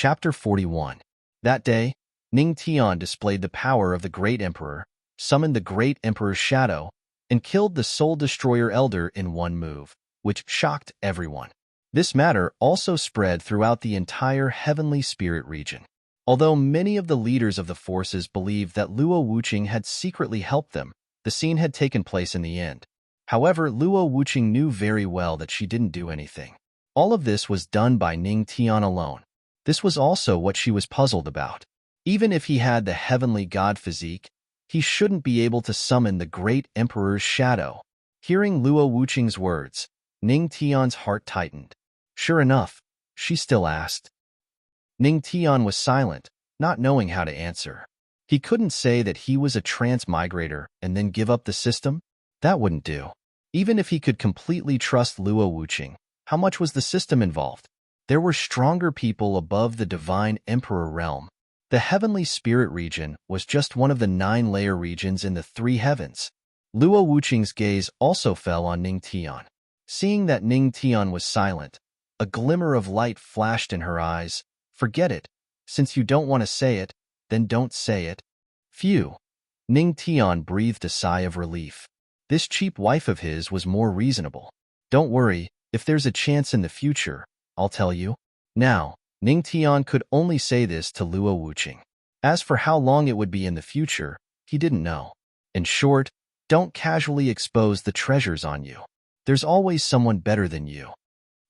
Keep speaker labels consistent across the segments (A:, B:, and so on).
A: Chapter 41. That day, Ning Tian displayed the power of the Great Emperor, summoned the Great Emperor's shadow, and killed the Soul Destroyer Elder in one move, which shocked everyone. This matter also spread throughout the entire Heavenly Spirit region. Although many of the leaders of the forces believed that Luo Wuqing had secretly helped them, the scene had taken place in the end. However, Luo Wuqing knew very well that she didn't do anything. All of this was done by Ning Tian alone. This was also what she was puzzled about. Even if he had the heavenly god physique, he shouldn't be able to summon the Great Emperor's shadow. Hearing Luo Wuqing's words, Ning Tian's heart tightened. Sure enough, she still asked. Ning Tian was silent, not knowing how to answer. He couldn't say that he was a transmigrator and then give up the system. That wouldn't do. Even if he could completely trust Luo Wuqing, how much was the system involved? There were stronger people above the Divine Emperor realm. The Heavenly Spirit region was just one of the 9-layer regions in the 3 heavens. Luo Wuqing's gaze also fell on Ning Tian. Seeing that Ning Tian was silent, a glimmer of light flashed in her eyes. Forget it. Since you don't want to say it, then don't say it. Phew. Ning Tian breathed a sigh of relief. This cheap wife of his was more reasonable. Don't worry, if there's a chance in the future, I'll tell you. Now, Ning Tian could only say this to Luo Wuqing. As for how long it would be in the future, he didn't know. In short, don't casually expose the treasures on you. There's always someone better than you.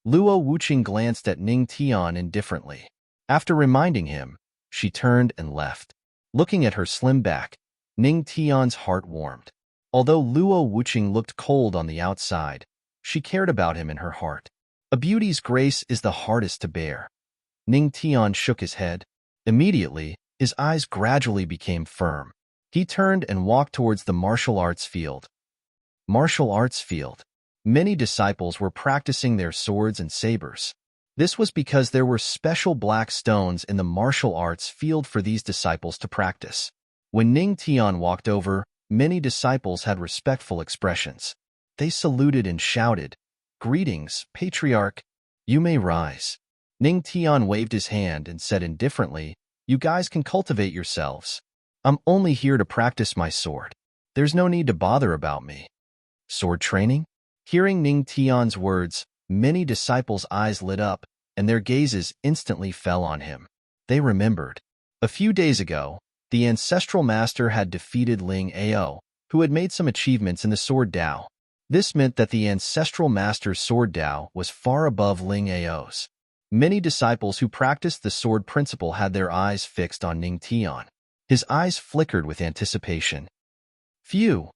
A: Luo Wuqing glanced at Ning Tian indifferently. After reminding him, she turned and left. Looking at her slim back, Ning Tian's heart warmed. Although Luo Wuqing looked cold on the outside, she cared about him in her heart. A beauty's grace is the hardest to bear. Ning Tian shook his head. Immediately, his eyes gradually became firm. He turned and walked towards the martial arts field. Martial arts field. Many disciples were practicing their swords and sabers. This was because there were special black stones in the martial arts field for these disciples to practice. When Ning Tian walked over, many disciples had respectful expressions. They saluted and shouted, "Greetings, Patriarch. You may rise." Ning Tian waved his hand and said indifferently, "You guys can cultivate yourselves. I'm only here to practice my sword. There's no need to bother about me." Sword training? Hearing Ning Tian's words, many disciples' eyes lit up, and their gazes instantly fell on him. They remembered. A few days ago, the ancestral master had defeated Ling Ao, who had made some achievements in the sword Dao. This meant that the ancestral master's sword Dao was far above Ling Ao's. Many disciples who practiced the sword principle had their eyes fixed on Ning Tian. His eyes flickered with anticipation. Phew!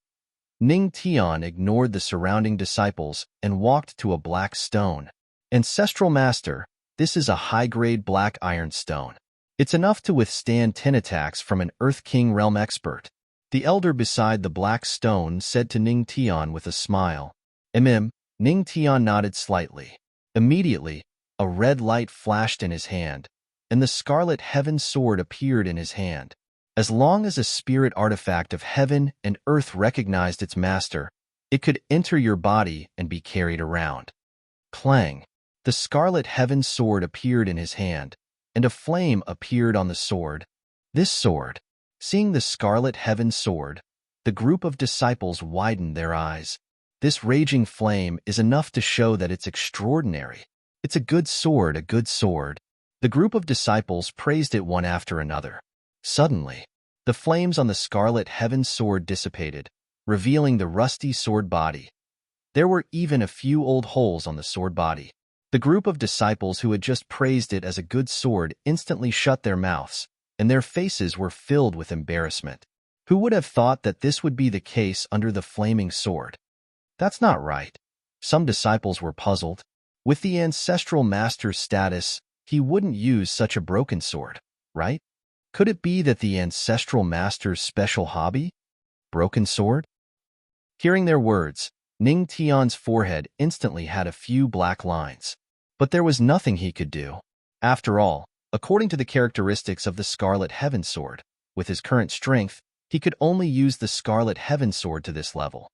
A: Ning Tian ignored the surrounding disciples and walked to a black stone. Ancestral Master, this is a high-grade black iron stone. It's enough to withstand 10 attacks from an Earth King realm expert. The elder beside the black stone said to Ning Tian with a smile. Ning Tian nodded slightly. Immediately, a red light flashed in his hand, and the Scarlet Heaven Sword appeared in his hand. As long as a spirit artifact of heaven and earth recognized its master, it could enter your body and be carried around. Clang! The Scarlet Heaven Sword appeared in his hand, and a flame appeared on the sword. This sword. Seeing the Scarlet Heaven Sword, the group of disciples widened their eyes. This raging flame is enough to show that it's extraordinary. It's a good sword, a good sword. The group of disciples praised it one after another. Suddenly, the flames on the Scarlet Heaven Sword dissipated, revealing the rusty sword body. There were even a few old holes on the sword body. The group of disciples who had just praised it as a good sword instantly shut their mouths, and their faces were filled with embarrassment. Who would have thought that this would be the case under the flaming sword? That's not right. Some disciples were puzzled. With the ancestral master's status, he wouldn't use such a broken sword, right? Could it be that the ancestral master's special hobby? Broken sword? Hearing their words, Ning Tian's forehead instantly had a few black lines. But there was nothing he could do. After all, according to the characteristics of the Scarlet Heaven Sword, with his current strength, he could only use the Scarlet Heaven Sword to this level.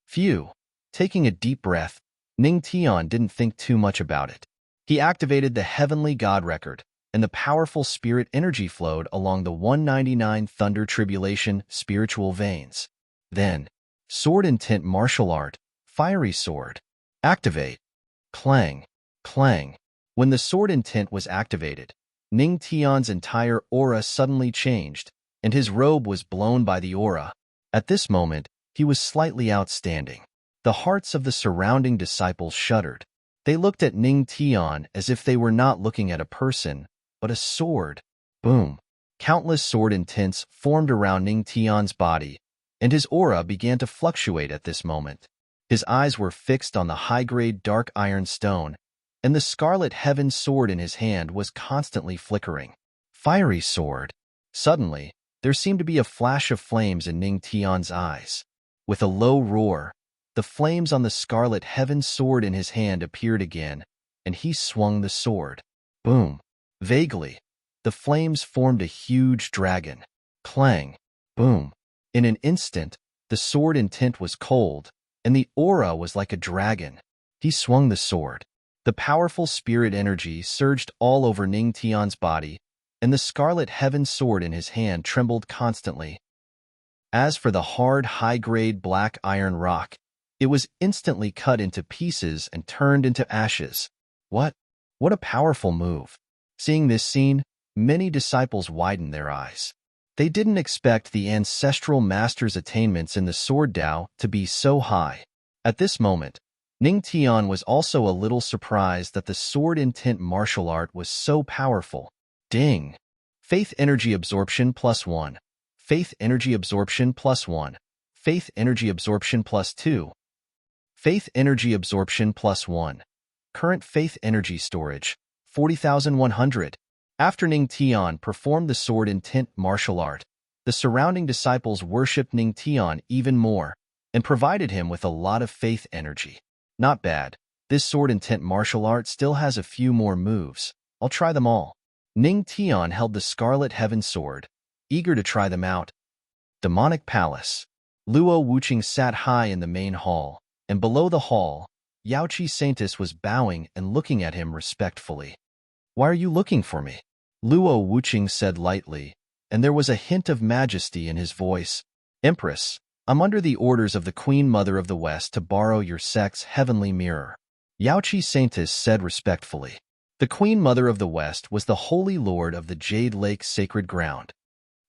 A: Phew! Taking a deep breath, Ning Tian didn't think too much about it. He activated the Heavenly God Record, and the powerful spirit energy flowed along the 199 thunder tribulation spiritual veins. Then, sword intent martial art, fiery sword. Activate. Clang. Clang. When the sword intent was activated, Ning Tian's entire aura suddenly changed, and his robe was blown by the aura. At this moment, he was slightly outstanding. The hearts of the surrounding disciples shuddered. They looked at Ning Tian as if they were not looking at a person, but a sword. Boom. Countless sword intents formed around Ning Tian's body, and his aura began to fluctuate at this moment. His eyes were fixed on the high-grade dark iron stone, and the scarlet heaven sword in his hand was constantly flickering. Fiery sword. Suddenly, there seemed to be a flash of flames in Ning Tian's eyes. With a low roar, the flames on the scarlet heaven sword in his hand appeared again, and he swung the sword. Boom. Vaguely, the flames formed a huge dragon. Clang. Boom. In an instant, the sword intent was cold, and the aura was like a dragon. He swung the sword. The powerful spirit energy surged all over Ning Tian's body, and the scarlet heaven sword in his hand trembled constantly. As for the hard, high-grade black iron rock, it was instantly cut into pieces and turned into ashes. What a powerful move. Seeing this scene, many disciples widened their eyes. They didn't expect the ancestral master's attainments in the sword Tao to be so high. At this moment, Ning Tian was also a little surprised that the sword intent martial art was so powerful. Ding! Faith energy absorption +1. Faith energy absorption +1. Faith energy absorption +2. Faith energy absorption +1. Current faith energy storage, 40,100. After Ning Tian performed the sword intent martial art, the surrounding disciples worshipped Ning Tian even more and provided him with a lot of faith energy. Not bad. This sword intent martial art still has a few more moves. I'll try them all. Ning Tian held the scarlet heaven sword, eager to try them out. Demonic Palace. Luo Wuqing sat high in the main hall, and below the hall, Yaoqi Saintis was bowing and looking at him respectfully. Why are you looking for me? Luo Wuqing said lightly, and there was a hint of majesty in his voice. Empress, I'm under the orders of the Queen Mother of the West to borrow your sect's heavenly mirror. Yaoqi Saintis said respectfully. The Queen Mother of the West was the Holy Lord of the Jade Lake Sacred Ground.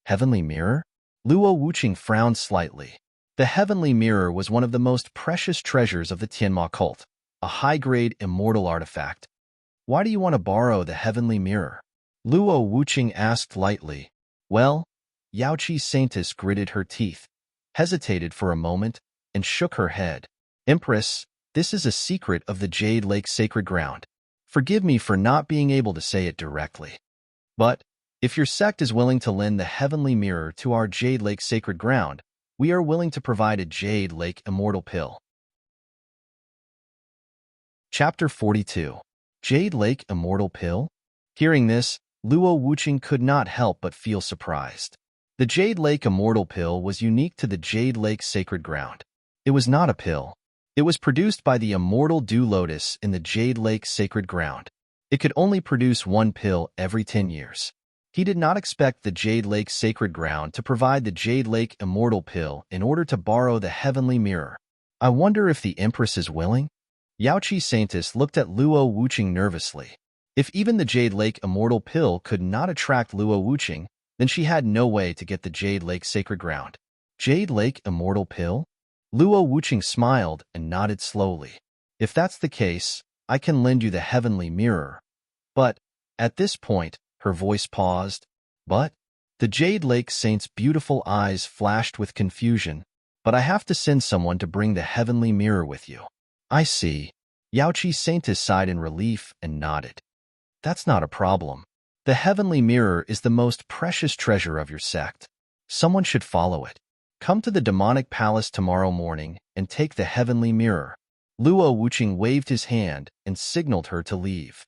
A: Heavenly mirror? Luo Wuqing frowned slightly. The heavenly mirror was one of the most precious treasures of the Tianma cult, a high-grade immortal artifact. Why do you want to borrow the heavenly mirror? Luo Wuqing asked lightly. Well, Yaoqi Saintis gritted her teeth, hesitated for a moment, and shook her head. Empress, this is a secret of the Jade Lake Sacred Ground. Forgive me for not being able to say it directly. But, if your sect is willing to lend the heavenly mirror to our Jade Lake Sacred Ground, we are willing to provide a Jade Lake Immortal Pill. Chapter 42. Jade Lake Immortal Pill? Hearing this, Luo Wuqing could not help but feel surprised. The Jade Lake Immortal Pill was unique to the Jade Lake Sacred Ground. It was not a pill. It was produced by the immortal Dew Lotus in the Jade Lake Sacred Ground. It could only produce one pill every 10 years. He did not expect the Jade Lake Sacred Ground to provide the Jade Lake Immortal Pill in order to borrow the heavenly mirror. I wonder if the Empress is willing? Yaoqi Saintis looked at Luo Wuqing nervously. If even the Jade Lake Immortal Pill could not attract Luo Wuqing, then she had no way to get the Jade Lake Sacred Ground. Jade Lake Immortal Pill? Luo Wuqing smiled and nodded slowly. If that's the case, I can lend you the heavenly mirror. But, at this point, her voice paused. But? The Jade Lake Saint's beautiful eyes flashed with confusion. But I have to send someone to bring the heavenly mirror with you. I see. Yaoqi Saintis sighed in relief and nodded. That's not a problem. The heavenly mirror is the most precious treasure of your sect. Someone should follow it. Come to the demonic palace tomorrow morning and take the heavenly mirror. Luo Wuqing waved his hand and signaled her to leave.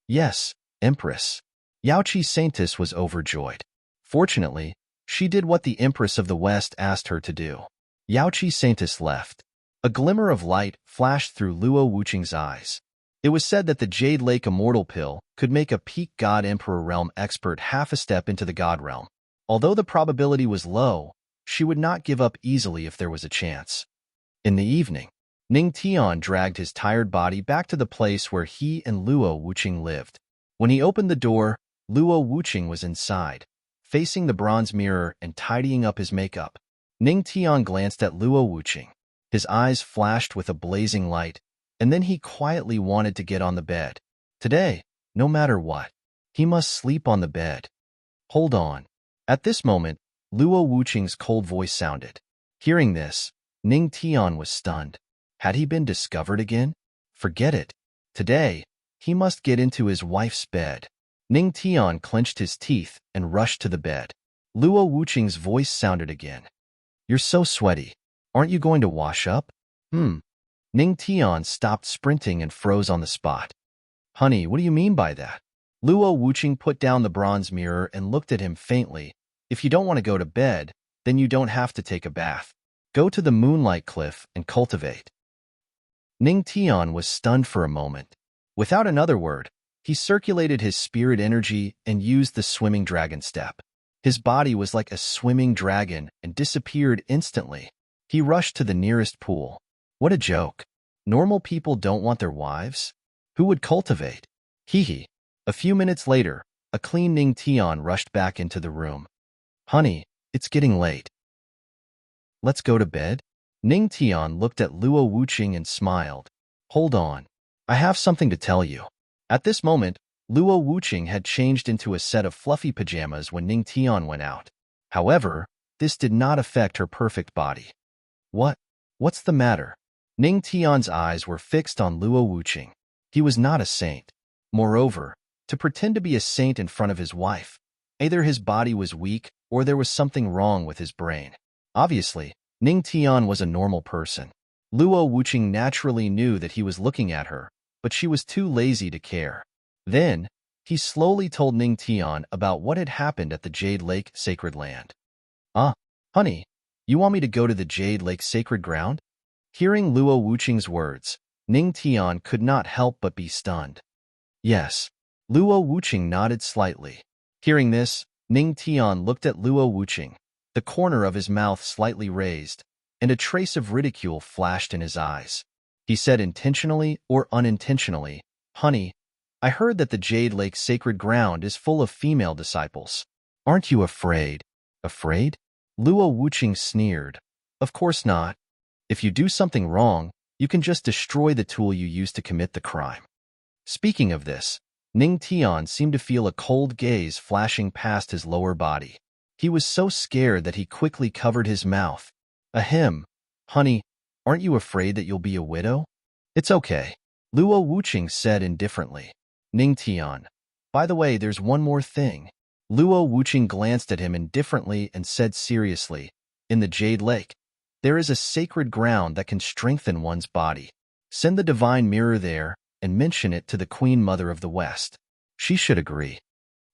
A: Yes, Empress. Yaoqi Saintis was overjoyed. Fortunately, she did what the Empress of the West asked her to do. Yaoqi Saintis left. A glimmer of light flashed through Luo Wuqing's eyes. It was said that the Jade Lake Immortal Pill could make a peak God Emperor realm expert half a step into the God realm. Although the probability was low, she would not give up easily if there was a chance. In the evening, Ning Tian dragged his tired body back to the place where he and Luo Wuqing lived. When he opened the door, Luo Wuqing was inside, facing the bronze mirror and tidying up his makeup. Ning Tian glanced at Luo Wuqing. His eyes flashed with a blazing light, and then he quietly wanted to get on the bed. Today, no matter what, he must sleep on the bed. Hold on. At this moment, Luo Wuqing's cold voice sounded. Hearing this, Ning Tian was stunned. Had he been discovered again? Forget it. Today, he must get into his wife's bed. Ning Tian clenched his teeth and rushed to the bed. Luo Wuqing's voice sounded again. You're so sweaty. Aren't you going to wash up? Ning Tian stopped sprinting and froze on the spot. Honey, what do you mean by that? Luo Wuqing put down the bronze mirror and looked at him faintly. If you don't want to go to bed, then you don't have to take a bath. Go to the Moonlight Cliff and cultivate. Ning Tian was stunned for a moment. Without another word, he circulated his spirit energy and used the swimming dragon step. His body was like a swimming dragon and disappeared instantly. He rushed to the nearest pool. What a joke. Normal people don't want their wives? Who would cultivate? Hee. A few minutes later, a clean Ning Tian rushed back into the room. Honey, it's getting late. Let's go to bed? Ning Tian looked at Luo Wuqing and smiled. Hold on. I have something to tell you. At this moment, Luo Wuqing had changed into a set of fluffy pajamas when Ning Tian went out. However, this did not affect her perfect body. What's the matter? Ning Tian's eyes were fixed on Luo Wuqing. He was not a saint. Moreover, to pretend to be a saint in front of his wife, either his body was weak or there was something wrong with his brain. Obviously, Ning Tian was a normal person. Luo Wuqing naturally knew that he was looking at her, but she was too lazy to care. Then, he slowly told Ning Tian about what had happened at the Jade Lake Sacred Land. Honey, you want me to go to the Jade Lake Sacred Ground? Hearing Luo Wuqing's words, Ning Tian could not help but be stunned. Yes. Luo Wuqing nodded slightly. Hearing this, Ning Tian looked at Luo Wuqing, the corner of his mouth slightly raised, and a trace of ridicule flashed in his eyes. He said intentionally or unintentionally, Honey, I heard that the Jade Lake Sacred Ground is full of female disciples. Aren't you afraid? Afraid? Luo Wuqing sneered. Of course not. If you do something wrong, you can just destroy the tool you used to commit the crime. Speaking of this, Ning Tian seemed to feel a cold gaze flashing past his lower body. He was so scared that he quickly covered his mouth. Ahem. Honey, aren't you afraid that you'll be a widow? It's okay. Luo Wuqing said indifferently. Ning Tian. By the way, there's one more thing. Luo Wuqing glanced at him indifferently and said seriously, In the Jade Lake, there is a sacred ground that can strengthen one's body. Send the divine mirror there and mention it to the Queen Mother of the West. She should agree.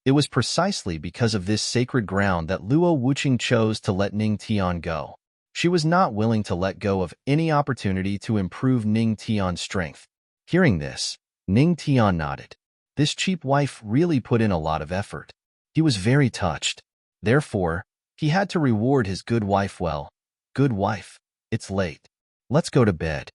A: It was precisely because of this sacred ground that Luo Wuqing chose to let Ning Tian go. She was not willing to let go of any opportunity to improve Ning Tian's strength. Hearing this, Ning Tian nodded. This cheap wife really put in a lot of effort. He was very touched. Therefore, he had to reward his good wife well. Good wife, it's late. Let's go to bed.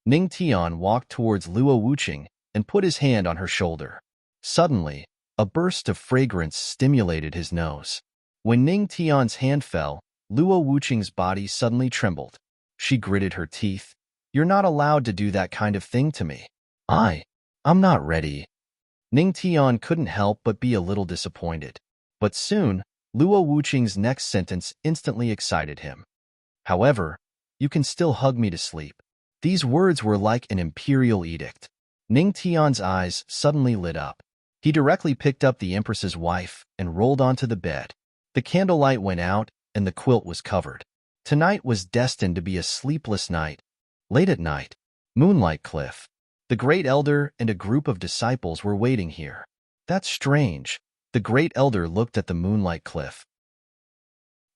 A: Ning Tian walked towards Luo Wuqing and put his hand on her shoulder. Suddenly, a burst of fragrance stimulated his nose. When Ning Tian's hand fell, Luo Wuqing's body suddenly trembled. She gritted her teeth. You're not allowed to do that kind of thing to me. I'm not ready. Ning Tian couldn't help but be a little disappointed. But soon, Luo Wuqing's next sentence instantly excited him. However, you can still hug me to sleep. These words were like an imperial edict. Ning Tian's eyes suddenly lit up. He directly picked up the Empress's wife and rolled onto the bed. The candlelight went out and the quilt was covered. Tonight was destined to be a sleepless night. Late at night, Moonlight Cliff. The Great Elder and a group of disciples were waiting here. That's strange. The Great Elder looked at the Moonlight Cliff.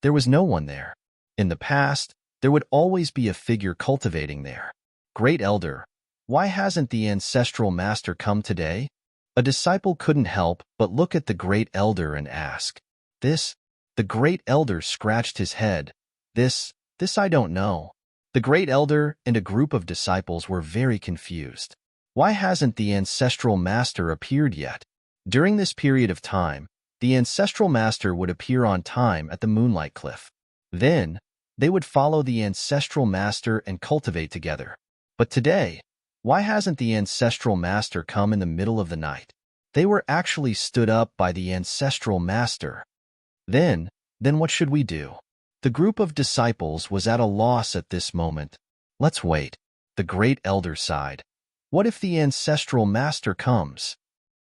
A: There was no one there. In the past, there would always be a figure cultivating there. Great Elder, Why hasn't the ancestral master come today? A disciple couldn't help but look at the great elder and ask. This? The great elder scratched his head. This I don't know. The great elder and a group of disciples were very confused. Why hasn't the ancestral master appeared yet? During this period of time, the ancestral master would appear on time at the Moonlight Cliff. Then, they would follow the ancestral master and cultivate together. But today, why hasn't the ancestral master come in the middle of the night? They were actually stood up by the ancestral master. Then what should we do? The group of disciples was at a loss at this moment. Let's wait. The great elder sighed. What if the ancestral master comes?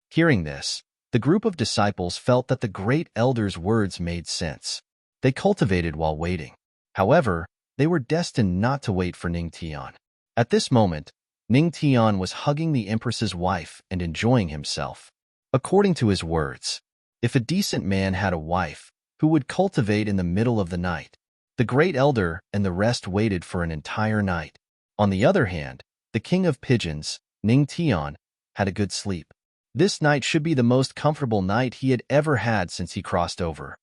A: Hearing this, the group of disciples felt that the great elder's words made sense. They cultivated while waiting. However, they were destined not to wait for Ning Tian. At this moment, Ning Tian was hugging the empress's wife and enjoying himself. According to his words, if a decent man had a wife who would cultivate in the middle of the night, the great elder and the rest waited for an entire night. On the other hand, the king of pigeons, Ning Tian, had a good sleep. This night should be the most comfortable night he had ever had since he crossed over.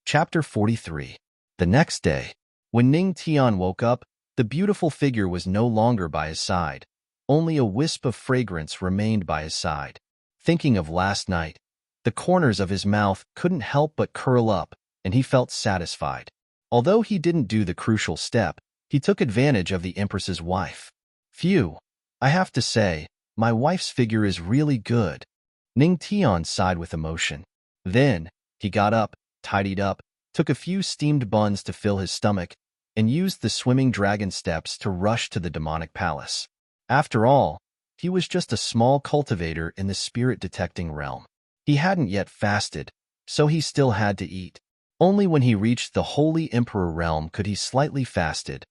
A: Chapter 43. The next day, when Ning Tian woke up, the beautiful figure was no longer by his side. Only a wisp of fragrance remained by his side. Thinking of last night, the corners of his mouth couldn't help but curl up, and he felt satisfied. Although he didn't do the crucial step, he took advantage of the empress's wife. Phew, I have to say, my wife's figure is really good. Ning Tian sighed with emotion. Then, he got up, tidied up, took a few steamed buns to fill his stomach, and used the swimming dragon steps to rush to the demonic palace. After all, he was just a small cultivator in the spirit-detecting realm. He hadn't yet fasted, so he still had to eat. Only when he reached the Holy Emperor realm could he slightly fasted.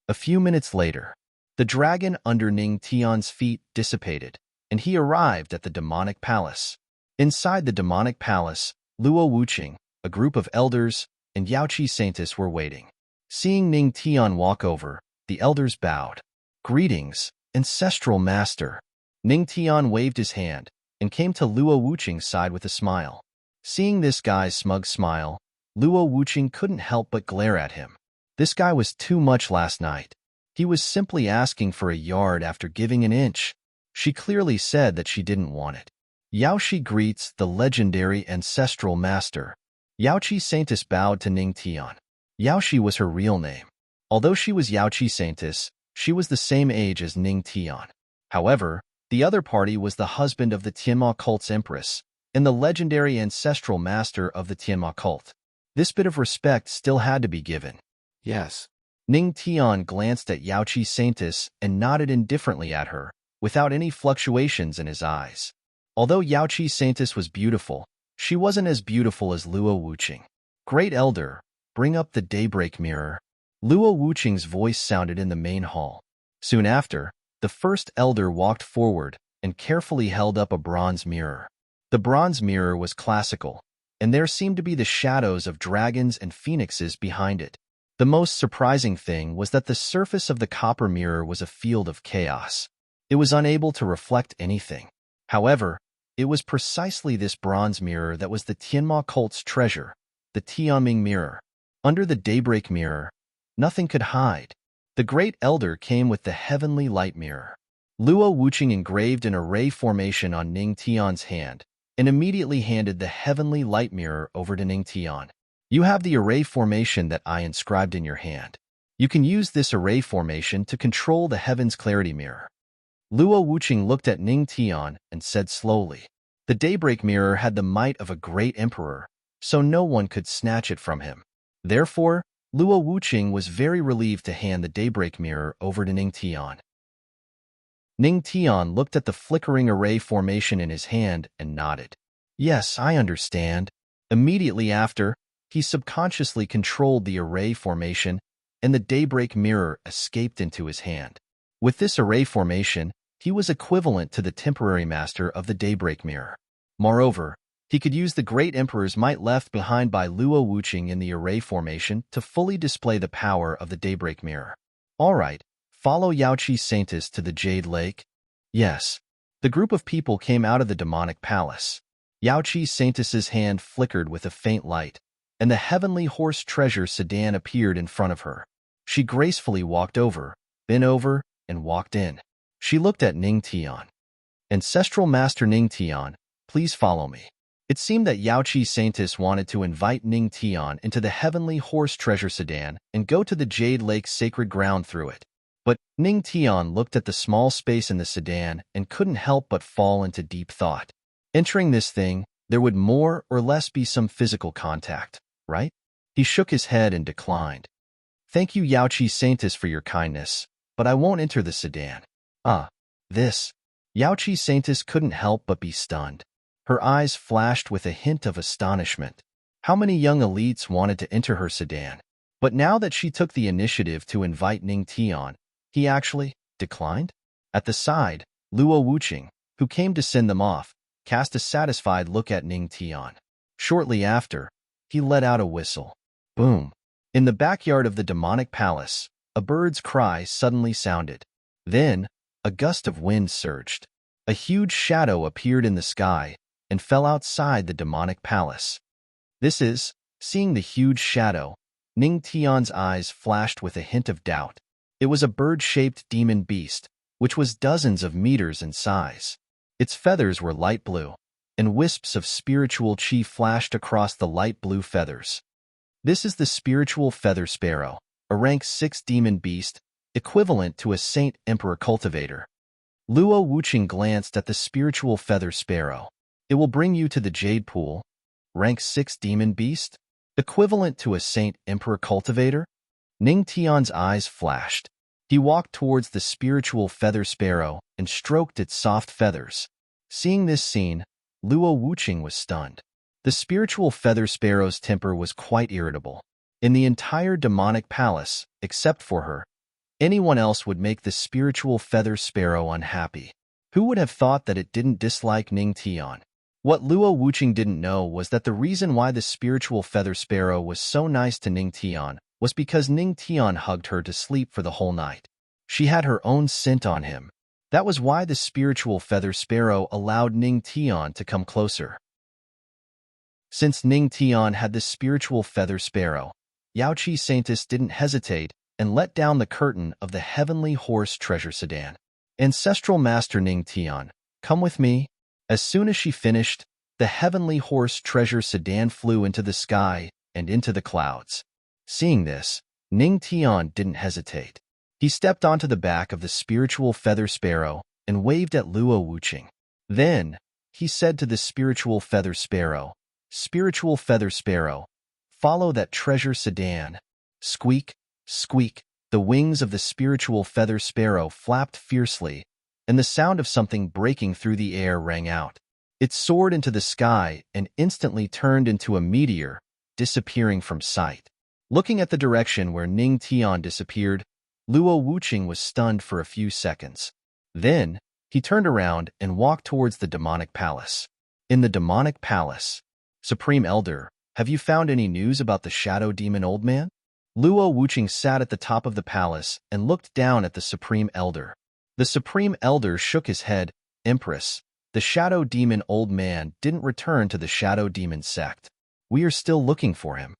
A: A few minutes later, the dragon under Ning Tian's feet dissipated, and he arrived at the demonic palace. Inside the demonic palace, Luo Wuqing, a group of elders, and Yaoqi Saintis were waiting. Seeing Ning Tian walk over, the elders bowed. Greetings, ancestral master. Ning Tian waved his hand and came to Luo Wuqing's side with a smile. Seeing this guy's smug smile, Luo Wuqing couldn't help but glare at him. This guy was too much last night. He was simply asking for a yard after giving an inch. She clearly said that she didn't want it. Yaoqi greets the legendary ancestral master. Yaoqi Saintis bowed to Ning Tian. Yaoqi was her real name. Although she was Yaoqi Saintis, she was the same age as Ning Tian. However, the other party was the husband of the Tianma cult's empress and the legendary ancestral master of the Tianma cult. This bit of respect still had to be given. Yes. Ning Tian glanced at Yaoqi Saintis and nodded indifferently at her, without any fluctuations in his eyes. Although Yaoqi Saintis was beautiful, she wasn't as beautiful as Luo Wuqing. Great Elder, bring up the daybreak mirror. Luo Wuqing's voice sounded in the main hall. Soon after, the first elder walked forward and carefully held up a bronze mirror. The bronze mirror was classical, and there seemed to be the shadows of dragons and phoenixes behind it. The most surprising thing was that the surface of the copper mirror was a field of chaos. It was unable to reflect anything. However, it was precisely this bronze mirror that was the Tianma cult's treasure, the Tianming mirror. Under the daybreak mirror, nothing could hide. The great elder came with the heavenly light mirror. Luo Wuqing engraved an array formation on Ning Tian's hand and immediately handed the heavenly light mirror over to Ning Tian. You have the array formation that I inscribed in your hand. You can use this array formation to control the heaven's clarity mirror. Luo Wuqing looked at Ning Tian and said slowly, the daybreak mirror had the might of a great emperor, so no one could snatch it from him. Therefore, Luo Wuqing was very relieved to hand the daybreak mirror over to Ning Tian. Ning Tian looked at the flickering array formation in his hand and nodded. Yes, I understand. Immediately after, he subconsciously controlled the array formation, and the daybreak mirror escaped into his hand. With this array formation, he was equivalent to the temporary master of the daybreak mirror. Moreover, he could use the great emperor's might left behind by Luo Wuqing in the array formation to fully display the power of the daybreak mirror. All right, follow Yaoqi's Saintess to the Jade Lake? Yes. The group of people came out of the demonic palace. Yaoqi's Saintess's hand flickered with a faint light, and the heavenly horse treasure sedan appeared in front of her. She gracefully walked over, bent over, and walked in. She looked at Ning Tian. Ancestral Master Ning Tian, please follow me. It seemed that Yaoqi's Saintess wanted to invite Ning Tian into the heavenly horse treasure sedan and go to the Jade Lake's sacred ground through it. But Ning Tian looked at the small space in the sedan and couldn't help but fall into deep thought. Entering this thing, there would more or less be some physical contact, right? He shook his head and declined. Thank you, Yaoqi's Saintess, for your kindness, but I won't enter the sedan. This. Yaoqi's Saintess couldn't help but be stunned. Her eyes flashed with a hint of astonishment. How many young elites wanted to enter her sedan? But now that she took the initiative to invite Ning Tian, he actually declined? At the side, Luo Wuqing, who came to send them off, cast a satisfied look at Ning Tian. Shortly after, he let out a whistle. Boom! In the backyard of the demonic palace, a bird's cry suddenly sounded. Then, a gust of wind surged. A huge shadow appeared in the sky and fell outside the demonic palace. Seeing the huge shadow, Ning Tian's eyes flashed with a hint of doubt. It was a bird-shaped demon beast, which was dozens of meters in size. Its feathers were light blue, and wisps of spiritual chi flashed across the light blue feathers. This is the spiritual feather sparrow, a rank 6 demon beast, equivalent to a Saint Emperor cultivator. Luo Wuqing glanced at the spiritual feather sparrow. It will bring you to the Jade Pool. Rank 6 demon beast? Equivalent to a Saint Emperor cultivator? Ning Tian's eyes flashed. He walked towards the spiritual feather sparrow and stroked its soft feathers. Seeing this scene, Luo Wuqing was stunned. The spiritual feather sparrow's temper was quite irritable. In the entire demonic palace, except for her, anyone else would make the spiritual feather sparrow unhappy. Who would have thought that it didn't dislike Ning Tian? What Luo Wuqing didn't know was that the reason why the spiritual feather sparrow was so nice to Ning Tian was because Ning Tian hugged her to sleep for the whole night. She had her own scent on him. That was why the spiritual feather sparrow allowed Ning Tian to come closer. Since Ning Tian had the spiritual feather sparrow, Yaoqi's Saintess didn't hesitate and let down the curtain of the heavenly horse treasure sedan. Ancestral Master Ning Tian, come with me. As soon as she finished, the heavenly horse treasure sedan flew into the sky and into the clouds. Seeing this, Ning Tian didn't hesitate. He stepped onto the back of the spiritual feather sparrow and waved at Luo Wuqing. Then, he said to the spiritual feather sparrow, "Spiritual feather sparrow, follow that treasure sedan." Squeak, squeak, the wings of the spiritual feather sparrow flapped fiercely, and the sound of something breaking through the air rang out. It soared into the sky and instantly turned into a meteor, disappearing from sight. Looking at the direction where Ning Tian disappeared, Luo Wuqing was stunned for a few seconds. Then, he turned around and walked towards the demonic palace. In the demonic palace, Supreme Elder, have you found any news about the shadow demon old man? Luo Wuqing sat at the top of the palace and looked down at the Supreme Elder. The Supreme Elder shook his head. Empress, the shadow demon old man didn't return to the shadow demon sect. We are still looking for him.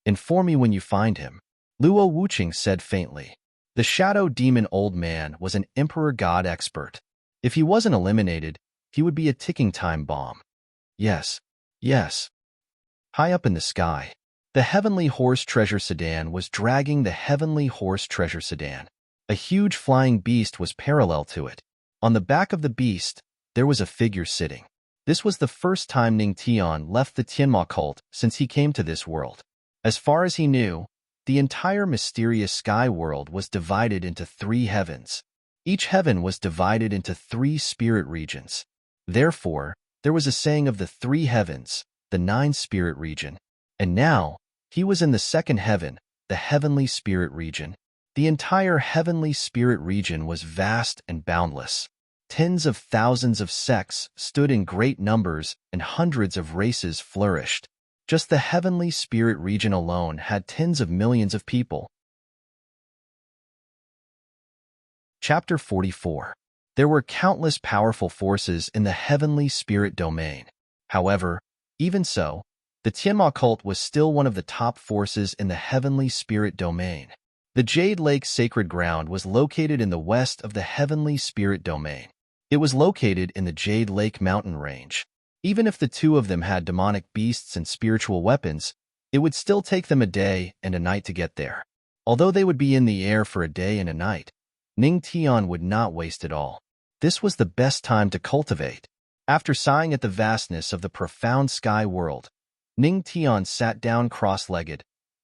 A: Inform me when you find him, Luo Wuqing said faintly. The shadow demon old man was an emperor god expert. If he wasn't eliminated, he would be a ticking time bomb. Yes. High up in the sky, the heavenly horse treasure sedan was dragging the heavenly horse treasure sedan. A huge flying beast was parallel to it. On the back of the beast, there was a figure sitting. This was the first time Ning Tian left the Tianma cult since he came to this world. As far as he knew, the entire mysterious sky world was divided into 3 heavens. Each heaven was divided into 3 spirit regions. Therefore, there was a saying of the 3 heavens, the 9 spirit region. And now, he was in the 2nd heaven, the heavenly spirit region. The entire heavenly spirit region was vast and boundless. Tens of thousands of sects stood in great numbers and hundreds of races flourished. Just the heavenly spirit region alone had tens of millions of people. Chapter 44. There were countless powerful forces in the heavenly spirit domain. However, even so, the Tianma cult was still one of the top forces in the heavenly spirit domain. The Jade Lake Sacred Ground was located in the west of the heavenly spirit domain. It was located in the Jade Lake mountain range. Even if the two of them had demonic beasts and spiritual weapons, it would still take them a day and a night to get there. Although they would be in the air for a day and a night, Ning Tian would not waste it all. This was the best time to cultivate. After sighing at the vastness of the profound sky world, Ning Tian sat down cross-legged,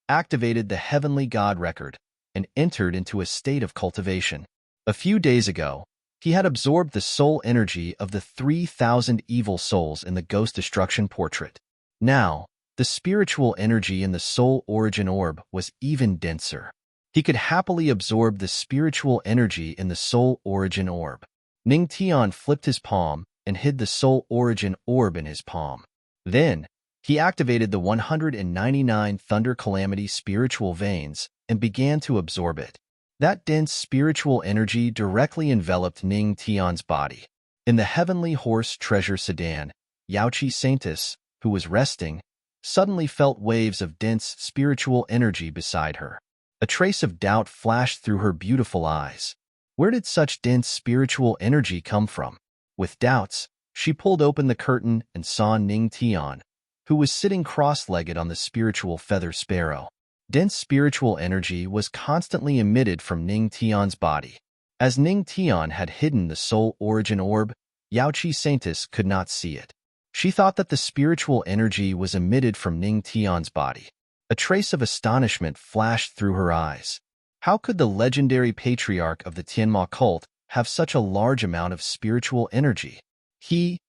A: activated the heavenly god record, and entered into a state of cultivation. A few days ago, he had absorbed the soul energy of the 3,000 evil souls in the ghost destruction portrait. Now, the spiritual energy in the soul origin orb was even denser. He could happily absorb the spiritual energy in the soul origin orb. Ning Tian flipped his palm and hid the soul origin orb in his palm. Then, he activated the 199 Thunder Calamity spiritual veins and began to absorb it. That dense spiritual energy directly enveloped Ning Tian's body. In the Heavenly Horse Treasure Sedan, Yaoqi Saintess, who was resting, suddenly felt waves of dense spiritual energy beside her. A trace of doubt flashed through her beautiful eyes. Where did such dense spiritual energy come from? With doubts, she pulled open the curtain and saw Ning Tian, who was sitting cross-legged on the spiritual feather sparrow. Dense spiritual energy was constantly emitted from Ning Tian's body. As Ning Tian had hidden the soul origin orb, Yaoqi Saintess could not see it. She thought that the spiritual energy was emitted from Ning Tian's body. A trace of astonishment flashed through her eyes. How could the legendary patriarch of the Tianma cult have such a large amount of spiritual energy? He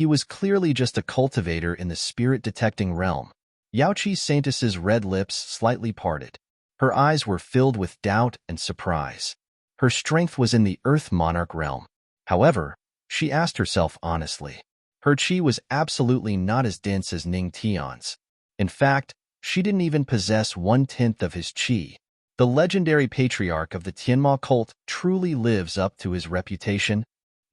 A: was clearly just a cultivator in the spirit-detecting realm. Yaoqi Saintess's red lips slightly parted. Her eyes were filled with doubt and surprise. Her strength was in the Earth Monarch realm. However, she asked herself honestly. Her qi was absolutely not as dense as Ning Tian's. In fact, she didn't even possess 1/10 of his qi. The legendary patriarch of the Tianma cult truly lives up to his reputation.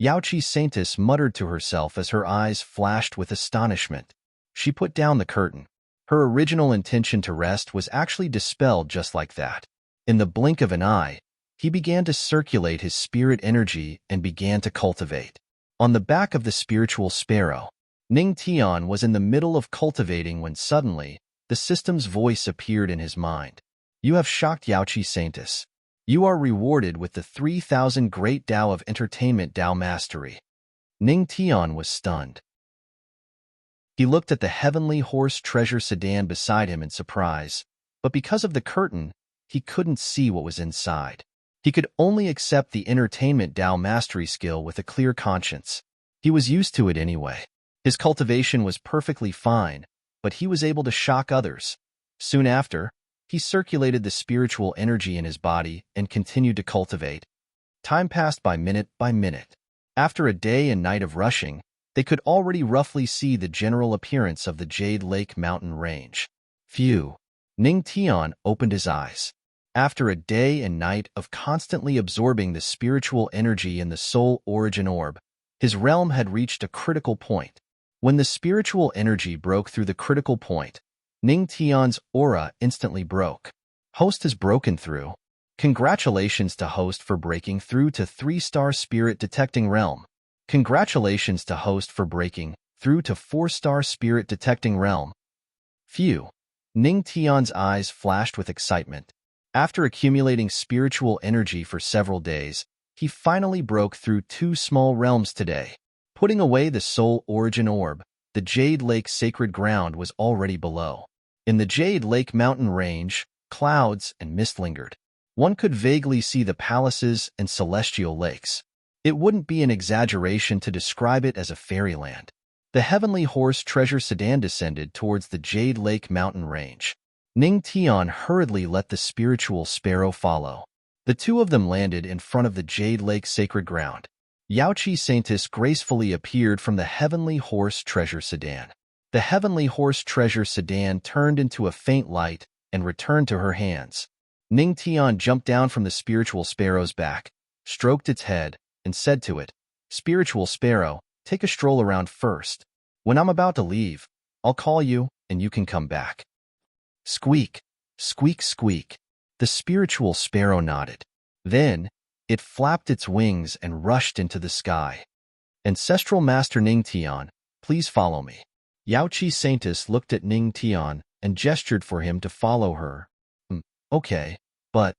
A: Yaoqi Saintess muttered to herself as her eyes flashed with astonishment. She put down the curtain. Her original intention to rest was actually dispelled just like that. In the blink of an eye, he began to circulate his spirit energy and began to cultivate. On the back of the spiritual sparrow, Ning Tian was in the middle of cultivating when suddenly, the system's voice appeared in his mind. You have shocked Yaoqi Saintess. You are rewarded with the 3,000 Great Tao of Entertainment Tao Mastery. Ning Tian was stunned. He looked at the Heavenly Horse Treasure Sedan beside him in surprise, but because of the curtain, he couldn't see what was inside. He could only accept the Entertainment Tao Mastery skill with a clear conscience. He was used to it anyway. His cultivation was perfectly fine, but he was able to shock others. Soon after, he circulated the spiritual energy in his body and continued to cultivate. Time passed by minute. After a day and night of rushing, they could already roughly see the general appearance of the Jade Lake mountain range. Phew! Ning Tian opened his eyes. After a day and night of constantly absorbing the spiritual energy in the soul origin orb, his realm had reached a critical point. When the spiritual energy broke through the critical point, Ning Tian's aura instantly broke. Host has broken through. Congratulations to Host for breaking through to 3-star spirit detecting realm. Congratulations to Host for breaking through to 4-star spirit detecting realm. Phew! Ning Tian's eyes flashed with excitement. After accumulating spiritual energy for several days, he finally broke through 2 small realms today. Putting away the soul origin orb, the Jade Lake Sacred Ground was already below. In the Jade Lake mountain range, clouds and mist lingered. One could vaguely see the palaces and celestial lakes. It wouldn't be an exaggeration to describe it as a fairyland. The Heavenly Horse Treasure Sedan descended towards the Jade Lake mountain range. Ning Tian hurriedly let the spiritual sparrow follow. The two of them landed in front of the Jade Lake Sacred Ground. Yaoqi Saintess gracefully appeared from the Heavenly Horse Treasure Sedan. The Heavenly Horse Treasure Sedan turned into a faint light and returned to her hands. Ning Tian jumped down from the spiritual sparrow's back stroked its head, and said to it, "Spiritual sparrow, take a stroll around first. When I'm about to leave, I'll call you and you can come back." Squeak, squeak, squeak. The spiritual sparrow nodded. Then, it flapped its wings and rushed into the sky. "Ancestral Master Ning Tian, please follow me." Yaoqi Saintess looked at Ning Tian and gestured for him to follow her. Okay, but..."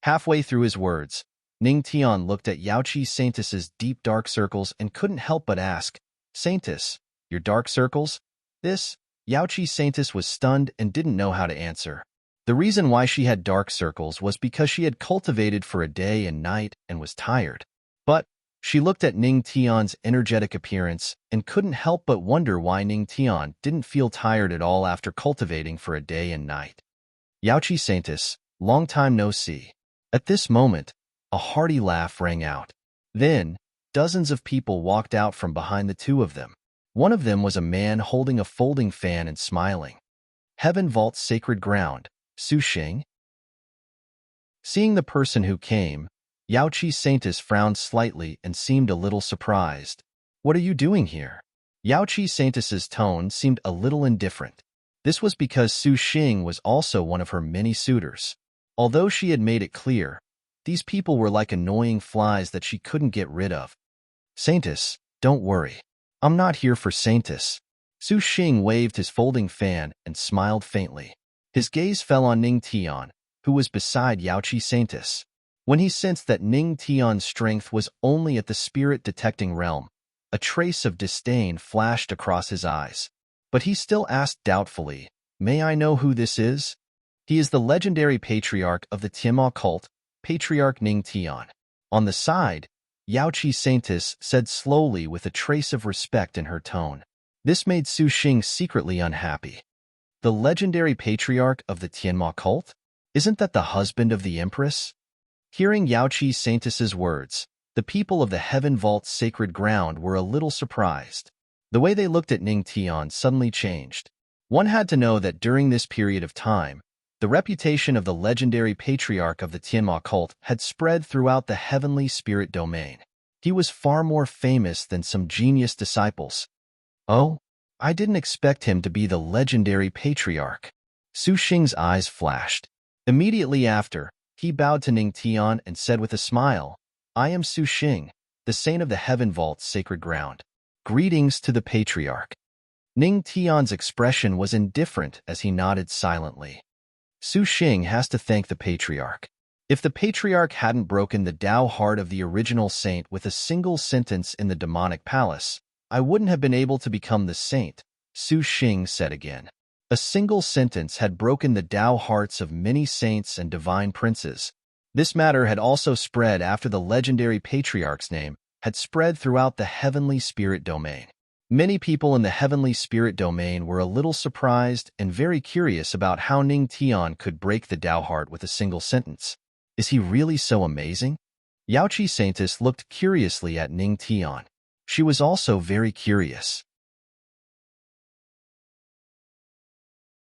A: Halfway through his words, Ning Tian looked at Yaoqi Saintess's deep dark circles and couldn't help but ask, "Saintess, your dark circles?" This, Yaoqi Saintess was stunned and didn't know how to answer. The reason why she had dark circles was because she had cultivated for a day and night and was tired. But she looked at Ning Tian's energetic appearance and couldn't help but wonder why Ning Tian didn't feel tired at all after cultivating for a day and night. "Yaoqi Saintess, long time no see." At this moment, a hearty laugh rang out. Then, dozens of people walked out from behind the two of them. One of them was a man holding a folding fan and smiling. "Heaven Vault's sacred ground, Su Xing?" Seeing the person who came, Yaoqi Saintess frowned slightly and seemed a little surprised. "What are you doing here?" Yaoqi Saintess's tone seemed a little indifferent. This was because Su Xing was also one of her many suitors. Although she had made it clear, these people were like annoying flies that she couldn't get rid of. "Saintess, don't worry. I'm not here for Saintess." Su Xing waved his folding fan and smiled faintly. His gaze fell on Ning Tian, who was beside Yaoqi Saintess. When he sensed that Ning Tian's strength was only at the spirit-detecting realm, a trace of disdain flashed across his eyes. But he still asked doubtfully, "May I know who this is?" "He is the legendary patriarch of the Tianma cult, Patriarch Ning Tian." On the side, Yaoqi Saintess said slowly with a trace of respect in her tone. This made Su Xing secretly unhappy. "The legendary patriarch of the Tianma cult? Isn't that the husband of the empress?" Hearing Yaoqi Saintess's words, the people of the Heaven Vault's sacred ground were a little surprised. The way they looked at Ning Tian suddenly changed. One had to know that during this period of time, the reputation of the legendary patriarch of the Tianma cult had spread throughout the heavenly spirit domain. He was far more famous than some genius disciples. "Oh, I didn't expect him to be the legendary patriarch." Su Xing's eyes flashed. Immediately after, he bowed to Ning Tian and said with a smile, "I am Su Xing, the saint of the Heaven Vault's sacred ground. Greetings to the patriarch." Ning Tian's expression was indifferent as he nodded silently. "Su Xing has to thank the patriarch. If the patriarch hadn't broken the Tao heart of the original saint with a single sentence in the demonic palace, I wouldn't have been able to become the saint," Su Xing said again. A single sentence had broken the Tao hearts of many saints and divine princes. This matter had also spread after the legendary patriarch's name had spread throughout the heavenly spirit domain. Many people in the heavenly spirit domain were a little surprised and very curious about how Ning Tian could break the Tao heart with a single sentence. Is he really so amazing? Yaoqi Saintess looked curiously at Ning Tian. She was also very curious.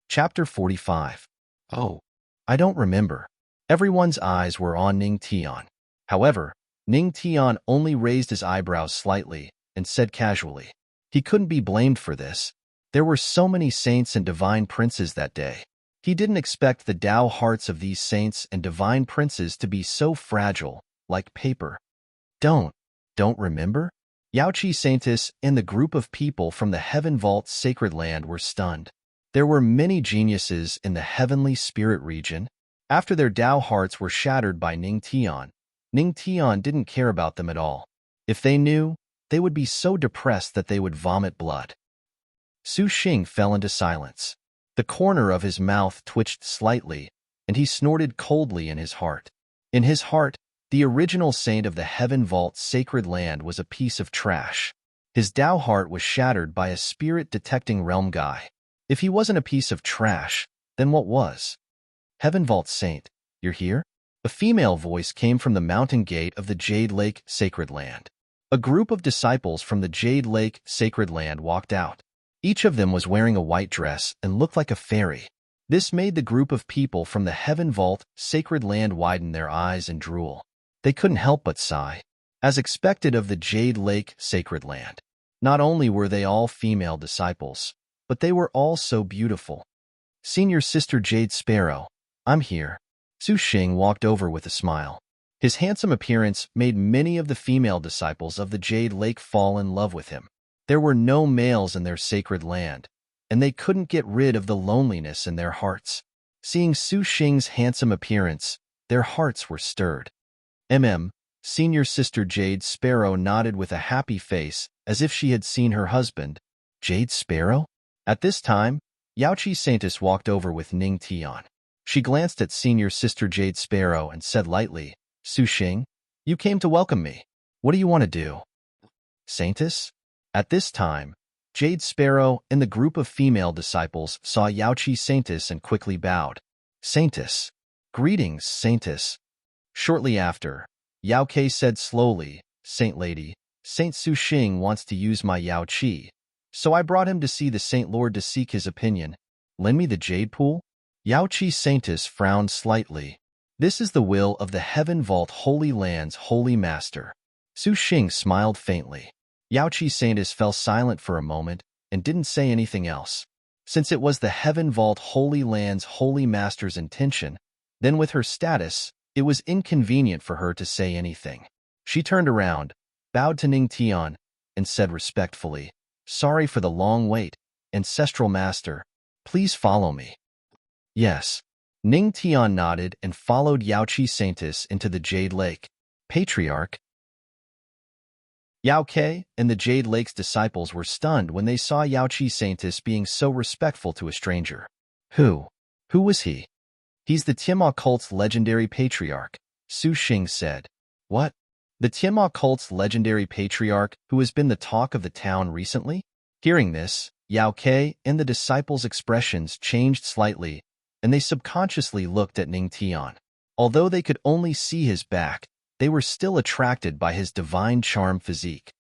A: Chapter 45. "Oh, I don't remember." Everyone's eyes were on Ning Tian. However, Ning Tian only raised his eyebrows slightly and said casually, he couldn't be blamed for this. There were so many saints and divine princes that day. He didn't expect the Tao hearts of these saints and divine princes to be so fragile, like paper. Don't remember?" Yaoqi Saintess and the group of people from the Heaven Vault's sacred land were stunned. There were many geniuses in the heavenly spirit region. After their Tao hearts were shattered by Ning Tian didn't care about them at all. If they knew, they would be so depressed that they would vomit blood. Su Xing fell into silence. The corner of his mouth twitched slightly, and he snorted coldly in his heart. In his heart, the original saint of the Heaven Vault's sacred land was a piece of trash. His Tao heart was shattered by a spirit-detecting realm guy. If he wasn't a piece of trash, then what was? "Heaven Vault Saint, you're here?" A female voice came from the mountain gate of the Jade Lake Sacred Land. A group of disciples from the Jade Lake Sacred Land walked out. Each of them was wearing a white dress and looked like a fairy. This made the group of people from the Heaven Vault Sacred Land widen their eyes and drool. They couldn't help but sigh. As expected of the Jade Lake sacred land, not only were they all female disciples, but they were all so beautiful. Senior Sister Jade Sparrow, I'm here. Su Xing walked over with a smile. His handsome appearance made many of the female disciples of the Jade Lake fall in love with him. There were no males in their sacred land, and they couldn't get rid of the loneliness in their hearts. Seeing Su Xing's handsome appearance, their hearts were stirred. Senior Sister Jade Sparrow nodded with a happy face as if she had seen her husband. Jade Sparrow? At this time, Yaoqi Saintis walked over with Ning Tian. She glanced at Senior Sister Jade Sparrow and said lightly, Su Xing, you came to welcome me. What do you want to do? Saintis? At this time, Jade Sparrow and the group of female disciples saw Yaoqi Saintis and quickly bowed. Saintis. Greetings, Saintis. Shortly after, Yao Ke said slowly, Saint Lady, Saint Su Xing wants to use my Yao Qi, so I brought him to see the Saint Lord to seek his opinion. Lend me the jade pool? Yaoqi Saintis frowned slightly. This is the will of the Heaven Vault Holy Land's Holy Master. Su Xing smiled faintly. Yaoqi Saintis fell silent for a moment and didn't say anything else. Since it was the Heaven Vault Holy Land's Holy Master's intention, then with her status, it was inconvenient for her to say anything. She turned around, bowed to Ning Tian, and said respectfully, Sorry for the long wait, Ancestral Master. Please follow me. Yes. Ning Tian nodded and followed Yaoqi Saintis into the Jade Lake. Patriarch. Yao Ke and the Jade Lake's disciples were stunned when they saw Yaoqi Saintis being so respectful to a stranger. Who was he? He's the Tiamat cult's legendary patriarch, Su Xing said. What? The Tiamat cult's legendary patriarch who has been the talk of the town recently? Hearing this, Yao Ke and the disciples' expressions changed slightly, and they subconsciously looked at Ning Tian. Although they could only see his back, they were still attracted by his divine charm physique.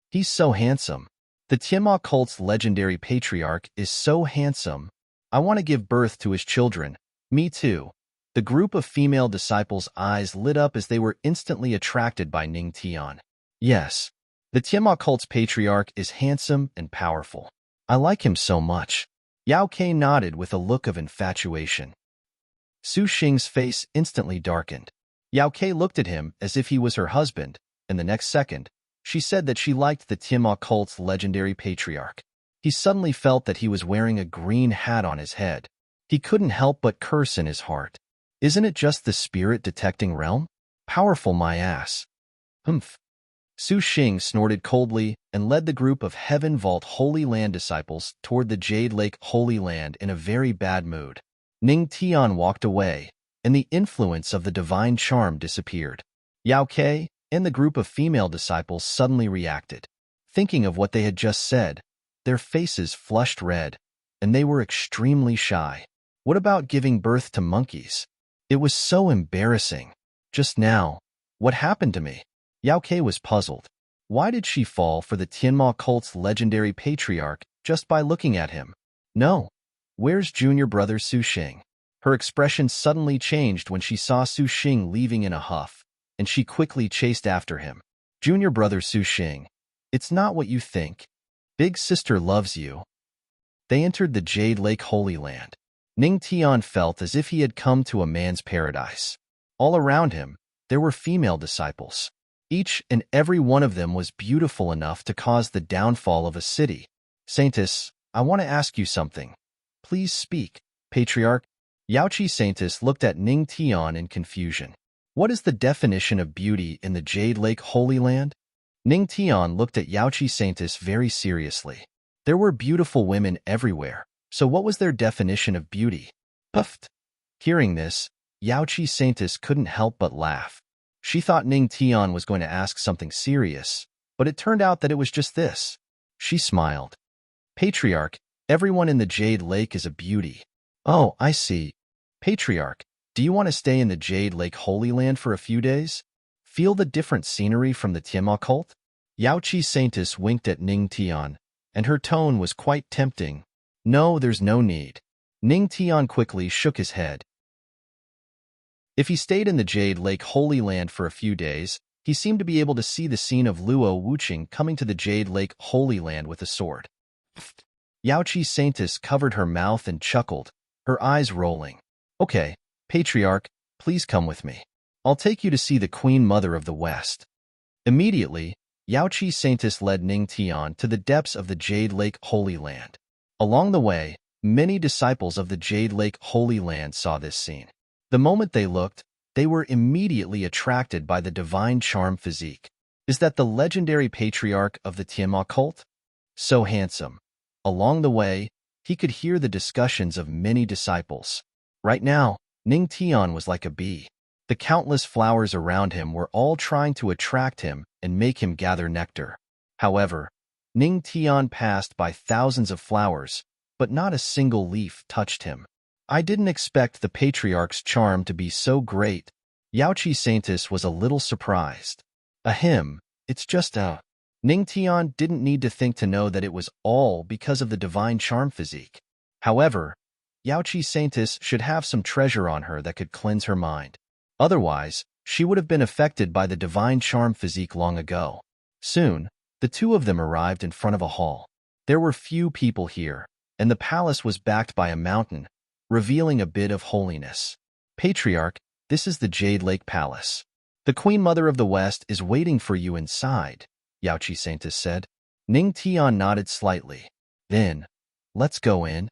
A: He's so handsome. The Tiamat cult's legendary patriarch is so handsome. I want to give birth to his children. Me too. The group of female disciples' eyes lit up as they were instantly attracted by Ning Tian. Yes, the Tiamat cult's patriarch is handsome and powerful. I like him so much. Yao Ke nodded with a look of infatuation. Su Xing's face instantly darkened. Yao Ke looked at him as if he was her husband, and the next second, she said that she liked the Tiamat cult's legendary patriarch. He suddenly felt that he was wearing a green hat on his head. He couldn't help but curse in his heart. Isn't it just the spirit-detecting realm? Powerful my ass. Humph. Su Xing snorted coldly and led the group of Heaven Vault Holy Land disciples toward the Jade Lake Holy Land in a very bad mood. Ning Tian walked away, and the influence of the divine charm disappeared. Yao Ke and the group of female disciples suddenly reacted. Thinking of what they had just said, their faces flushed red, and they were extremely shy. What about giving birth to monkeys? It was so embarrassing. Just now, what happened to me? Yao Ke was puzzled. Why did she fall for the Tianma cult's legendary patriarch just by looking at him? No. Where's junior brother Su Xing? Her expression suddenly changed when she saw Su Xing leaving in a huff, and she quickly chased after him. Junior brother Su Xing, it's not what you think. Big sister loves you. They entered the Jade Lake Holy Land. Ning Tian felt as if he had come to a man's paradise. All around him, there were female disciples. Each and every one of them was beautiful enough to cause the downfall of a city. Saintis, I want to ask you something. Please speak, Patriarch. Yaoqi Saintis looked at Ning Tian in confusion. What is the definition of beauty in the Jade Lake Holy Land? Ning Tian looked at Yaoqi Saintis very seriously. There were beautiful women everywhere, so what was their definition of beauty? Puffed. Hearing this, Yaoqi Saintis couldn't help but laugh. She thought Ning Tian was going to ask something serious, but it turned out that it was just this. She smiled. Patriarch, everyone in the Jade Lake is a beauty. Oh, I see. Patriarch, do you want to stay in the Jade Lake Holy Land for a few days? Feel the different scenery from the Tiamat cult? Yaoqi Saintis winked at Ning Tian, and her tone was quite tempting. No, there's no need. Ning Tian quickly shook his head. If he stayed in the Jade Lake Holy Land for a few days, he seemed to be able to see the scene of Luo Wuqing coming to the Jade Lake Holy Land with a sword. Yaoqi Saintess covered her mouth and chuckled, her eyes rolling. Okay, Patriarch, please come with me. I'll take you to see the Queen Mother of the West. Immediately, Yaoqi Saintess led Ning Tian to the depths of the Jade Lake Holy Land. Along the way, many disciples of the Jade Lake Holy Land saw this scene. The moment they looked, they were immediately attracted by the divine charm physique. Is that the legendary patriarch of the Tianma cult? So handsome. Along the way, he could hear the discussions of many disciples. Right now, Ning Tian was like a bee. The countless flowers around him were all trying to attract him and make him gather nectar. However, Ning Tian passed by thousands of flowers, but not a single leaf touched him. I didn't expect the patriarch's charm to be so great. Yaoqi Saintess was a little surprised. Ahem, it's just a... Ning Tian didn't need to think to know that it was all because of the divine charm physique. However, Yaoqi Saintess should have some treasure on her that could cleanse her mind. Otherwise, she would have been affected by the divine charm physique long ago. Soon, the two of them arrived in front of a hall. There were few people here, and the palace was backed by a mountain, revealing a bit of holiness. Patriarch, this is the Jade Lake Palace. The Queen Mother of the West is waiting for you inside, Yaoqi Saintess said. Ning Tian nodded slightly. Then, let's go in.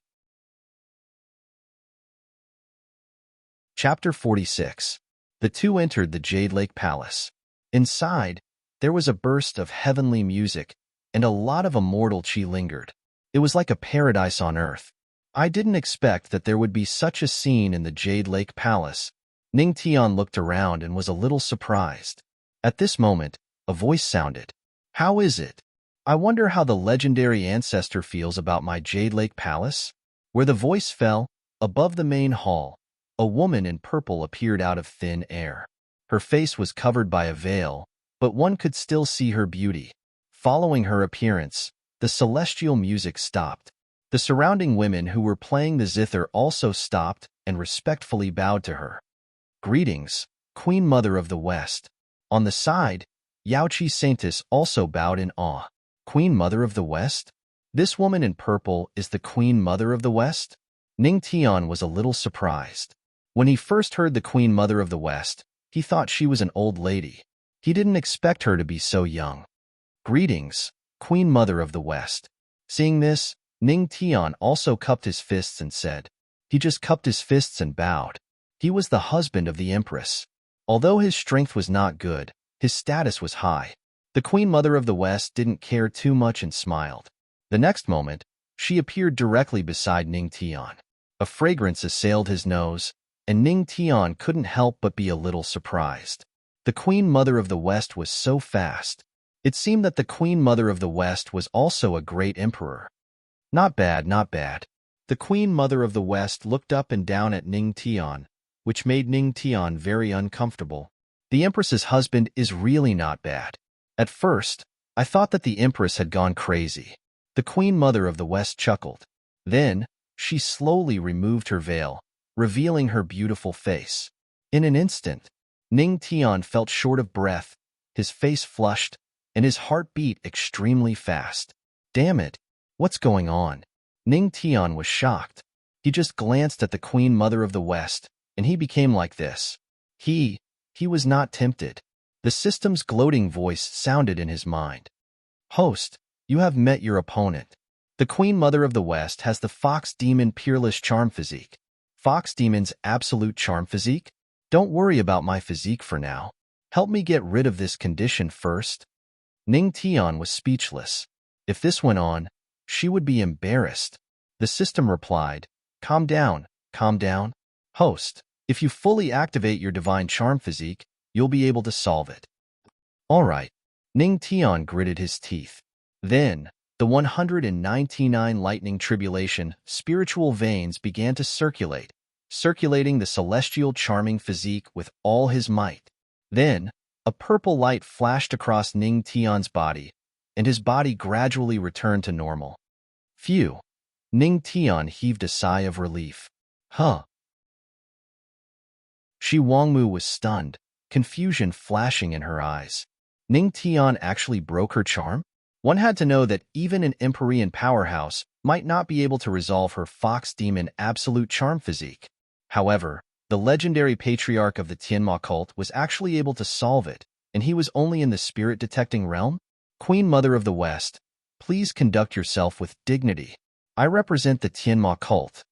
A: Chapter 46. The two entered the Jade Lake Palace. Inside, there was a burst of heavenly music, and a lot of immortal chi lingered. It was like a paradise on earth. I didn't expect that there would be such a scene in the Jade Lake Palace. Ning Tian looked around and was a little surprised. At this moment, a voice sounded. How is it? I wonder how the legendary ancestor feels about my Jade Lake Palace? Where the voice fell, above the main hall, a woman in purple appeared out of thin air. Her face was covered by a veil, but one could still see her beauty. Following her appearance, the celestial music stopped. The surrounding women who were playing the zither also stopped and respectfully bowed to her. Greetings, Queen Mother of the West. On the side, Yaoqi Saintess also bowed in awe. Queen Mother of the West? This woman in purple is the Queen Mother of the West? Ning Tian was a little surprised. When he first heard the Queen Mother of the West, he thought she was an old lady. He didn't expect her to be so young. Greetings, Queen Mother of the West. Seeing this, Ning Tian also cupped his fists and said. He just cupped his fists and bowed. He was the husband of the Empress. Although his strength was not good, his status was high. The Queen Mother of the West didn't care too much and smiled. The next moment, she appeared directly beside Ning Tian. A fragrance assailed his nose, and Ning Tian couldn't help but be a little surprised. The Queen Mother of the West was so fast. It seemed that the Queen Mother of the West was also a great emperor. Not bad, not bad. The Queen Mother of the West looked up and down at Ning Tian, which made Ning Tian very uncomfortable. The Empress's husband is really not bad. At first, I thought that the Empress had gone crazy. The Queen Mother of the West chuckled. Then, she slowly removed her veil, revealing her beautiful face. In an instant, Ning Tian felt short of breath, his face flushed, and his heart beat extremely fast. Damn it, what's going on? Ning Tian was shocked. He just glanced at the Queen Mother of the West, and he became like this. He was not tempted. The system's gloating voice sounded in his mind. Host, you have met your opponent. The Queen Mother of the West has the Fox Demon Peerless Charm Physique. Fox Demon's absolute charm physique? Don't worry about my physique for now. Help me get rid of this condition first. Ning Tian was speechless. If this went on, she would be embarrassed. The system replied, calm down, calm down. Host, if you fully activate your divine charm physique, you'll be able to solve it. All right. Ning Tian gritted his teeth. Then, the 199 lightning tribulation spiritual veins began to circulating the celestial charming physique with all his might. Then, a purple light flashed across Ning Tian's body, and his body gradually returned to normal. Phew! Ning Tian heaved a sigh of relief. Huh. Shi Wangmu was stunned, confusion flashing in her eyes. Ning Tian actually broke her charm? One had to know that even an Empyrean powerhouse might not be able to resolve her fox demon absolute charm physique. However, the legendary patriarch of the Tianma cult was actually able to solve it, and he was only in the spirit-detecting realm? Queen Mother of the West, please conduct yourself with dignity. I represent the Tianma cult.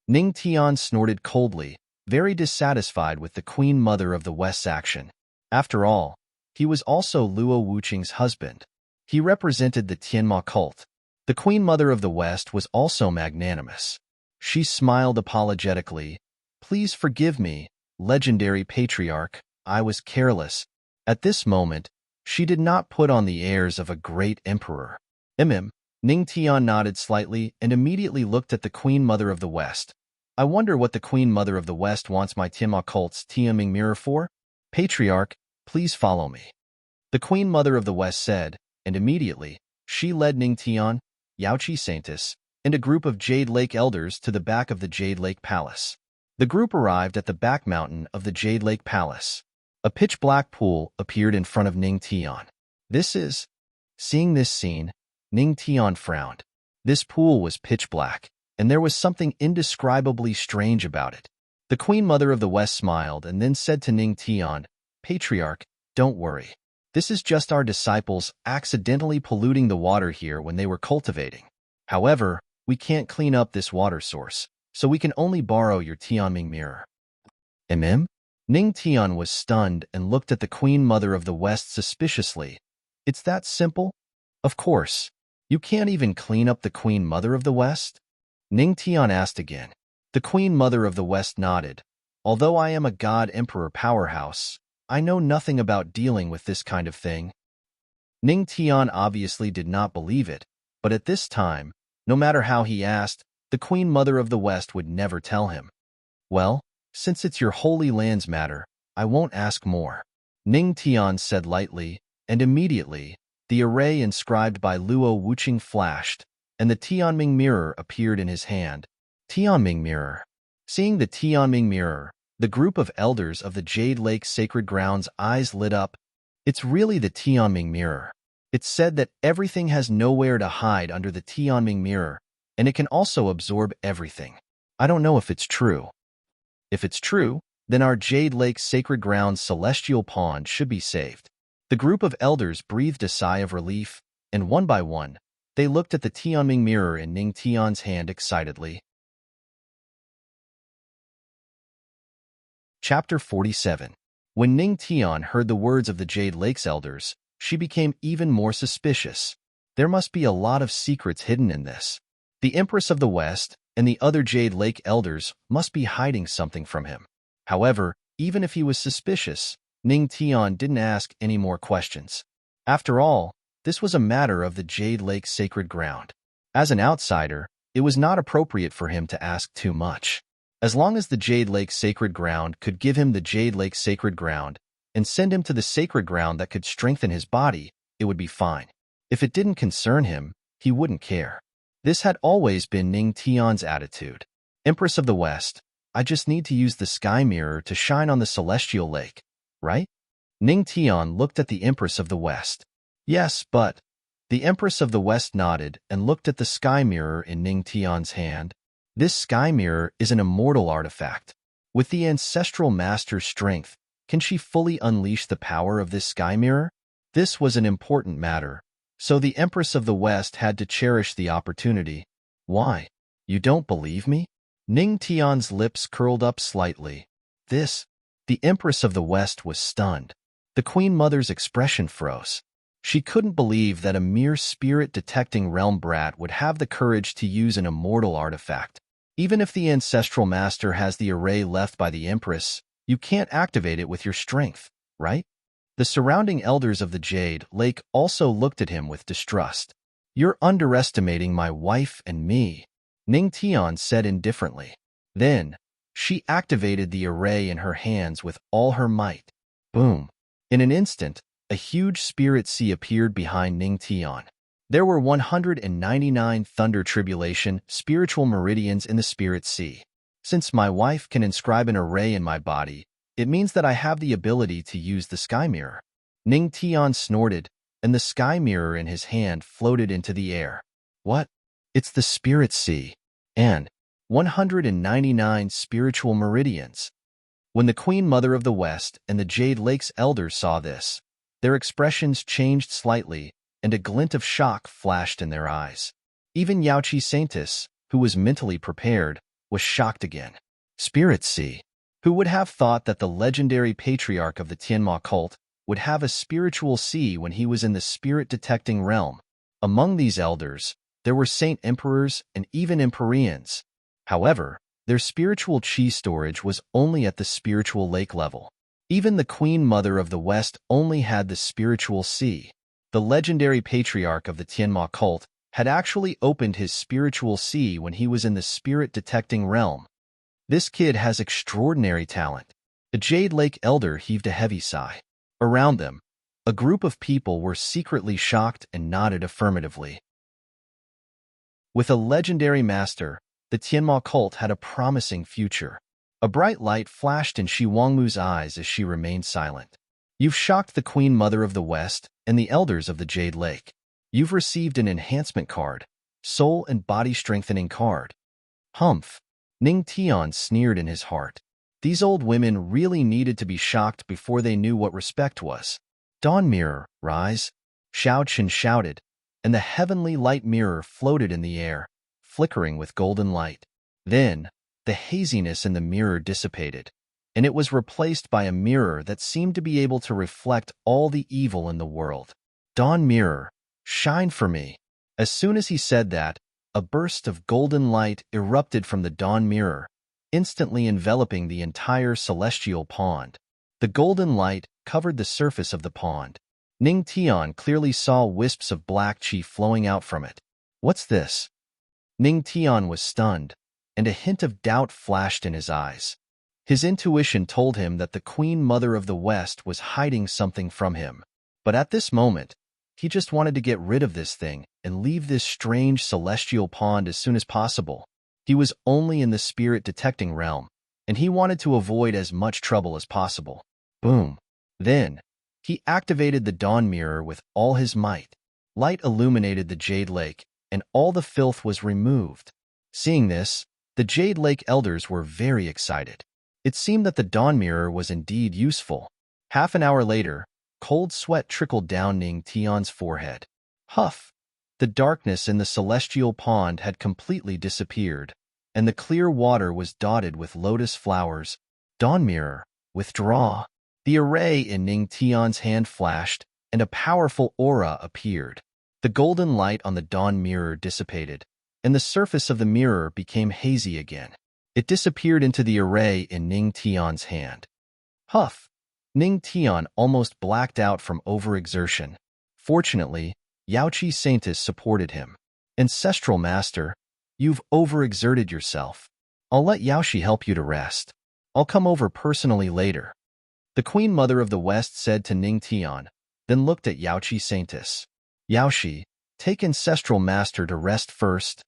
A: Ning Tian snorted coldly, very dissatisfied with the Queen Mother of the West's action. After all, he was also Luo Wuqing's husband. He represented the Tianma cult. The Queen Mother of the West was also magnanimous. She smiled apologetically. Please forgive me, legendary patriarch, I was careless. At this moment, she did not put on the airs of a great emperor. Ning Tian nodded slightly and immediately looked at the Queen Mother of the West. I wonder what the Queen Mother of the West wants my Tianma cult's Tianming mirror for? Patriarch, please follow me. The Queen Mother of the West said, and immediately, she led Ning Tian, Yaoqi Saintus, and a group of Jade Lake elders to the back of the Jade Lake Palace. The group arrived at the back mountain of the Jade Lake Palace. A pitch-black pool appeared in front of Ning Tian. Seeing this scene, Ning Tian frowned. This pool was pitch black, and there was something indescribably strange about it. The Queen Mother of the West smiled and then said to Ning Tian, Patriarch, don't worry. This is just our disciples accidentally polluting the water here when they were cultivating. However, we can't clean up this water source, so we can only borrow your Tianming mirror. Ning Tian was stunned and looked at the Queen Mother of the West suspiciously. It's that simple? Of course. You can't even clean up the Queen Mother of the West? Ning Tian asked again. The Queen Mother of the West nodded. Although I am a God Emperor powerhouse, I know nothing about dealing with this kind of thing. Ning Tian obviously did not believe it, but at this time, no matter how he asked, the Queen Mother of the West would never tell him. Well, since it's your Holy Land's matter, I won't ask more. Ning Tian said lightly, and immediately, the array inscribed by Luo Wuqing flashed, and the Tianming mirror appeared in his hand. Tianming mirror. Seeing the Tianming mirror, the group of elders of the Jade Lake Sacred Grounds' eyes lit up. It's really the Tianming mirror. It's said that everything has nowhere to hide under the Tianming mirror, and it can also absorb everything. I don't know if it's true. If it's true, then our Jade Lake Sacred Grounds' celestial pond should be saved. The group of elders breathed a sigh of relief, and one by one, they looked at the Tianming mirror in Ning Tian's hand excitedly. Chapter 47. When Ning Tian heard the words of the Jade Lake's elders, she became even more suspicious. There must be a lot of secrets hidden in this. The Empress of the West and the other Jade Lake elders must be hiding something from him. However, even if he was suspicious, Ning Tian didn't ask any more questions. After all, this was a matter of the Jade Lake Sacred Ground. As an outsider, it was not appropriate for him to ask too much. As long as the Jade Lake Sacred Ground could give him the Jade Lake Sacred Ground and send him to the Sacred Ground that could strengthen his body, it would be fine. If it didn't concern him, he wouldn't care. This had always been Ning Tian's attitude. Empress of the West, I just need to use the sky mirror to shine on the celestial lake, right? Ning Tian looked at the Empress of the West. Yes, but... The Empress of the West nodded and looked at the sky mirror in Ning Tian's hand. This sky mirror is an immortal artifact. With the ancestral master's strength, can she fully unleash the power of this sky mirror? This was an important matter, so the Empress of the West had to cherish the opportunity. Why? You don't believe me? Ning Tian's lips curled up slightly. The Empress of the West was stunned. The Queen Mother's expression froze. She couldn't believe that a mere spirit-detecting realm brat would have the courage to use an immortal artifact. Even if the ancestral master has the array left by the Empress, you can't activate it with your strength, right? The surrounding elders of the Jade Lake also looked at him with distrust. You're underestimating my wife and me, Ning Tian said indifferently. Then, she activated the array in her hands with all her might. Boom! In an instant, a huge spirit sea appeared behind Ning Tian. There were 199 thunder tribulation spiritual meridians in the spirit sea. Since my wife can inscribe an array in my body, It means that I have the ability to use the sky mirror. Ning Tian snorted, and the sky mirror in his hand floated into the air. What? It's the spirit sea. And 199 spiritual meridians. When the Queen Mother of the West and the Jade Lake's elders saw this, their expressions changed slightly, and a glint of shock flashed in their eyes. Even Yaoqi Saintis, who was mentally prepared, was shocked again. Spirit Sea. Who would have thought that the legendary patriarch of the Tianma cult would have a spiritual sea when he was in the spirit-detecting realm? Among these elders, there were saint emperors and even empyreans. However, their spiritual chi storage was only at the spiritual lake level. Even the Queen Mother of the West only had the spiritual sea. The legendary patriarch of the Tianma cult had actually opened his spiritual sea when he was in the spirit-detecting realm. This kid has extraordinary talent. The Jade Lake elder heaved a heavy sigh. Around them, a group of people were secretly shocked and nodded affirmatively. With a legendary master, the Tianma cult had a promising future. A bright light flashed in Shi Wangmu's eyes as she remained silent. You've shocked the Queen Mother of the West and the elders of the Jade Lake. You've received an enhancement card, soul and body strengthening card. Humph. Ning Tian sneered in his heart. These old women really needed to be shocked before they knew what respect was. Dawn mirror, rise, Xiao Chen shouted, and the heavenly light mirror floated in the air, flickering with golden light. Then, the haziness in the mirror dissipated, and it was replaced by a mirror that seemed to be able to reflect all the evil in the world. Dawn mirror, shine for me. As soon as he said that, a burst of golden light erupted from the dawn mirror, instantly enveloping the entire celestial pond. The golden light covered the surface of the pond. Ning Tian clearly saw wisps of black chi flowing out from it. What's this? Ning Tian was stunned, and a hint of doubt flashed in his eyes. His intuition told him that the Queen Mother of the West was hiding something from him. But at this moment, he just wanted to get rid of this thing and leave this strange celestial pond as soon as possible. He was only in the spirit-detecting realm, and he wanted to avoid as much trouble as possible. Boom. Then, he activated the dawn mirror with all his might. Light illuminated the Jade Lake, and all the filth was removed. Seeing this, the Jade Lake elders were very excited. It seemed that the dawn mirror was indeed useful. Half an hour later, cold sweat trickled down Ning Tian's forehead. Huff! The darkness in the celestial pond had completely disappeared, and the clear water was dotted with lotus flowers. Dawn mirror, withdraw. The array in Ning Tian's hand flashed, and a powerful aura appeared. The golden light on the dawn mirror dissipated, and the surface of the mirror became hazy again. It disappeared into the array in Ning Tian's hand. Huff! Ning Tian almost blacked out from overexertion. Fortunately, Yaoqi Saintis supported him. Ancestral Master, you've overexerted yourself. I'll let Yaoqi help you to rest. I'll come over personally later. The Queen Mother of the West said to Ning Tian, then looked at Yaoqi Saintis. Yaoqi, take Ancestral Master to rest first.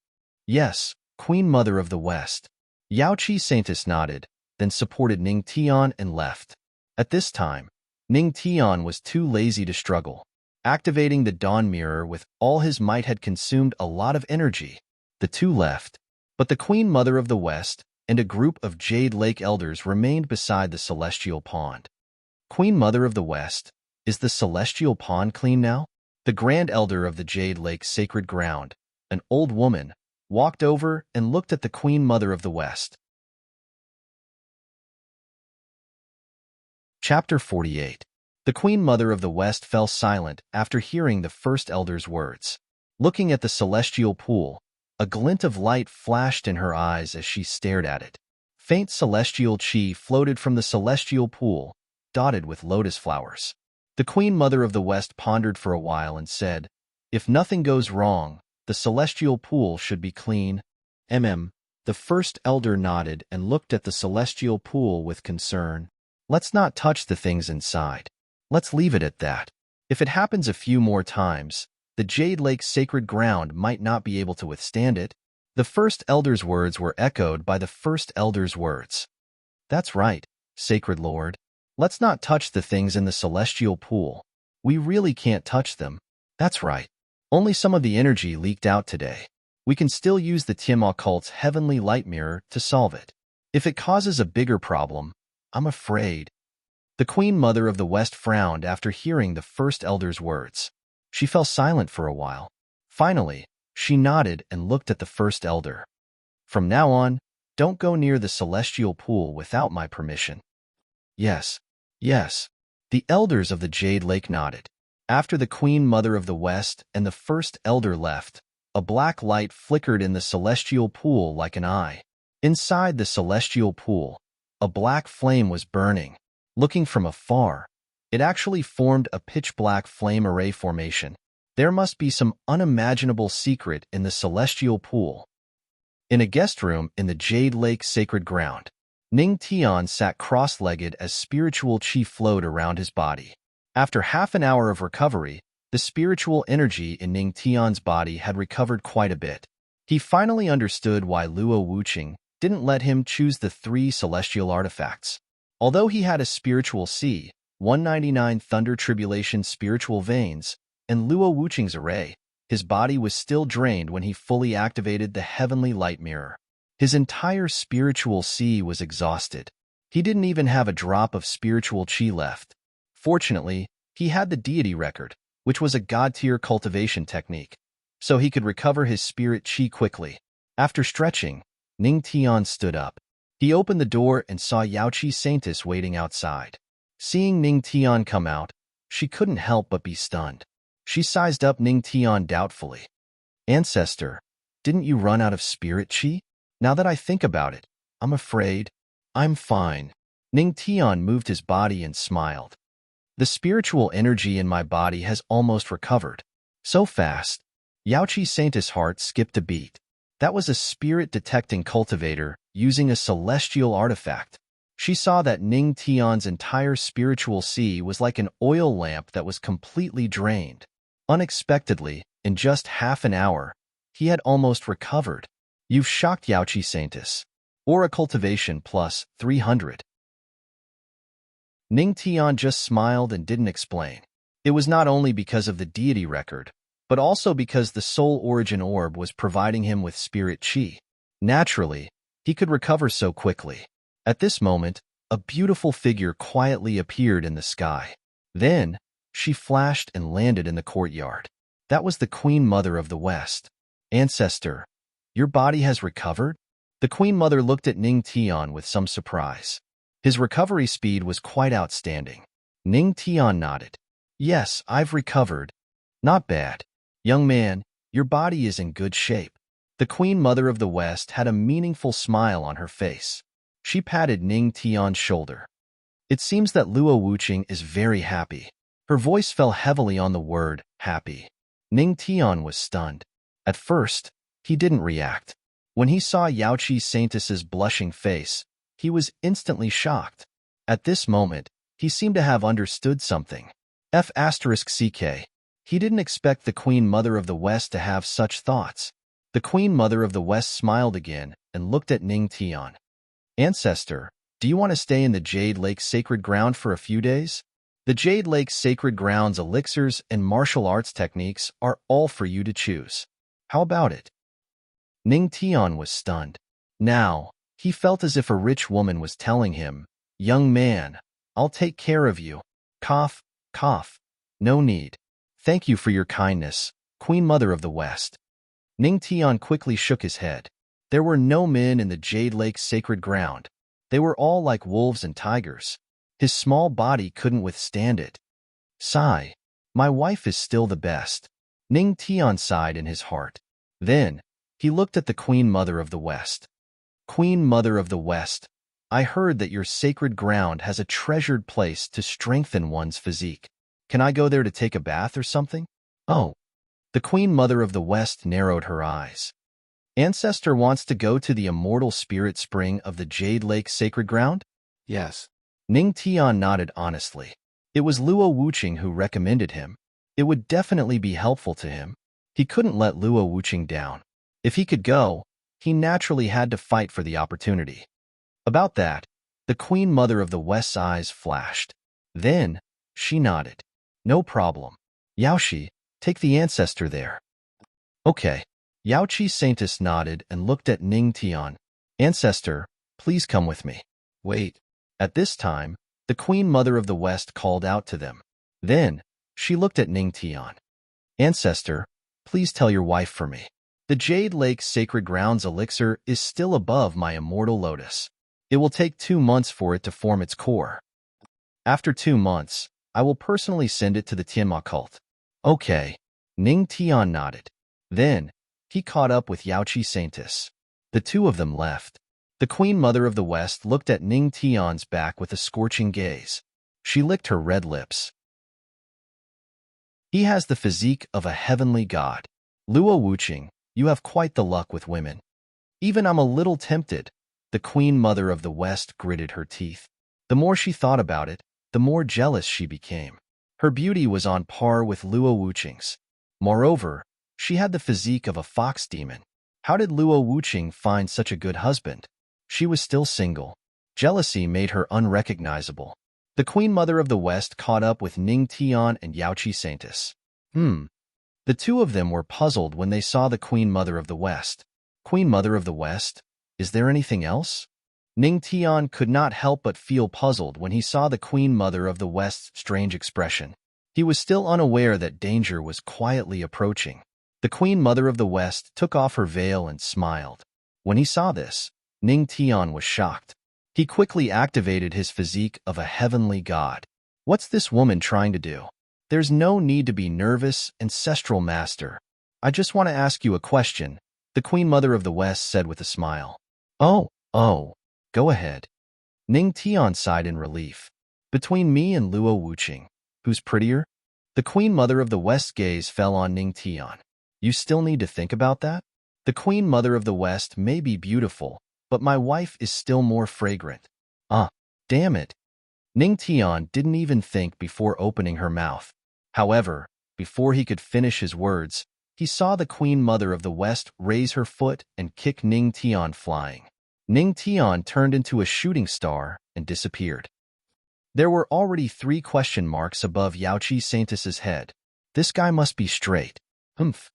A: Yes, Queen Mother of the West. Yaoqi Saintis nodded, then supported Ning Tian and left. At this time, Ning Tian was too lazy to struggle. Activating the dawn mirror with all his might had consumed a lot of energy. The two left, but the Queen Mother of the West and a group of Jade Lake elders remained beside the celestial pond. Queen Mother of the West, is the celestial pond clean now? The Grand Elder of the Jade Lake Sacred Ground, an old woman, walked over and looked at the Queen Mother of the West. Chapter 48. The Queen Mother of the West fell silent after hearing the first elder's words. Looking at the celestial pool, a glint of light flashed in her eyes as she stared at it. Faint celestial chi floated from the celestial pool, dotted with lotus flowers. The Queen Mother of the West pondered for a while and said, if nothing goes wrong, the celestial pool should be clean. The first elder nodded and looked at the celestial pool with concern. Let's not touch the things inside. Let's leave it at that. If it happens a few more times, the Jade Lake Sacred Ground might not be able to withstand it. The first elder's words were echoed by the first elder's words. That's right. Sacred Lord. Let's not touch the things in the celestial pool. We really can't touch them. That's right. Only some of the energy leaked out today. We can still use the Tiamat cult's heavenly light mirror to solve it. If it causes a bigger problem, I'm afraid. The Queen Mother of the West frowned after hearing the first elder's words. She fell silent for a while. Finally, she nodded and looked at the first elder. From now on, don't go near the celestial pool without my permission. Yes, yes. The elders of the Jade Lake nodded. After the Queen Mother of the West and the first elder left, a black light flickered in the celestial pool like an eye. Inside the celestial pool, a black flame was burning. Looking from afar, it actually formed a pitch-black flame array formation. There must be some unimaginable secret in the celestial pool. In a guest room in the Jade Lake sacred ground, Ning Tian sat cross-legged as spiritual chi flowed around his body. After half an hour of recovery, the spiritual energy in Ning Tian's body had recovered quite a bit. He finally understood why Luo Wuqing didn't let him choose the 3 celestial artifacts. Although he had a spiritual C, 199 Thunder Tribulation spiritual veins, and Luo Wuqing's array, his body was still drained when he fully activated the heavenly light mirror. His entire spiritual C was exhausted. He didn't even have a drop of spiritual chi left. Fortunately, he had the deity record, which was a god-tier cultivation technique, so he could recover his spirit chi quickly. After stretching, Ning Tian stood up. He opened the door and saw Yaoqi Saintess waiting outside. Seeing Ning Tian come out, she couldn't help but be stunned. She sized up Ning Tian doubtfully. Ancestor, didn't you run out of spirit chi? Now that I think about it, I'm afraid. I'm fine. Ning Tian moved his body and smiled. The spiritual energy in my body has almost recovered. So fast. Yaoqi Saintess' heart skipped a beat. That was a spirit-detecting cultivator using a celestial artifact. She saw that Ning Tian's entire spiritual sea was like an oil lamp that was completely drained. Unexpectedly, in just half an hour, he had almost recovered. You've shocked Yaoqi Saintess. Aura cultivation plus 300. Ning Tian just smiled and didn't explain. It was not only because of the deity record, but also because the soul origin orb was providing him with spirit chi. Naturally, he could recover so quickly. At this moment, a beautiful figure quietly appeared in the sky. Then, she flashed and landed in the courtyard. That was the Queen Mother of the West. Ancestor, your body has recovered? The Queen Mother looked at Ning Tian with some surprise. His recovery speed was quite outstanding. Ning Tian nodded. Yes, I've recovered. Not bad. Young man, your body is in good shape. The Queen Mother of the West had a meaningful smile on her face. She patted Ning Tian's shoulder. It seems that Luo Wuqing is very happy. Her voice fell heavily on the word, happy. Ning Tian was stunned. At first, he didn't react. When he saw Yaoqi Saintess's blushing face, he was instantly shocked. At this moment, he seemed to have understood something. F***CK. He didn't expect the Queen Mother of the West to have such thoughts. The Queen Mother of the West smiled again and looked at Ning Tian. Ancestor, do you want to stay in the Jade Lake Sacred Ground for a few days? The Jade Lake Sacred Ground's elixirs and martial arts techniques are all for you to choose. How about it? Ning Tian was stunned. Now, he felt as if a rich woman was telling him, young man, I'll take care of you. Cough, cough. No need. Thank you for your kindness, Queen Mother of the West. Ning Tian quickly shook his head. There were no men in the Jade Lake Sacred Ground. They were all like wolves and tigers. His small body couldn't withstand it. Sigh. My wife is still the best. Ning Tian sighed in his heart. Then, he looked at the Queen Mother of the West. Queen Mother of the West, I heard that your sacred ground has a treasured place to strengthen one's physique. Can I go there to take a bath or something? Oh. The Queen Mother of the West narrowed her eyes. Ancestor wants to go to the immortal spirit spring of the Jade Lake Sacred Ground? Yes. Ning Tian nodded honestly. It was Luo Wuqing who recommended him. It would definitely be helpful to him. He couldn't let Luo Wuqing down. If he could go, he naturally had to fight for the opportunity. About that, The Queen Mother of the West's eyes flashed. Then, she nodded. No problem. Yaoshi, take the ancestor there. Okay. Yaochi Saintus nodded and looked at Ning Tian. Ancestor, please come with me. Wait. At this time, the Queen Mother of the West called out to them. Then, she looked at Ning Tian. Ancestor, please tell your wife for me. The Jade Lake Sacred Grounds elixir is still above my immortal lotus. It will take 2 months for it to form its core. After 2 months, I will personally send it to the Tianma cult. Okay. Ning Tian nodded. Then, he caught up with Yaochi Saintus. The two of them left. The Queen Mother of the West looked at Ning Tian's back with a scorching gaze. She licked her red lips. He has the physique of a heavenly god. Luo Wuqing, you have quite the luck with women. Even I'm a little tempted. The Queen Mother of the West gritted her teeth. The more she thought about it, the more jealous she became. Her beauty was on par with Luo Wuqing's. Moreover, she had the physique of a fox demon. How did Luo Wuqing find such a good husband? She was still single. Jealousy made her unrecognizable. The Queen Mother of the West caught up with Ning Tian and Yaochi Saintus. The two of them were puzzled when they saw the Queen Mother of the West. Queen Mother of the West? Is there anything else? Ning Tian could not help but feel puzzled when he saw the Queen Mother of the West's strange expression. He was still unaware that danger was quietly approaching. The Queen Mother of the West took off her veil and smiled. When he saw this, Ning Tian was shocked. He quickly activated his physique of a heavenly god. What's this woman trying to do? There's no need to be nervous, ancestral master. I just want to ask you a question, the Queen Mother of the West said with a smile. Oh, go ahead. Ning Tian sighed in relief. Between me and Luo Wuqing, who's prettier? The Queen Mother of the West's gaze fell on Ning Tian. You still need to think about that? The Queen Mother of the West may be beautiful, but my wife is still more fragrant. Damn it. Ning Tian didn't even think before opening her mouth. However, before he could finish his words, he saw the Queen Mother of the West raise her foot and kick Ning Tian flying. Ning Tian turned into a shooting star and disappeared. There were already 3 question marks above Yaochi Saintus's head. This guy must be straight. Humph.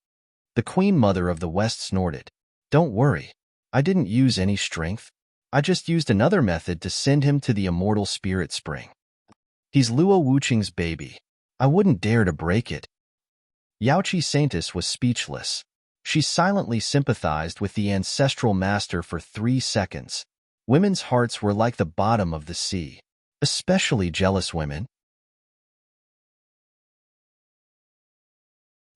A: The Queen Mother of the West snorted. Don't worry. I didn't use any strength. I just used another method to send him to the immortal spirit spring. He's Luo Wuqing's baby. I wouldn't dare to break it. Yaochi Saintus was speechless. She silently sympathized with the ancestral master for 3 seconds. Women's hearts were like the bottom of the sea, especially jealous women.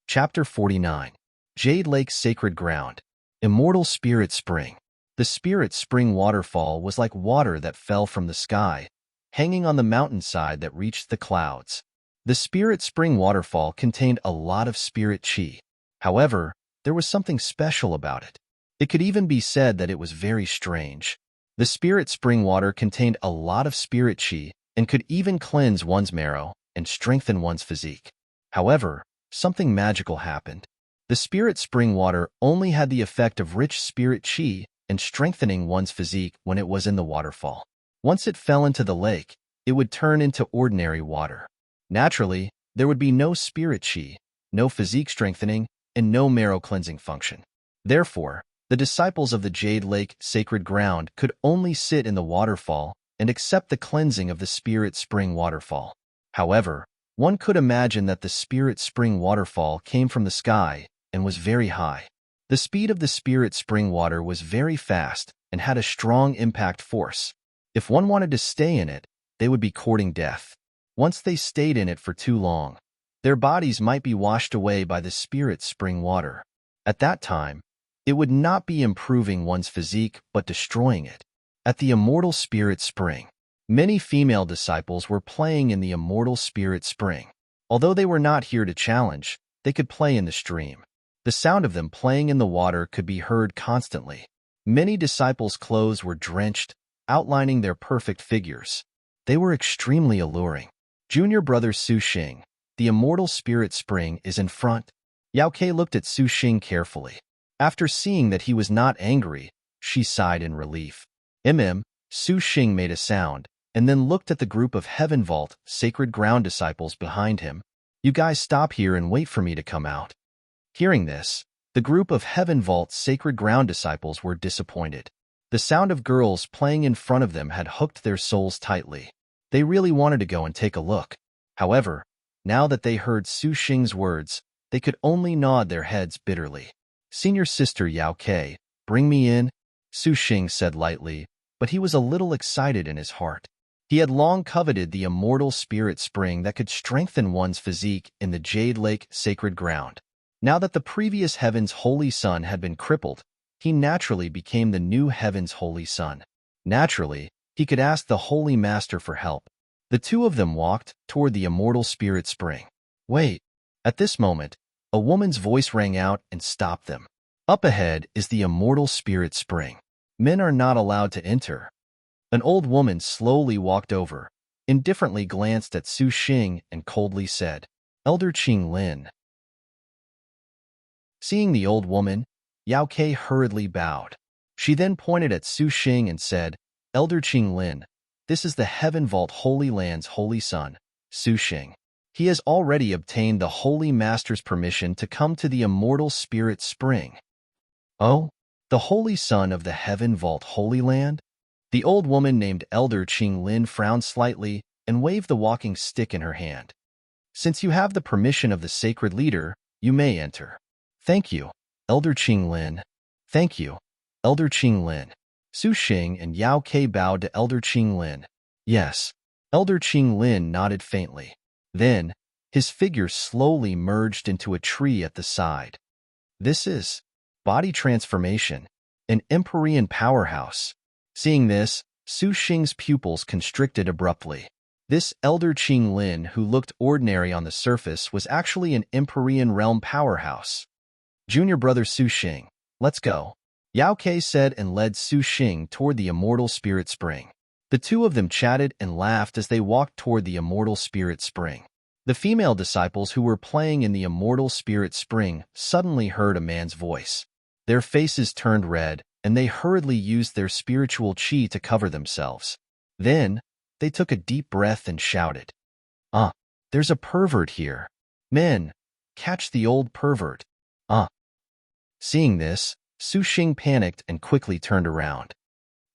A: Chapter 49. Jade Lake Sacred Ground. Immortal Spirit Spring. The Spirit Spring waterfall was like water that fell from the sky, hanging on the mountainside that reached the clouds. The Spirit Spring waterfall contained a lot of spirit chi. However, there was something special about it. It could even be said that it was very strange. The Spirit Spring water contained a lot of spirit chi and could even cleanse one's marrow and strengthen one's physique. However, something magical happened. The Spirit Spring water only had the effect of rich spirit chi and strengthening one's physique when it was in the waterfall. Once it fell into the lake, it would turn into ordinary water. Naturally, there would be no spirit chi, no physique strengthening, and no marrow cleansing function. Therefore, the disciples of the Jade Lake Sacred Ground could only sit in the waterfall and accept the cleansing of the Spirit Spring waterfall. However, one could imagine that the Spirit Spring waterfall came from the sky and was very high. The speed of the Spirit Spring water was very fast and had a strong impact force. If one wanted to stay in it, they would be courting death. Once they stayed in it for too long, their bodies might be washed away by the Spirit Spring water. At that time, it would not be improving one's physique but destroying it. At the Immortal Spirit Spring, many female disciples were playing in the Immortal Spirit Spring. Although they were not here to challenge, they could play in the stream. The sound of them playing in the water could be heard constantly. Many disciples' clothes were drenched, outlining their perfect figures. They were extremely alluring. Junior brother Su Xing, the Immortal Spirit Spring, is in front. Yao Ke looked at Su Xing carefully. After seeing that he was not angry, she sighed in relief. Su Xing made a sound, and then looked at the group of Heaven Vault, Sacred Ground disciples behind him. You guys stop here and wait for me to come out. Hearing this, the group of Heaven Vault, Sacred Ground disciples were disappointed. The sound of girls playing in front of them had hooked their souls tightly. They really wanted to go and take a look. However, now that they heard Su Xing's words, they could only nod their heads bitterly. Senior Sister Yao Ke, bring me in, Su Xing said lightly, but he was a little excited in his heart. He had long coveted the immortal spirit spring that could strengthen one's physique in the Jade Lake Sacred Ground. Now that the previous Heaven's Holy Sun had been crippled, he naturally became the new Heaven's Holy Sun. Naturally, he could ask the Holy Master for help. The two of them walked toward the immortal spirit spring. Wait! At this moment, a woman's voice rang out and stopped them. Up ahead is the immortal spirit spring. Men are not allowed to enter. An old woman slowly walked over, indifferently glanced at Su Xing and coldly said, Elder Qing Lin. Seeing the old woman, Yao Ke hurriedly bowed. She then pointed at Su Xing and said, Elder Qing Lin, this is the Heaven Vault Holy Land's Holy Son, Su Xing. He has already obtained the Holy Master's permission to come to the immortal spirit spring. Oh, the Holy Son of the Heaven Vault Holy Land? The old woman named Elder Qing Lin frowned slightly and waved the walking stick in her hand. Since you have the permission of the sacred leader, you may enter. Thank you, Elder Qing Lin. Thank you, Elder Qing Lin. Su Xing and Yao Ke bowed to Elder Qing Lin. Yes, Elder Qing Lin nodded faintly. Then, his figure slowly merged into a tree at the side. This is body transformation, an Empyrean powerhouse. Seeing this, Su Xing's pupils constricted abruptly. This Elder Qing Lin, who looked ordinary on the surface, was actually an Empyrean realm powerhouse. Junior brother Su Xing, let's go, Yao Ke said and led Su Xing toward the immortal spirit spring. The two of them chatted and laughed as they walked toward the immortal spirit spring. The female disciples who were playing in the immortal spirit spring suddenly heard a man's voice. Their faces turned red, and they hurriedly used their spiritual qi to cover themselves. Then, they took a deep breath and shouted, there's a pervert here. Men, catch the old pervert. Seeing this, Su Xing panicked and quickly turned around.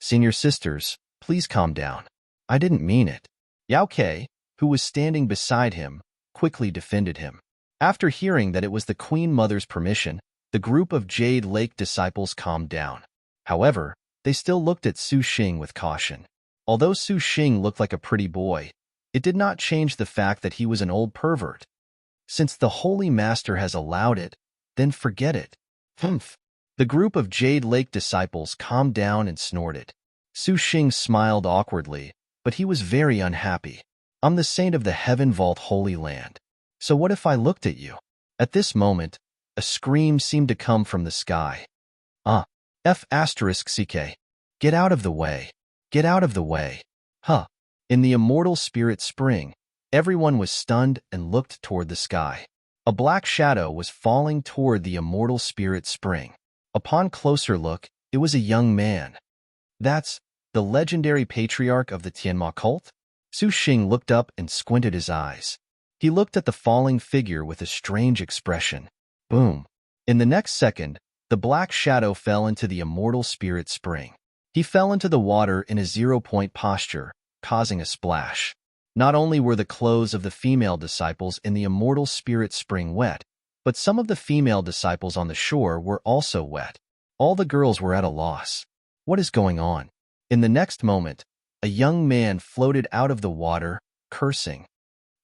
A: Senior sisters, please calm down. I didn't mean it. Yao Ke, who was standing beside him, quickly defended him. After hearing that it was the Queen Mother's permission, the group of Jade Lake disciples calmed down. However, they still looked at Su Xing with caution. Although Su Xing looked like a pretty boy, it did not change the fact that he was an old pervert. Since the Holy Master has allowed it, then forget it. Humph. The group of Jade Lake disciples calmed down and snorted. Su Xing smiled awkwardly, but he was very unhappy. I'm the saint of the Heaven Vault Holy Land. So what if I looked at you? At this moment, a scream seemed to come from the sky. F***ck. Get out of the way. Get out of the way. In the immortal spirit spring, everyone was stunned and looked toward the sky. A black shadow was falling toward the immortal spirit spring. Upon closer look, it was a young man. That's the legendary patriarch of the Tianma cult? Su Xing looked up and squinted his eyes. He looked at the falling figure with a strange expression. Boom. In the next second, the black shadow fell into the immortal spirit spring. He fell into the water in a zero-point posture, causing a splash. Not only were the clothes of the female disciples in the immortal spirit spring wet, but some of the female disciples on the shore were also wet. All the girls were at a loss. What is going on? In the next moment, a young man floated out of the water, cursing.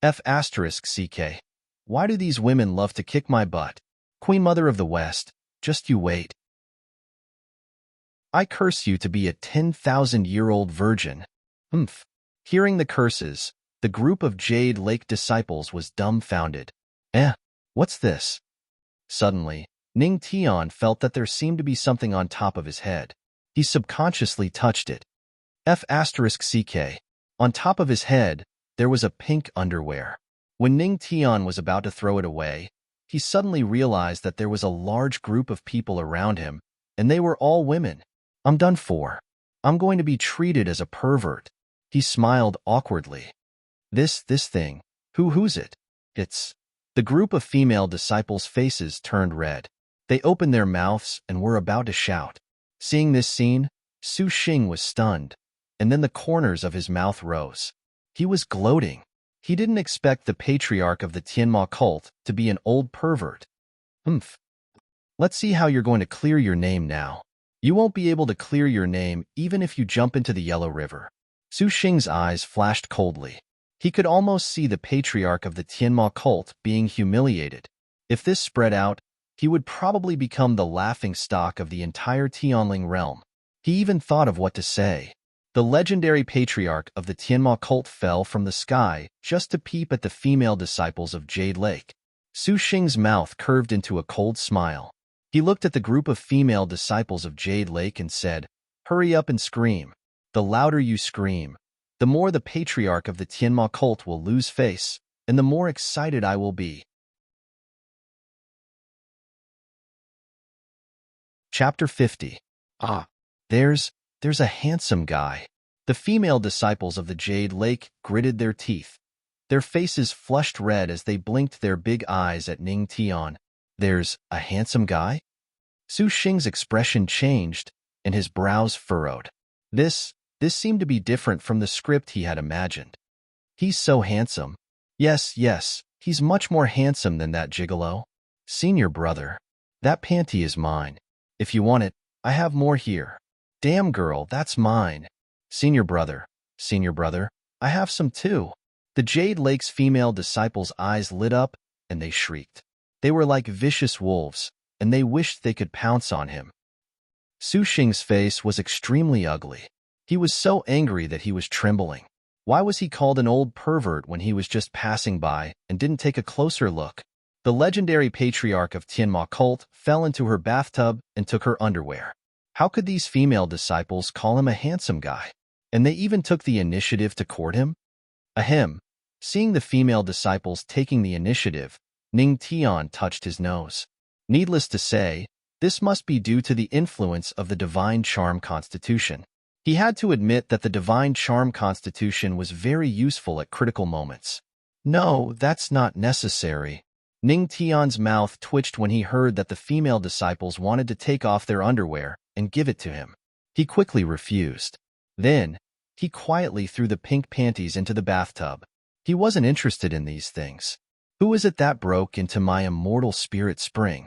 A: F***ck. Why do these women love to kick my butt? Queen Mother of the West, just you wait. I curse you to be a 10,000-year-old virgin. Humph. Hearing the curses, the group of Jade Lake disciples was dumbfounded. What's this? Suddenly, Ning Tian felt that there seemed to be something on top of his head. He subconsciously touched it. F***ck. On top of his head, there was a pink underwear. When Ning Tian was about to throw it away, he suddenly realized that there was a large group of people around him, and they were all women. I'm done for. I'm going to be treated as a pervert. He smiled awkwardly. This thing. Who's it? It's... The group of female disciples' faces turned red. They opened their mouths and were about to shout. Seeing this scene, Su Xing was stunned, and then the corners of his mouth rose. He was gloating. He didn't expect the patriarch of the Tianma cult to be an old pervert. Humph. Let's see how you're going to clear your name now. You won't be able to clear your name even if you jump into the Yellow River. Su Xing's eyes flashed coldly. He could almost see the patriarch of the Tianma cult being humiliated. If this spread out, he would probably become the laughingstock of the entire Tianling realm. He even thought of what to say. The legendary patriarch of the Tianma cult fell from the sky just to peep at the female disciples of Jade Lake. Su Xing's mouth curved into a cold smile. He looked at the group of female disciples of Jade Lake and said, "Hurry up and scream. The louder you scream, the more the patriarch of the Tianma cult will lose face, and the more excited I will be." Chapter 50. There's a handsome guy. The female disciples of the Jade Lake gritted their teeth. Their faces flushed red as they blinked their big eyes at Ning Tian. There's a handsome guy? Su Xing's expression changed, and his brows furrowed. This seemed to be different from the script he had imagined. He's so handsome. Yes, he's much more handsome than that gigolo. Senior brother, that panty is mine. If you want it, I have more here. Damn girl, that's mine. Senior brother, I have some too. The Jade Lake's female disciples' eyes lit up, and they shrieked. They were like vicious wolves, and they wished they could pounce on him. Su Xing's face was extremely ugly. He was so angry that he was trembling. Why was he called an old pervert when he was just passing by and didn't take a closer look? The legendary patriarch of Tianma cult fell into her bathtub and took her underwear. How could these female disciples call him a handsome guy? And they even took the initiative to court him? Ahem. Seeing the female disciples taking the initiative, Ning Tian touched his nose. Needless to say, this must be due to the influence of the Divine Charm Constitution. He had to admit that the Divine Charm Constitution was very useful at critical moments. No, that's not necessary. Ning Tian's mouth twitched when he heard that the female disciples wanted to take off their underwear and give it to him. He quickly refused. Then, he quietly threw the pink panties into the bathtub. He wasn't interested in these things. Who is it that broke into my immortal spirit spring?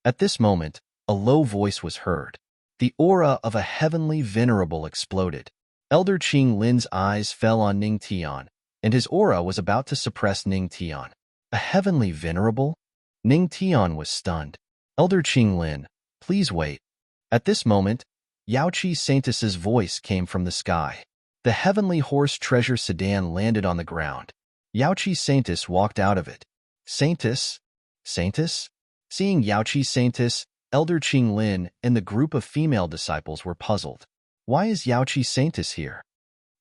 A: At this moment, a low voice was heard. The aura of a heavenly venerable exploded. Elder Qing Lin's eyes fell on Ning Tian, and his aura was about to suppress Ning Tian. A heavenly venerable? Ning Tian was stunned. Elder Qing Lin, please wait. At this moment, Yaoqi Saintess's voice came from the sky. The heavenly horse treasure sedan landed on the ground. Yaoqi Saintess walked out of it. Saintess? Seeing Yaoqi Saintess, Elder Qing Lin and the group of female disciples were puzzled. Why is Yaoqi Saintess here?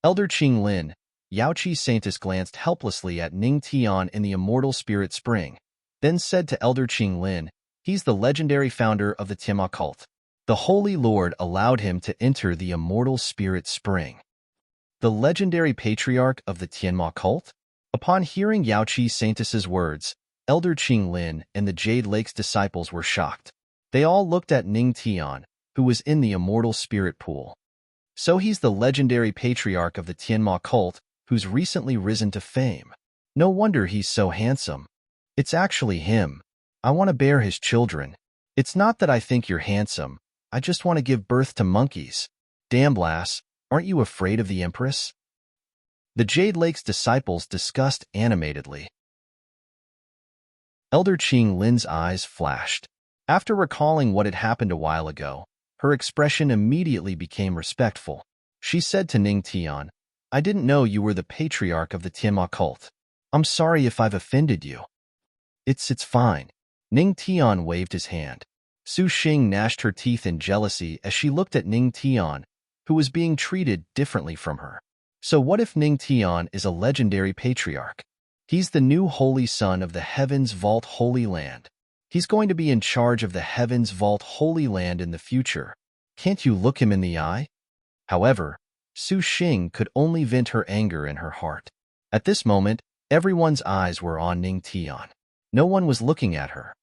A: Elder Qing Lin, Yaoqi Saintess glanced helplessly at Ning Tian in the immortal spirit spring, then said to Elder Qing Lin, he's the legendary founder of the Tianma cult. The Holy Lord allowed him to enter the immortal spirit spring. The legendary patriarch of the Tianma cult? Upon hearing Yaoqi Saintess's words, Elder Qing Lin and the Jade Lake's disciples were shocked. They all looked at Ning Tian, who was in the immortal spirit pool. So he's the legendary patriarch of the Tianma cult, who's recently risen to fame. No wonder he's so handsome. It's actually him. I want to bear his children. It's not that I think you're handsome. I just want to give birth to monkeys. Damn, lass, aren't you afraid of the Empress? The Jade Lake's disciples discussed animatedly. Elder Qing Lin's eyes flashed. After recalling what had happened a while ago, her expression immediately became respectful. She said to Ning Tian, I didn't know you were the patriarch of the Tianma cult. I'm sorry if I've offended you. It's fine. Ning Tian waved his hand. Su Xing gnashed her teeth in jealousy as she looked at Ning Tian, who was being treated differently from her. So what if Ning Tian is a legendary patriarch? He's the new holy son of the Heavens Vault Holy Land. He's going to be in charge of the Heavens Vault Holy Land in the future. Can't you look him in the eye? However, Su Xing could only vent her anger in her heart. At this moment, everyone's eyes were on Ning Tian. No one was looking at her.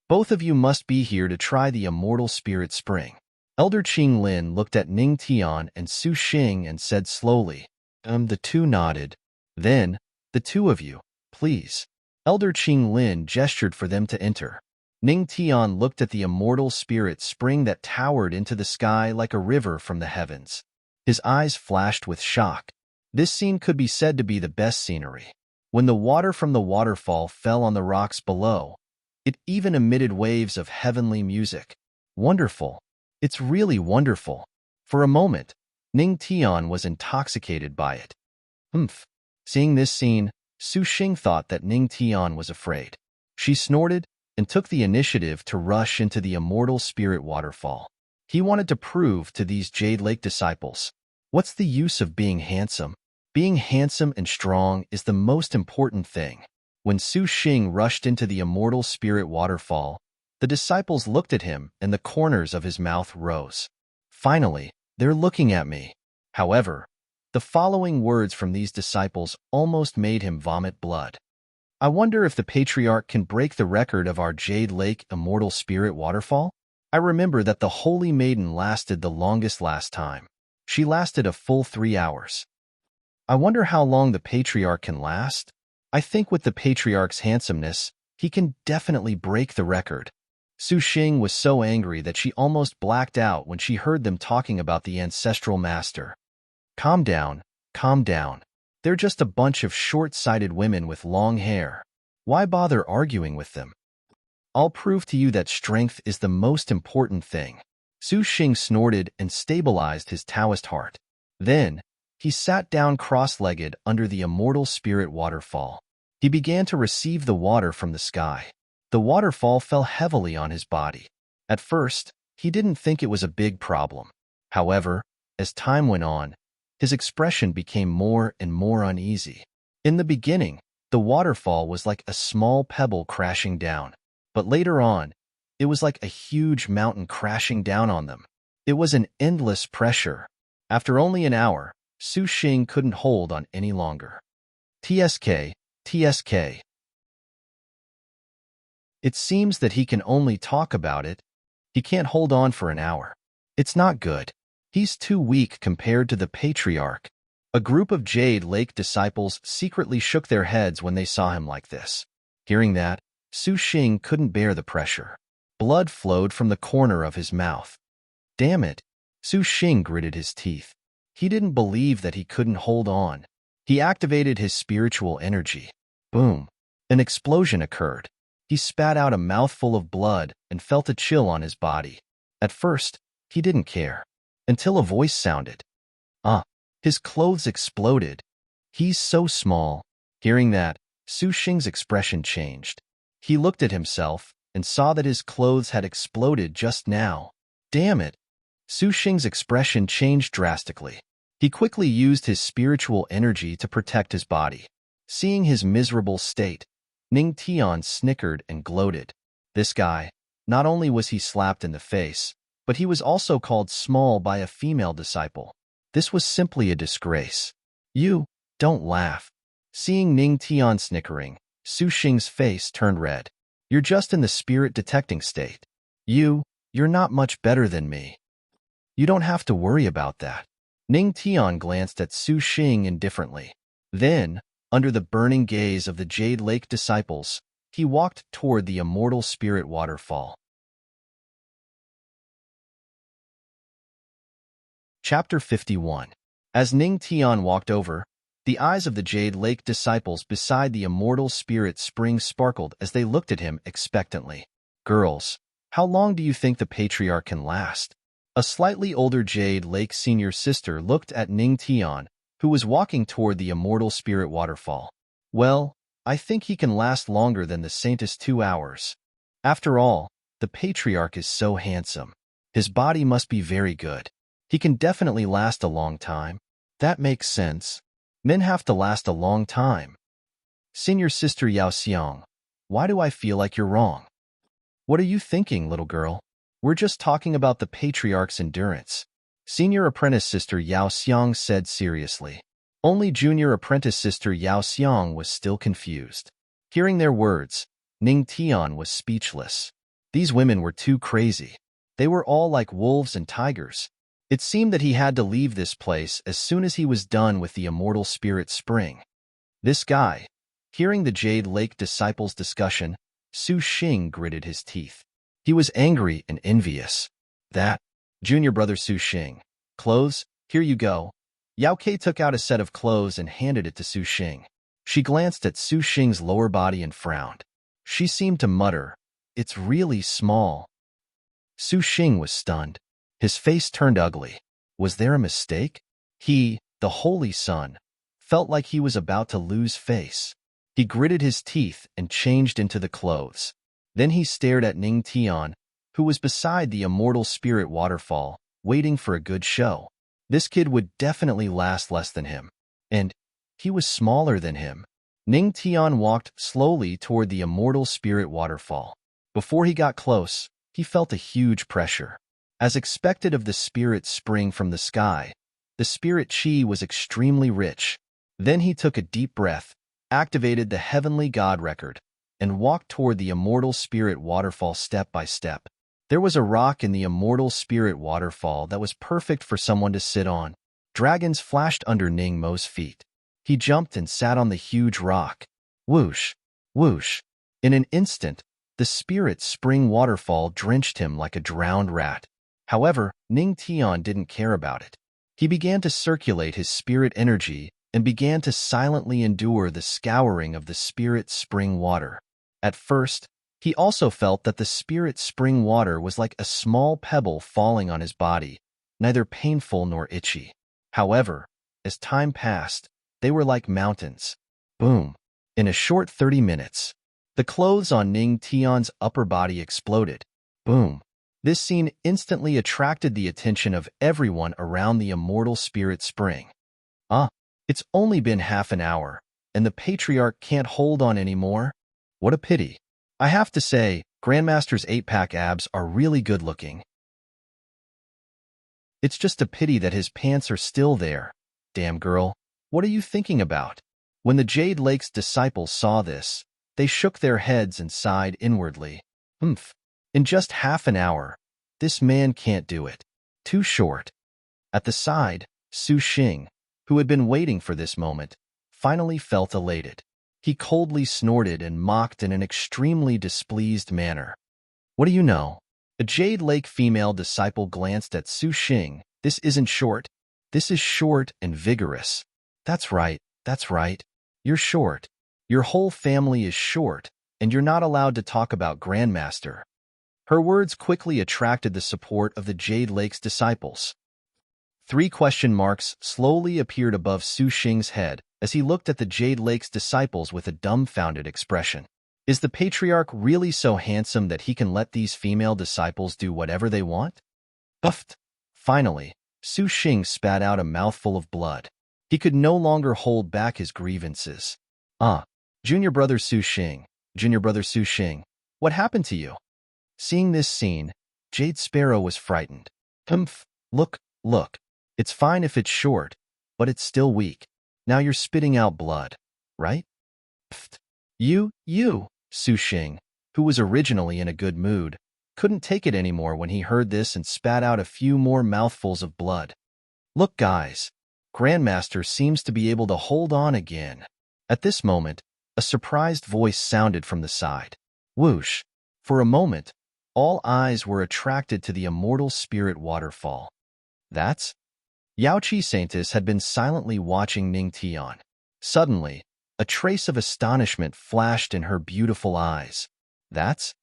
A: Both of you must be here to try the immortal spirit spring. Elder Qing Lin looked at Ning Tian and Su Xing and said slowly. The two nodded. Then, the two of you, please. Elder Qing Lin gestured for them to enter. Ning Tian looked at the immortal spirit spring that towered into the sky like a river from the heavens. His eyes flashed with shock. This scene could be said to be the best scenery. When the water from the waterfall fell on the rocks below, it even emitted waves of heavenly music. Wonderful. It's really wonderful. For a moment, Ning Tian was intoxicated by it. Seeing this scene, Su Xing thought that Ning Tian was afraid. She snorted and took the initiative to rush into the immortal spirit waterfall. He wanted to prove to these Jade Lake disciples, what's the use of being handsome? Being handsome and strong is the most important thing. When Su Xing rushed into the immortal spirit waterfall, the disciples looked at him and the corners of his mouth rose. Finally, they're looking at me. However, the following words from these disciples almost made him vomit blood. I wonder if the patriarch can break the record of our Jade Lake immortal spirit waterfall? I remember that the Holy Maiden lasted the longest last time. She lasted a full 3 hours. I wonder how long the patriarch can last? I think with the patriarch's handsomeness, he can definitely break the record. Su Xing was so angry that she almost blacked out when she heard them talking about the ancestral master. Calm down, calm down. They're just a bunch of short-sighted women with long hair. Why bother arguing with them? I'll prove to you that strength is the most important thing. Su Xing snorted and stabilized his Taoist heart. Then, he sat down cross-legged under the immortal spirit waterfall. He began to receive the water from the sky. The waterfall fell heavily on his body. At first, he didn't think it was a big problem. However, as time went on, his expression became more and more uneasy. In the beginning, the waterfall was like a small pebble crashing down. But later on, it was like a huge mountain crashing down on them. It was an endless pressure. After only an hour, Su Xing couldn't hold on any longer. TSK, TSK. It seems that he can only talk about it. He can't hold on for an hour. It's not good. He's too weak compared to the patriarch. A group of Jade Lake disciples secretly shook their heads when they saw him like this. Hearing that, Su Xing couldn't bear the pressure. Blood flowed from the corner of his mouth. Damn it! Su Xing gritted his teeth. He didn't believe that he couldn't hold on. He activated his spiritual energy. Boom! An explosion occurred. He spat out a mouthful of blood and felt a chill on his body. At first, he didn't care. Until a voice sounded. His clothes exploded. He's so small. Hearing that, Su Xing's expression changed. He looked at himself and saw that his clothes had exploded just now. Damn it! Su Xing's expression changed drastically. He quickly used his spiritual energy to protect his body. Seeing his miserable state, Ning Tian snickered and gloated. This guy, not only was he slapped in the face, but he was also called small by a female disciple. This was simply a disgrace. You, don't laugh. Seeing Ning Tian snickering, Su Xing's face turned red. You're just in the spirit detecting state. You're not much better than me. You don't have to worry about that. Ning Tian glanced at Su Xing indifferently. Then, under the burning gaze of the Jade Lake disciples, he walked toward the immortal spirit waterfall. Chapter 51. As Ning Tian walked over, the eyes of the Jade Lake disciples beside the immortal spirit spring sparkled as they looked at him expectantly. Girls, how long do you think the patriarch can last? A slightly older Jade Lake senior sister looked at Ning Tian, who was walking toward the immortal spirit waterfall. Well, I think he can last longer than the saintest 2 hours. After all, the patriarch is so handsome. His body must be very good. He can definitely last a long time. That makes sense. Men have to last a long time. Senior Sister Yao Xiang, why do I feel like you're wrong? What are you thinking, little girl? We're just talking about the patriarch's endurance. Senior apprentice sister Yao Xiang said seriously. Only junior apprentice sister Yao Xiang was still confused. Hearing their words, Ning Tian was speechless. These women were too crazy. They were all like wolves and tigers. It seemed that he had to leave this place as soon as he was done with the immortal spirit spring. This guy. Hearing the Jade Lake disciples' discussion, Su Xing gritted his teeth. He was angry and envious. That, junior brother Su Xing. Clothes, here you go. Yao Ke took out a set of clothes and handed it to Su Xing. She glanced at Su Xing's lower body and frowned. She seemed to mutter, "It's really small." Su Xing was stunned. His face turned ugly. Was there a mistake? He, the Holy Son, felt like he was about to lose face. He gritted his teeth and changed into the clothes. Then he stared at Ning Tian, who was beside the immortal spirit waterfall, waiting for a good show. This kid would definitely last less than him. And he was smaller than him. Ning Tian walked slowly toward the immortal spirit waterfall. Before he got close, he felt a huge pressure. As expected of the spirit spring from the sky, the spirit chi was extremely rich. Then he took a deep breath, activated the heavenly God record, and walked toward the immortal spirit waterfall step by step. There was a rock in the immortal spirit waterfall that was perfect for someone to sit on. Dragons flashed under Ning Mo's feet. He jumped and sat on the huge rock. Whoosh, whoosh. In an instant, the spirit spring waterfall drenched him like a drowned rat. However, Ning Tian didn't care about it. He began to circulate his spirit energy and began to silently endure the scouring of the spirit spring water. At first, he also felt that the spirit spring water was like a small pebble falling on his body, neither painful nor itchy. However, as time passed, they were like mountains. Boom. In a short 30 minutes, the clothes on Ning Tian's upper body exploded. Boom. This scene instantly attracted the attention of everyone around the immortal spirit spring. It's only been half an hour, and the patriarch can't hold on anymore? What a pity. I have to say, Grandmaster's 8-pack abs are really good looking. It's just a pity that his pants are still there. Damn girl, what are you thinking about? When the Jade Lake's disciples saw this, they shook their heads and sighed inwardly. In just half an hour, this man can't do it. Too short. At the side, Su Xing, who had been waiting for this moment, finally felt elated. He coldly snorted and mocked in an extremely displeased manner. What do you know? A Jade Lake female disciple glanced at Su Xing. This isn't short. This is short and vigorous. That's right. You're short. Your whole family is short, and you're not allowed to talk about Grandmaster. Her words quickly attracted the support of the Jade Lake's disciples. 3 question marks slowly appeared above Su Xing's head as he looked at the Jade Lake's disciples with a dumbfounded expression. Is the patriarch really so handsome that he can let these female disciples do whatever they want? Puffed. Finally, Su Xing spat out a mouthful of blood. He could no longer hold back his grievances. Junior brother Su Xing, what happened to you? Seeing this scene, Jade Sparrow was frightened. Look. It's fine if it's short, but it's still weak. Now you're spitting out blood, right? Pfft. You, Su Xing, who was originally in a good mood, couldn't take it anymore when he heard this and spat out a few more mouthfuls of blood. Look, guys, Grandmaster seems to be able to hold on again. At this moment, a surprised voice sounded from the side. Whoosh. For a moment, all eyes were attracted to the immortal spirit waterfall. That's Yaoqi Saintess had been silently watching Ning Tian. Suddenly, a trace of astonishment flashed in her beautiful eyes. That's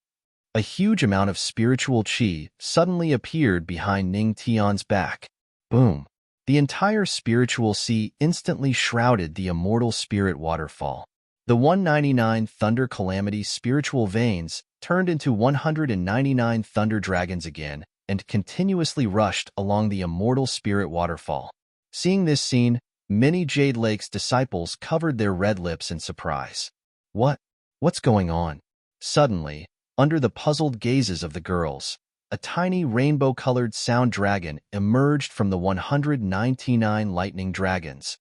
A: a huge amount of spiritual qi suddenly appeared behind Ning Tian's back. Boom. The entire spiritual sea instantly shrouded the immortal spirit waterfall. The 199 Thunder Calamity spiritual veins turned into 199 Thunder Dragons again, and continuously rushed along the immortal spirit waterfall. Seeing this scene, many Jade Lake's disciples covered their red lips in surprise. What's going on? Suddenly, under the puzzled gazes of the girls, a tiny rainbow-colored sound dragon emerged from the 199 lightning dragons.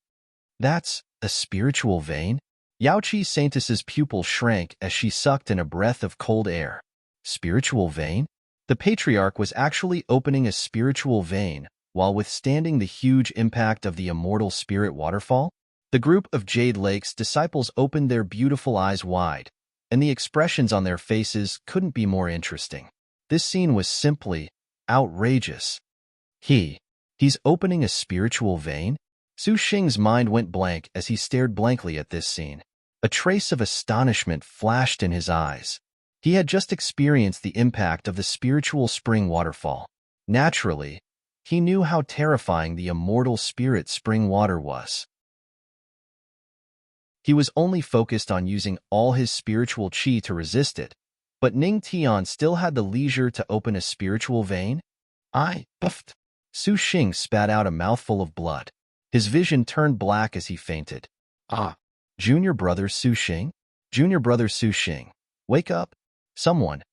A: That's a spiritual vein? Yaoqi Saintus's pupil shrank as she sucked in a breath of cold air. Spiritual vein? The patriarch was actually opening a spiritual vein while withstanding the huge impact of the immortal spirit waterfall? The group of Jade Lake's disciples opened their beautiful eyes wide, and the expressions on their faces couldn't be more interesting. This scene was simply outrageous. He's opening a spiritual vein? Su Xing's mind went blank as he stared blankly at this scene. A trace of astonishment flashed in his eyes. He had just experienced the impact of the spiritual spring waterfall. Naturally, he knew how terrifying the immortal spirit spring water was. He was only focused on using all his spiritual qi to resist it, but Ning Tian still had the leisure to open a spiritual vein? I puffed. Su Xing spat out a mouthful of blood. His vision turned black as he fainted. Ah! Junior brother Su Xing? Junior brother Su Xing, wake up! Someone!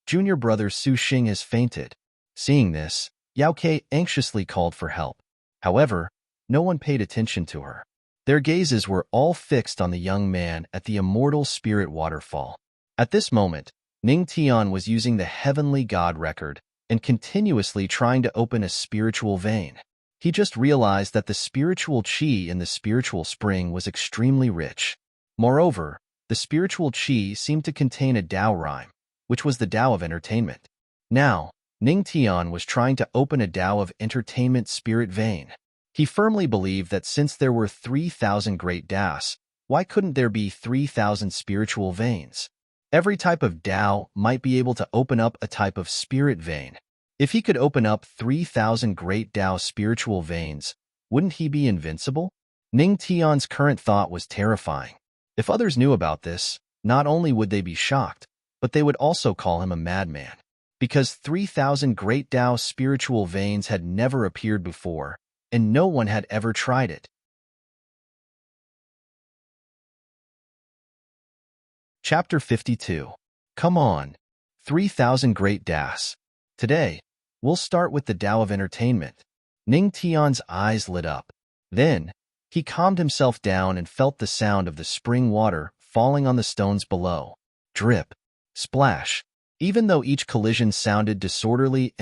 A: Junior brother Su Xing has fainted. Seeing this, Yao Ke anxiously called for help. However, no one paid attention to her. Their gazes were all fixed on the young man at the immortal spirit waterfall. At this moment, Ning Tian was using the heavenly god record and continuously trying to open a spiritual vein. He just realized that the spiritual qi in the spiritual spring was extremely rich. Moreover, the spiritual qi seemed to contain a Dao rhyme, which was the Dao of entertainment. Now, Ning Tian was trying to open a Dao of entertainment spirit vein. He firmly believed that since there were 3,000 great Daos, why couldn't there be 3,000 spiritual veins? Every type of Dao might be able to open up a type of spirit vein. If he could open up 3,000 great Dao spiritual veins, wouldn't he be invincible? Ning Tian's current thought was terrifying. If others knew about this, not only would they be shocked, but they would also call him a madman. Because 3,000 great Dao spiritual veins had never appeared before, and no one had ever tried it. Chapter 52. Come on. 3,000 great Daos. Today, we'll start with the Dao of entertainment. Ning Tian's eyes lit up. Then, he calmed himself down and felt the sound of the spring water falling on the stones below. Drip. Splash. Even though each collision sounded disorderly,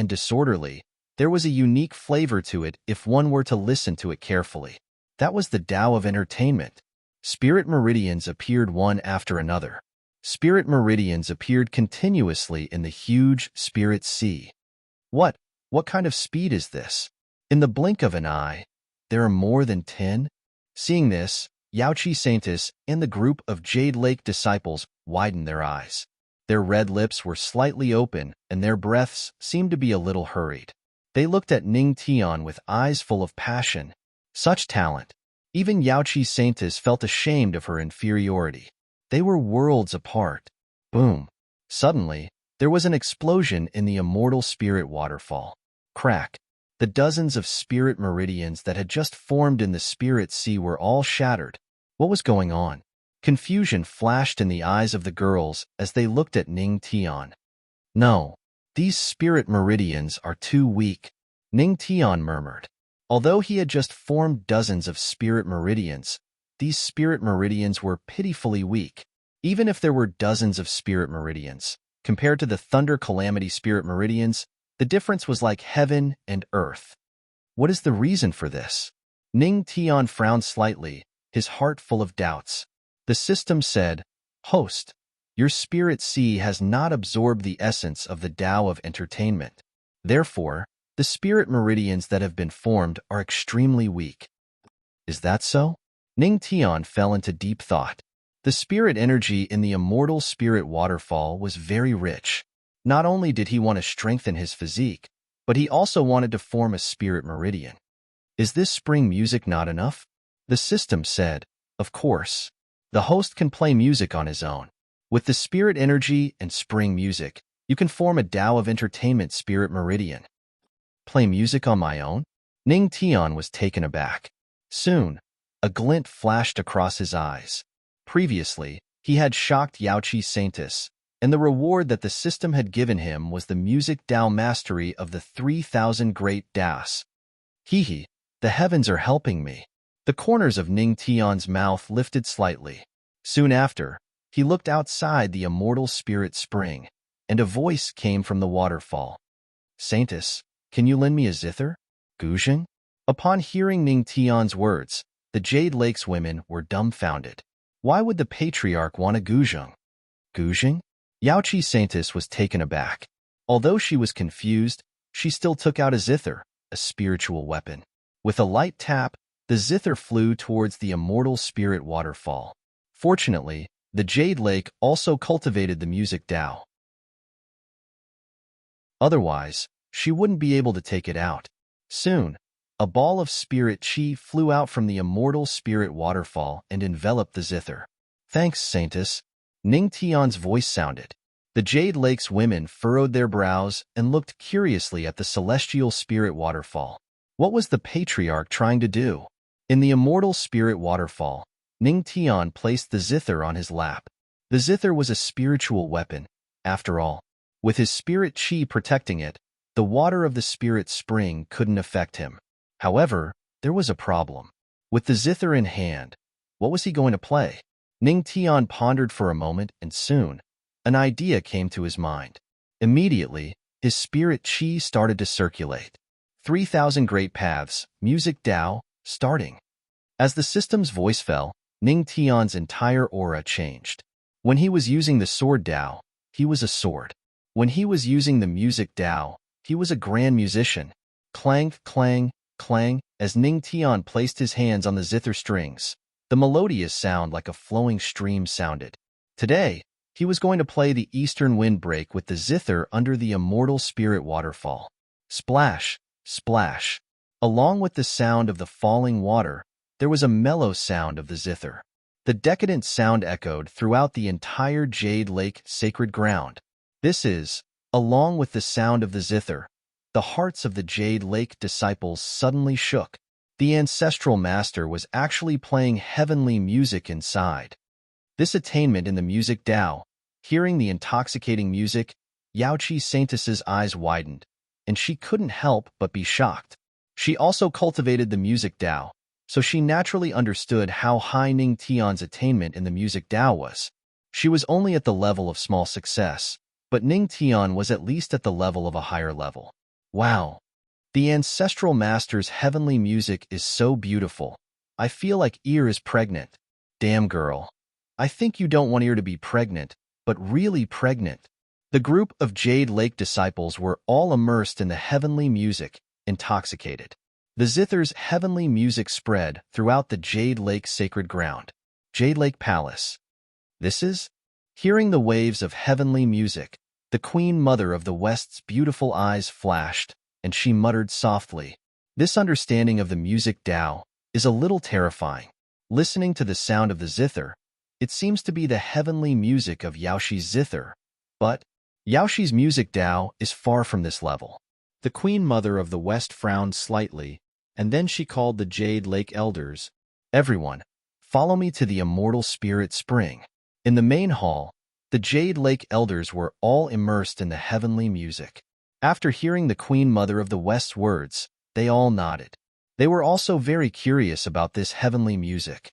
A: there was a unique flavor to it if one were to listen to it carefully. That was the Dao of entertainment. Spirit meridians appeared one after another. Spirit meridians appeared continuously in the huge spirit sea. What kind of speed is this? In the blink of an eye, there are more than 10? Seeing this, Yaoqi Saintus and the group of Jade Lake disciples widened their eyes. Their red lips were slightly open and their breaths seemed to be a little hurried. They looked at Ning Tian with eyes full of passion. Such talent. Even Yaoqi Saintus felt ashamed of her inferiority. They were worlds apart. Boom. Suddenly, there was an explosion in the immortal spirit waterfall. Crack. The dozens of spirit meridians that had just formed in the spirit sea were all shattered. What was going on? Confusion flashed in the eyes of the girls as they looked at Ning Tian. No, these spirit meridians are too weak, Ning Tian murmured. Although he had just formed dozens of spirit meridians, these spirit meridians were pitifully weak. Even if there were dozens of spirit meridians, compared to the thunder calamity spirit meridians, the difference was like heaven and earth. What is the reason for this? Ning Tian frowned slightly, his heart full of doubts. The system said, Host, your spirit sea has not absorbed the essence of the Dao of entertainment. Therefore, the spirit meridians that have been formed are extremely weak. Is that so? Ning Tian fell into deep thought. The spirit energy in the immortal spirit waterfall was very rich. Not only did he want to strengthen his physique, but he also wanted to form a spirit meridian. Is this spring music not enough? The system said, Of course. The host can play music on his own. With the spirit energy and spring music, you can form a Dao of entertainment spirit meridian. Play music on my own? Ning Tian was taken aback. Soon, a glint flashed across his eyes. Previously, he had shocked Yaoqi Saintus, and the reward that the system had given him was the music Tao mastery of the 3,000 great Taos. Hee, the heavens are helping me. The corners of Ning Tian's mouth lifted slightly. Soon after, he looked outside the immortal spirit spring, and a voice came from the waterfall. Saintess, can you lend me a zither? Guzheng? Upon hearing Ning Tian's words, the Jade Lake's women were dumbfounded. Why would the patriarch want a guzheng? Guzheng? Yaoqi Saintess was taken aback. Although she was confused, she still took out a zither, a spiritual weapon. With a light tap, the zither flew towards the immortal spirit waterfall. Fortunately, the Jade Lake also cultivated the music Tao. Otherwise, she wouldn't be able to take it out. Soon, a ball of spirit chi flew out from the immortal spirit waterfall and enveloped the zither. Thanks, Saintess. Ning Tian's voice sounded. The Jade Lake's women furrowed their brows and looked curiously at the celestial spirit waterfall. What was the patriarch trying to do? In the immortal spirit waterfall, Ning Tian placed the zither on his lap. The zither was a spiritual weapon, after all. With his spirit chi protecting it, the water of the spirit spring couldn't affect him. However, there was a problem. With the zither in hand, what was he going to play? Ning Tian pondered for a moment, and soon, an idea came to his mind. Immediately, his spirit chi started to circulate. 3,000 great paths, music Tao, starting. As the system's voice fell, Ning Tian's entire aura changed. When he was using the sword Tao, he was a sword. When he was using the music Tao, he was a grand musician. Clang, clang, clang, as Ning Tian placed his hands on the zither strings. The melodious sound like a flowing stream sounded. Today, he was going to play the eastern windbreak with the zither under the immortal spirit waterfall. Splash, splash. Along with the sound of the falling water, there was a mellow sound of the zither. The decadent sound echoed throughout the entire Jade Lake sacred ground. This is, along with the sound of the zither, the hearts of the Jade Lake disciples suddenly shook. The ancestral master was actually playing heavenly music inside. This attainment in the music Tao, hearing the intoxicating music, Yaoqi Saintess's eyes widened, and she couldn't help but be shocked. She also cultivated the music Tao, so she naturally understood how high Ning Tian's attainment in the music Tao was. She was only at the level of small success, but Ning Tian was at least at the level of a higher level. Wow! The ancestral master's heavenly music is so beautiful. I feel like Ear is pregnant. Damn girl. I think you don't want Ear to be pregnant, but really pregnant. The group of Jade Lake disciples were all immersed in the heavenly music, intoxicated. The zither's heavenly music spread throughout the Jade Lake sacred ground. Jade Lake Palace. This is? Hearing the waves of heavenly music, the Queen Mother of the West's beautiful eyes flashed, and she muttered softly. This understanding of the music Tao is a little terrifying. Listening to the sound of the zither, it seems to be the heavenly music of Yaoxi's zither, but Yaoxi's music Tao is far from this level. The Queen Mother of the West frowned slightly, and then she called the Jade Lake elders. Everyone, follow me to the immortal spirit spring. In the main hall, the Jade Lake elders were all immersed in the heavenly music. After hearing the Queen Mother of the West's words, they all nodded. They were also very curious about this heavenly music.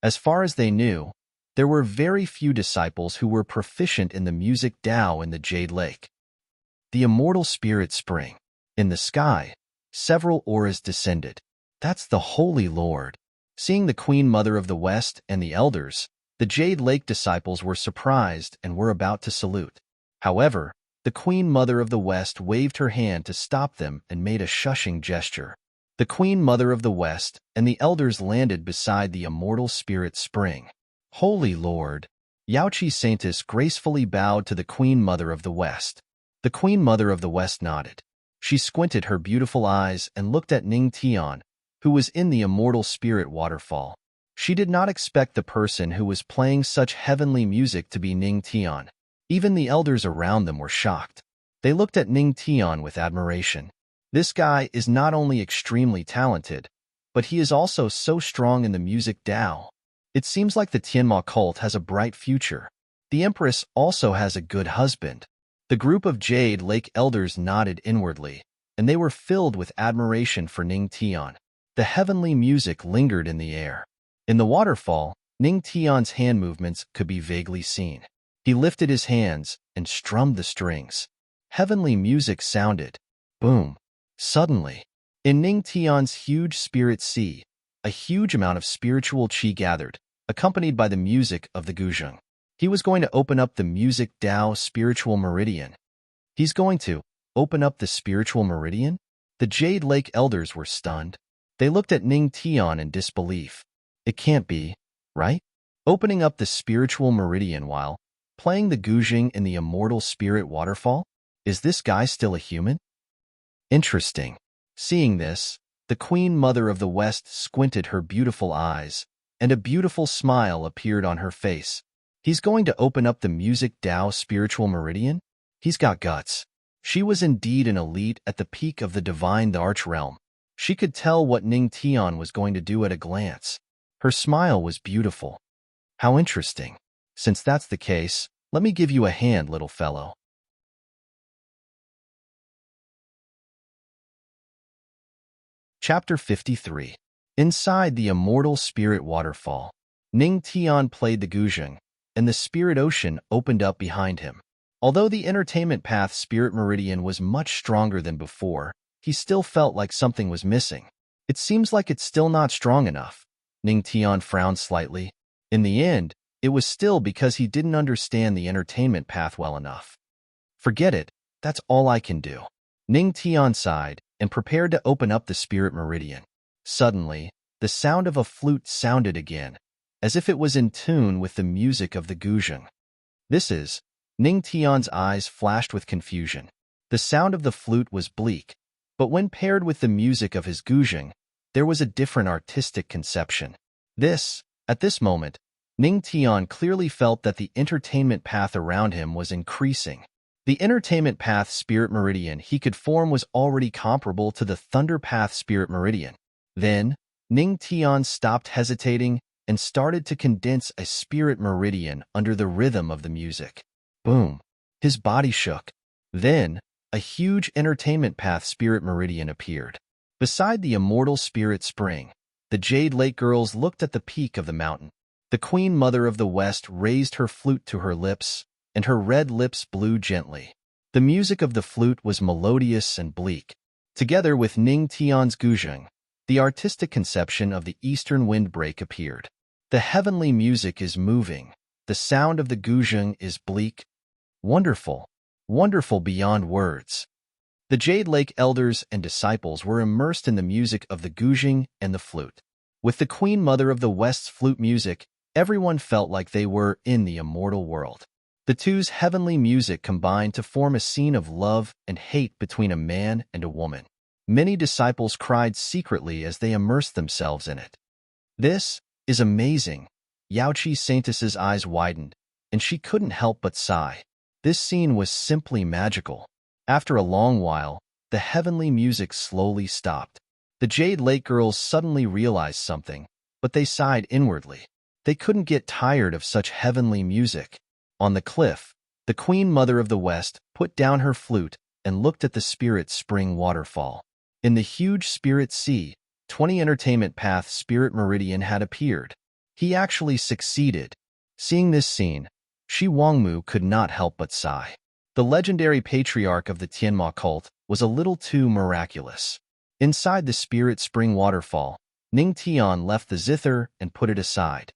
A: As far as they knew, there were very few disciples who were proficient in the music Tao in the Jade Lake. The immortal spirit spring. In the sky, several auras descended. That's the Holy Lord. Seeing the Queen Mother of the West and the elders, the Jade Lake disciples were surprised and were about to salute. However, the Queen Mother of the West waved her hand to stop them and made a shushing gesture. The Queen Mother of the West and the elders landed beside the immortal spirit spring. Holy Lord! Yaoqi Saintess gracefully bowed to the Queen Mother of the West. The Queen Mother of the West nodded. She squinted her beautiful eyes and looked at Ning Tian, who was in the immortal spirit waterfall. She did not expect the person who was playing such heavenly music to be Ning Tian. Even the elders around them were shocked. They looked at Ning Tian with admiration. This guy is not only extremely talented, but he is also so strong in the music Tao. It seems like the Tianma cult has a bright future. The Empress also has a good husband. The group of Jade Lake elders nodded inwardly, and they were filled with admiration for Ning Tian. The heavenly music lingered in the air. In the waterfall, Ning Tian's hand movements could be vaguely seen. He lifted his hands and strummed the strings. Heavenly music sounded. Boom. Suddenly, in Ning Tian's huge spirit sea, a huge amount of spiritual qi gathered, accompanied by the music of the guzheng. He was going to open up the music Dao spiritual meridian. He's going to open up the spiritual meridian? The Jade Lake elders were stunned. They looked at Ning Tian in disbelief. It can't be, right? Opening up the spiritual meridian while playing the guzheng in the immortal spirit waterfall? Is this guy still a human? Interesting. Seeing this, the Queen Mother of the West squinted her beautiful eyes, and a beautiful smile appeared on her face. He's going to open up the music Dao spiritual meridian? He's got guts. She was indeed an elite at the peak of the divine the arch realm. She could tell what Ning Tian was going to do at a glance. Her smile was beautiful. How interesting. Since that's the case, let me give you a hand, little fellow. Chapter 53. Inside the immortal spirit waterfall, Ning Tian played the guzheng, and the spirit ocean opened up behind him. Although the entertainment path spirit meridian was much stronger than before, he still felt like something was missing. It seems like it's still not strong enough. Ning Tian frowned slightly. In the end, it was still because he didn't understand the entertainment path well enough. Forget it, that's all I can do. Ning Tian sighed and prepared to open up the spirit meridian. Suddenly, the sound of a flute sounded again, as if it was in tune with the music of the guzheng. This is... Ning Tian's eyes flashed with confusion. The sound of the flute was bleak, but when paired with the music of his guzheng, there was a different artistic conception. At this moment, Ning Tian clearly felt that the entertainment path around him was increasing. The entertainment path spirit meridian he could form was already comparable to the thunder path spirit meridian. Then, Ning Tian stopped hesitating and started to condense a spirit meridian under the rhythm of the music. Boom. His body shook. Then, a huge entertainment path spirit meridian appeared. Beside the immortal spirit spring, the Jade Lake girls looked at the peak of the mountain. The Queen Mother of the West raised her flute to her lips, and her red lips blew gently. The music of the flute was melodious and bleak. Together with Ning Tian's guzheng, the artistic conception of the eastern windbreak appeared. The heavenly music is moving. The sound of the guzheng is bleak. Wonderful. Wonderful beyond words. The Jade Lake elders and disciples were immersed in the music of the guzheng and the flute. With the Queen Mother of the West's flute music, everyone felt like they were in the immortal world. The two's heavenly music combined to form a scene of love and hate between a man and a woman. Many disciples cried secretly as they immersed themselves in it. This is amazing. Yaoqi Saintess's eyes widened, and she couldn't help but sigh. This scene was simply magical. After a long while, the heavenly music slowly stopped. The Jade Lake girls suddenly realized something, but they sighed inwardly. They couldn't get tired of such heavenly music. On the cliff, the Queen Mother of the West put down her flute and looked at the spirit spring waterfall. In the huge spirit sea, 20 entertainment path spirit meridian had appeared. He actually succeeded. Seeing this scene, Shi Wangmu could not help but sigh. The legendary patriarch of the Tianma cult was a little too miraculous. Inside the spirit spring waterfall, Ning Tian left the zither and put it aside.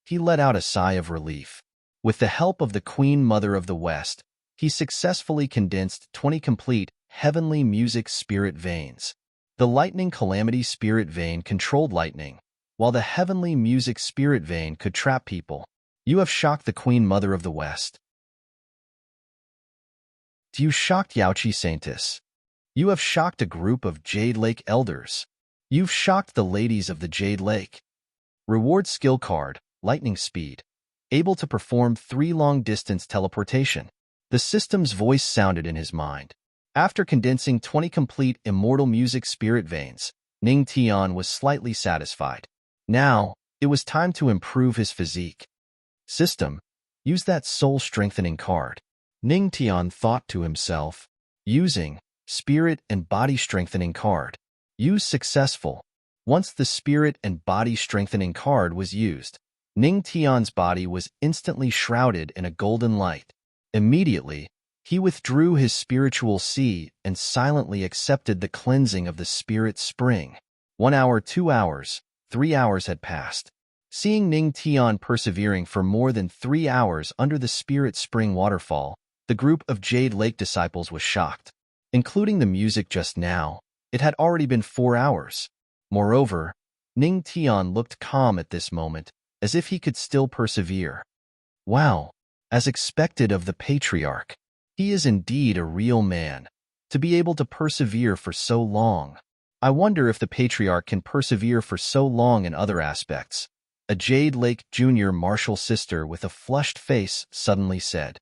A: He let out a sigh of relief. With the help of the Queen Mother of the West, he successfully condensed 20 complete heavenly music spirit veins. The lightning calamity spirit vein controlled lightning, while the heavenly music spirit vein could trap people. You have shocked the Queen Mother of the West. You shocked Yaoqi Saintess. You have shocked a group of Jade Lake elders. You've shocked the ladies of the Jade Lake. Reward skill card, lightning speed. Able to perform 3 long-distance teleportation. The system's voice sounded in his mind. After condensing 20 complete immortal music spirit veins, Ning Tian was slightly satisfied. Now, it was time to improve his physique. System, Use that soul-strengthening card. Ning Tian thought to himself. Using spirit and body strengthening card. Use successful. Once the spirit and body strengthening card was used, Ning Tian's body was instantly shrouded in a golden light. Immediately, he withdrew his spiritual sea and silently accepted the cleansing of the spirit spring. 1 hour, 2 hours, 3 hours had passed. Seeing Ning Tian persevering for more than 3 hours under the spirit spring waterfall, the group of Jade Lake disciples was shocked. Including the music just now, it had already been 4 hours. Moreover, Ning Tian looked calm at this moment, as if he could still persevere. Wow, as expected of the patriarch. He is indeed a real man, to be able to persevere for so long. I wonder if the patriarch can persevere for so long in other aspects. A Jade Lake Junior martial sister with a flushed face suddenly said.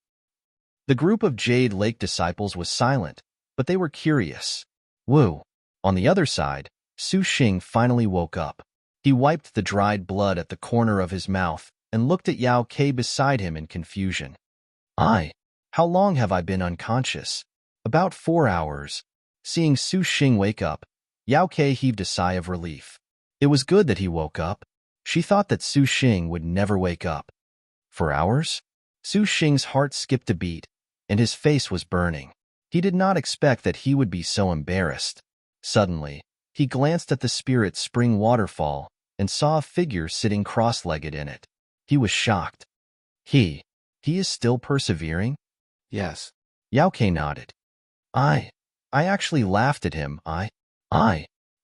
A: The group of Jade Lake disciples was silent, but they were curious. Woo! On the other side, Su Xing finally woke up. He wiped the dried blood at the corner of his mouth and looked at Yao Ke beside him in confusion. How long have I been unconscious? About 4 hours. Seeing Su Xing wake up, Yao Ke heaved a sigh of relief. It was good that he woke up. She thought that Su Xing would never wake up. 4 hours? Su Xing's heart skipped a beat, and his face was burning. He did not expect that he would be so embarrassed. Suddenly, he glanced at the spirit spring waterfall and saw a figure sitting cross-legged in it. He was shocked. He is still persevering?
B: Yes.
A: Yao Ke nodded. I actually laughed at him.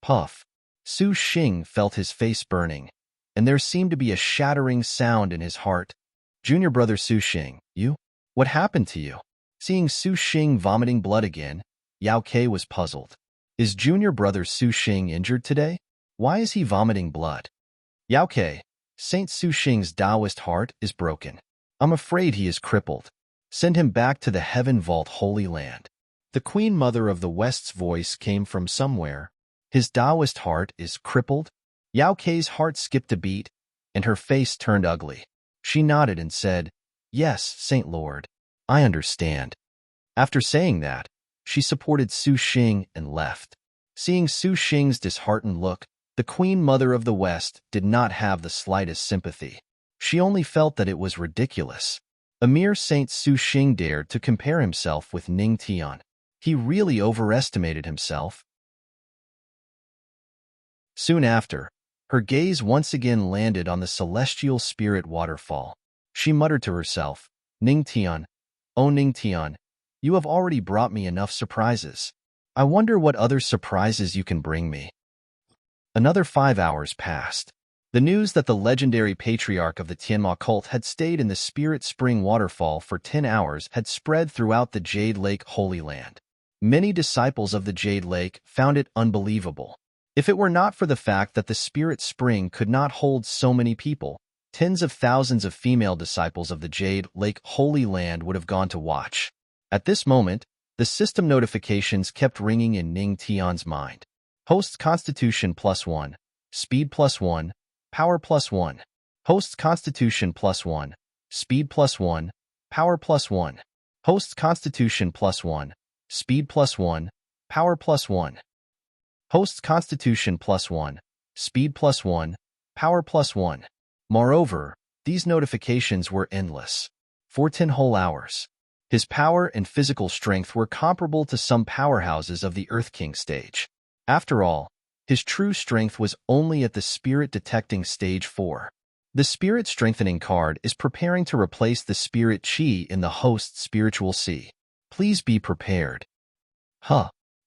A: Puff. Su Xing felt his face burning, and there seemed to be a shattering sound in his heart. Junior brother Su Xing, what happened to you? Seeing Su Xing vomiting blood again, Yao Ke was puzzled. Is junior brother Su Xing injured today? Why is he vomiting blood? Yao Ke, Saint Su Xing's Taoist heart is broken. I'm afraid he is crippled. Send him back to the Heaven Vault Holy Land. The Queen Mother of the West's voice came from somewhere. His Taoist heart is crippled? Yao Ke's heart skipped a beat, and her face turned ugly. She nodded and said, Yes, Saint Lord. I understand. After saying that, she supported Su Xing and left. Seeing Su Xing's disheartened look, the Queen Mother of the West did not have the slightest sympathy. She only felt that it was ridiculous. A mere Saint Su Xing dared to compare himself with Ning Tian. He really overestimated himself. Soon after, her gaze once again landed on the celestial spirit waterfall. She muttered to herself, Ning Tian, oh Ning Tian, you have already brought me enough surprises. I wonder what other surprises you can bring me. Another 5 hours passed. The news that the legendary patriarch of the Tianma cult had stayed in the Spirit Spring waterfall for 10 hours had spread throughout the Jade Lake Holy Land. Many disciples of the Jade Lake found it unbelievable. If it were not for the fact that the Spirit Spring could not hold so many people, tens of thousands of female disciples of the Jade Lake Holy Land would have gone to watch. At this moment, the system notifications kept ringing in Ning Tian's mind. Host's Constitution +1, Speed +1, Power +1. Host's Constitution +1, Speed +1, Power +1. Host's Constitution +1, Speed +1, Power +1. Host's Constitution +1, Speed +1, Power +1. Moreover, these notifications were endless. For 10 whole hours. His power and physical strength were comparable to some powerhouses of the Earth King stage. After all, his true strength was only at the Spirit Detecting Stage 4. The Spirit Strengthening card is preparing to replace the Spirit Chi in the host's Spiritual Sea. Please be prepared.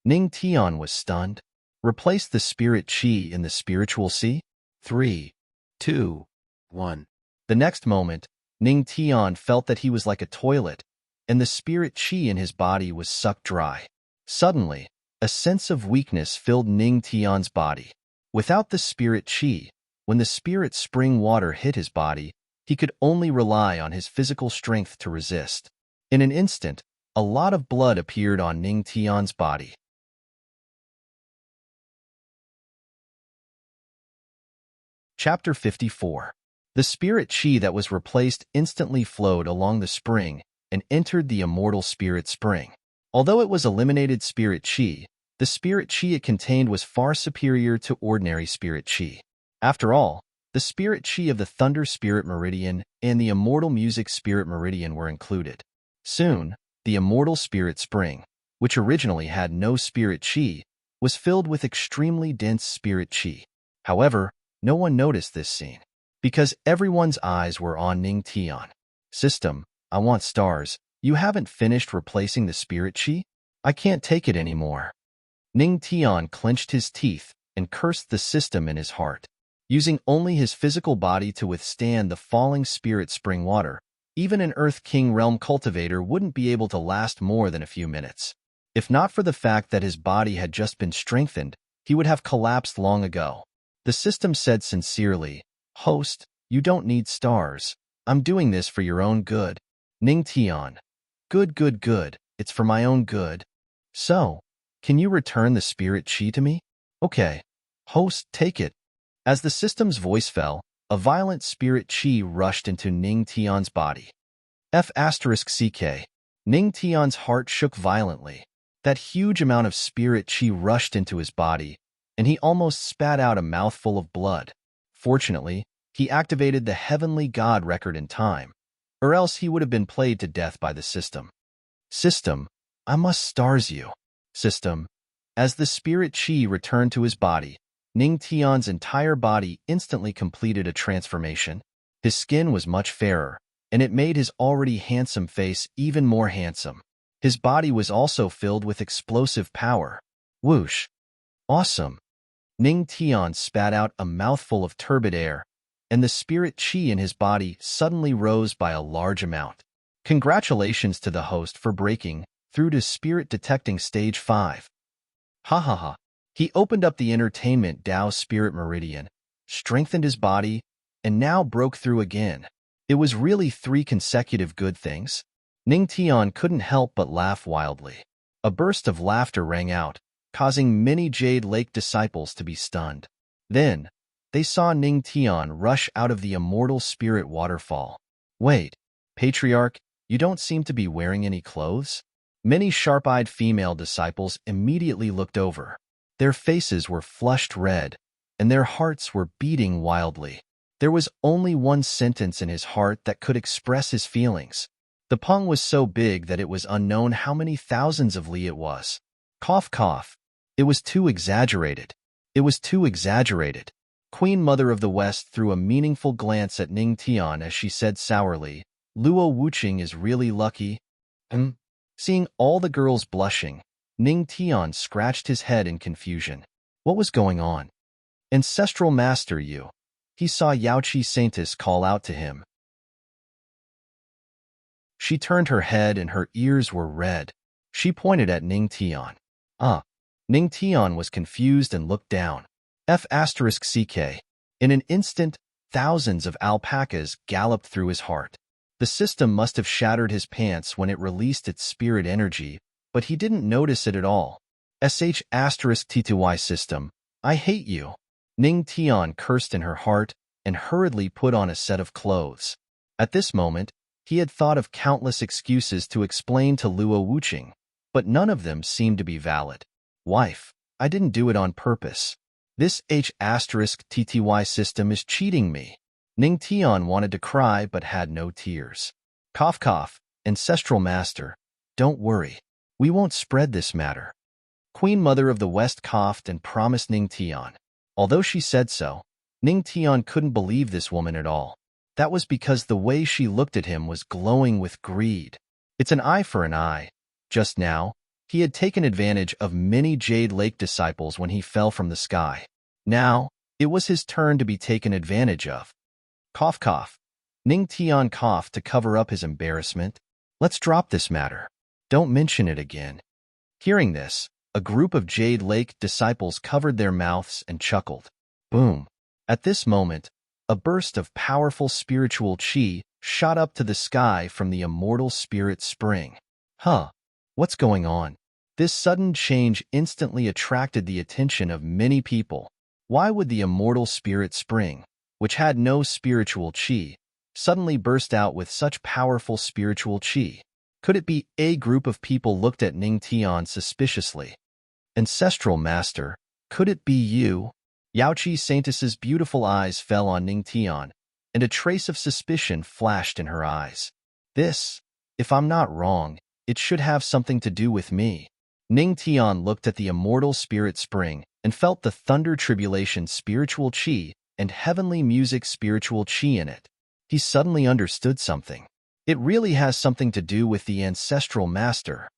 A: Ning Tian was stunned. Replace the Spirit Chi in the Spiritual Sea? 3, 2, 1. The next moment, Ning Tian felt that he was like a toilet, and the Spirit Chi in his body was sucked dry. Suddenly, a sense of weakness filled Ning Tian's body. Without the Spirit Chi, when the Spirit Spring water hit his body, he could only rely on his physical strength to resist. In an instant, a lot of blood appeared on Ning Tian's body. Chapter 54. The spirit chi that was replaced instantly flowed along the spring and entered the immortal spirit spring. Although it was eliminated spirit chi, the spirit chi it contained was far superior to ordinary spirit chi. After all, the spirit chi of the thunder spirit meridian and the immortal music spirit meridian were included. Soon, the immortal spirit spring, which originally had no spirit chi, was filled with extremely dense spirit chi. However, no one noticed this scene, because everyone's eyes were on Ning Tian. System, I want stars. You haven't finished replacing the spirit chi? I can't take it anymore. Ning Tian clenched his teeth and cursed the system in his heart. Using only his physical body to withstand the falling spirit spring water, even an Earth King realm cultivator wouldn't be able to last more than a few minutes. If not for the fact that his body had just been strengthened, he would have collapsed long ago. The system said sincerely, "Host, you don't need stars. I'm doing this for your own good." Ning Tian, good. It's for my own good. So, can you return the spirit chi to me? Okay. Host, take it. As the system's voice fell, a violent spirit chi rushed into Ning Tian's body. F***ck. Ning Tian's heart shook violently. That huge amount of spirit chi rushed into his body, and he almost spat out a mouthful of blood. Fortunately, he activated the heavenly god record in time, or else he would have been played to death by the system. System, I must stars you. System. As the spirit chi returned to his body, Ning Tian's entire body instantly completed a transformation. His skin was much fairer, and it made his already handsome face even more handsome. His body was also filled with explosive power. Whoosh. Awesome. Ning Tian spat out a mouthful of turbid air, and the spirit chi in his body suddenly rose by a large amount. Congratulations to the host for breaking through to spirit detecting stage 5. Ha ha ha. He opened up the entertainment Dao spirit meridian, strengthened his body, and now broke through again. It was really 3 consecutive good things. Ning Tian couldn't help but laugh wildly. A burst of laughter rang out, causing many Jade Lake disciples to be stunned. Then, they saw Ning Tian rush out of the immortal spirit waterfall. Wait, Patriarch, you don't seem to be wearing any clothes? Many sharp-eyed female disciples immediately looked over. Their faces were flushed red, and their hearts were beating wildly. There was only one sentence in his heart that could express his feelings. The pung was so big that it was unknown how many thousands of li it was. Cough, cough. It was too exaggerated. It was too exaggerated. Queen Mother of the West threw a meaningful glance at Ning Tian as she said sourly, Luo Wuqing is really lucky. Seeing all the girls blushing, Ning Tian scratched his head in confusion. What was going on? Ancestral Master Yu. He saw Yaoqi Saintess call out to him. She turned her head and her ears were red. She pointed at Ning Tian. Ning Tian was confused and looked down. F***ck. In an instant, thousands of alpacas galloped through his heart. The system must have shattered his pants when it released its spirit energy, but he didn't notice it at all. **TTY system, I hate you. Ning Tian cursed in her heart and hurriedly put on a set of clothes. At this moment, he had thought of countless excuses to explain to Luo Wuqing, but none of them seemed to be valid. Wife, I didn't do it on purpose. This **TTY system is cheating me. Ning Tian wanted to cry but had no tears. Cough, cough, Ancestral Master, don't worry. We won't spread this matter. Queen Mother of the West coughed and promised Ning Tian. Although she said so, Ning Tian couldn't believe this woman at all. That was because the way she looked at him was glowing with greed. It's an eye for an eye. Just now, he had taken advantage of many Jade Lake disciples when he fell from the sky. Now, it was his turn to be taken advantage of. Cough, cough. Ning Tian coughed to cover up his embarrassment. Let's drop this matter. Don't mention it again. Hearing this, a group of Jade Lake disciples covered their mouths and chuckled. Boom. At this moment, a burst of powerful spiritual chi shot up to the sky from the immortal spirit spring. What's going on? This sudden change instantly attracted the attention of many people. Why would the immortal spirit spring, which had no spiritual chi, suddenly burst out with such powerful spiritual chi. Could it be? A group of people looked at Ning Tian suspiciously. Ancestral Master, could it be you? Yaoqi Saintess's beautiful eyes fell on Ning Tian, and a trace of suspicion flashed in her eyes. This, if I'm not wrong, it should have something to do with me. Ning Tian looked at the immortal spirit spring and felt the thunder tribulation spiritual chi and heavenly music spiritual chi in it. He suddenly understood something. It really has something to do with the Ancestral Master.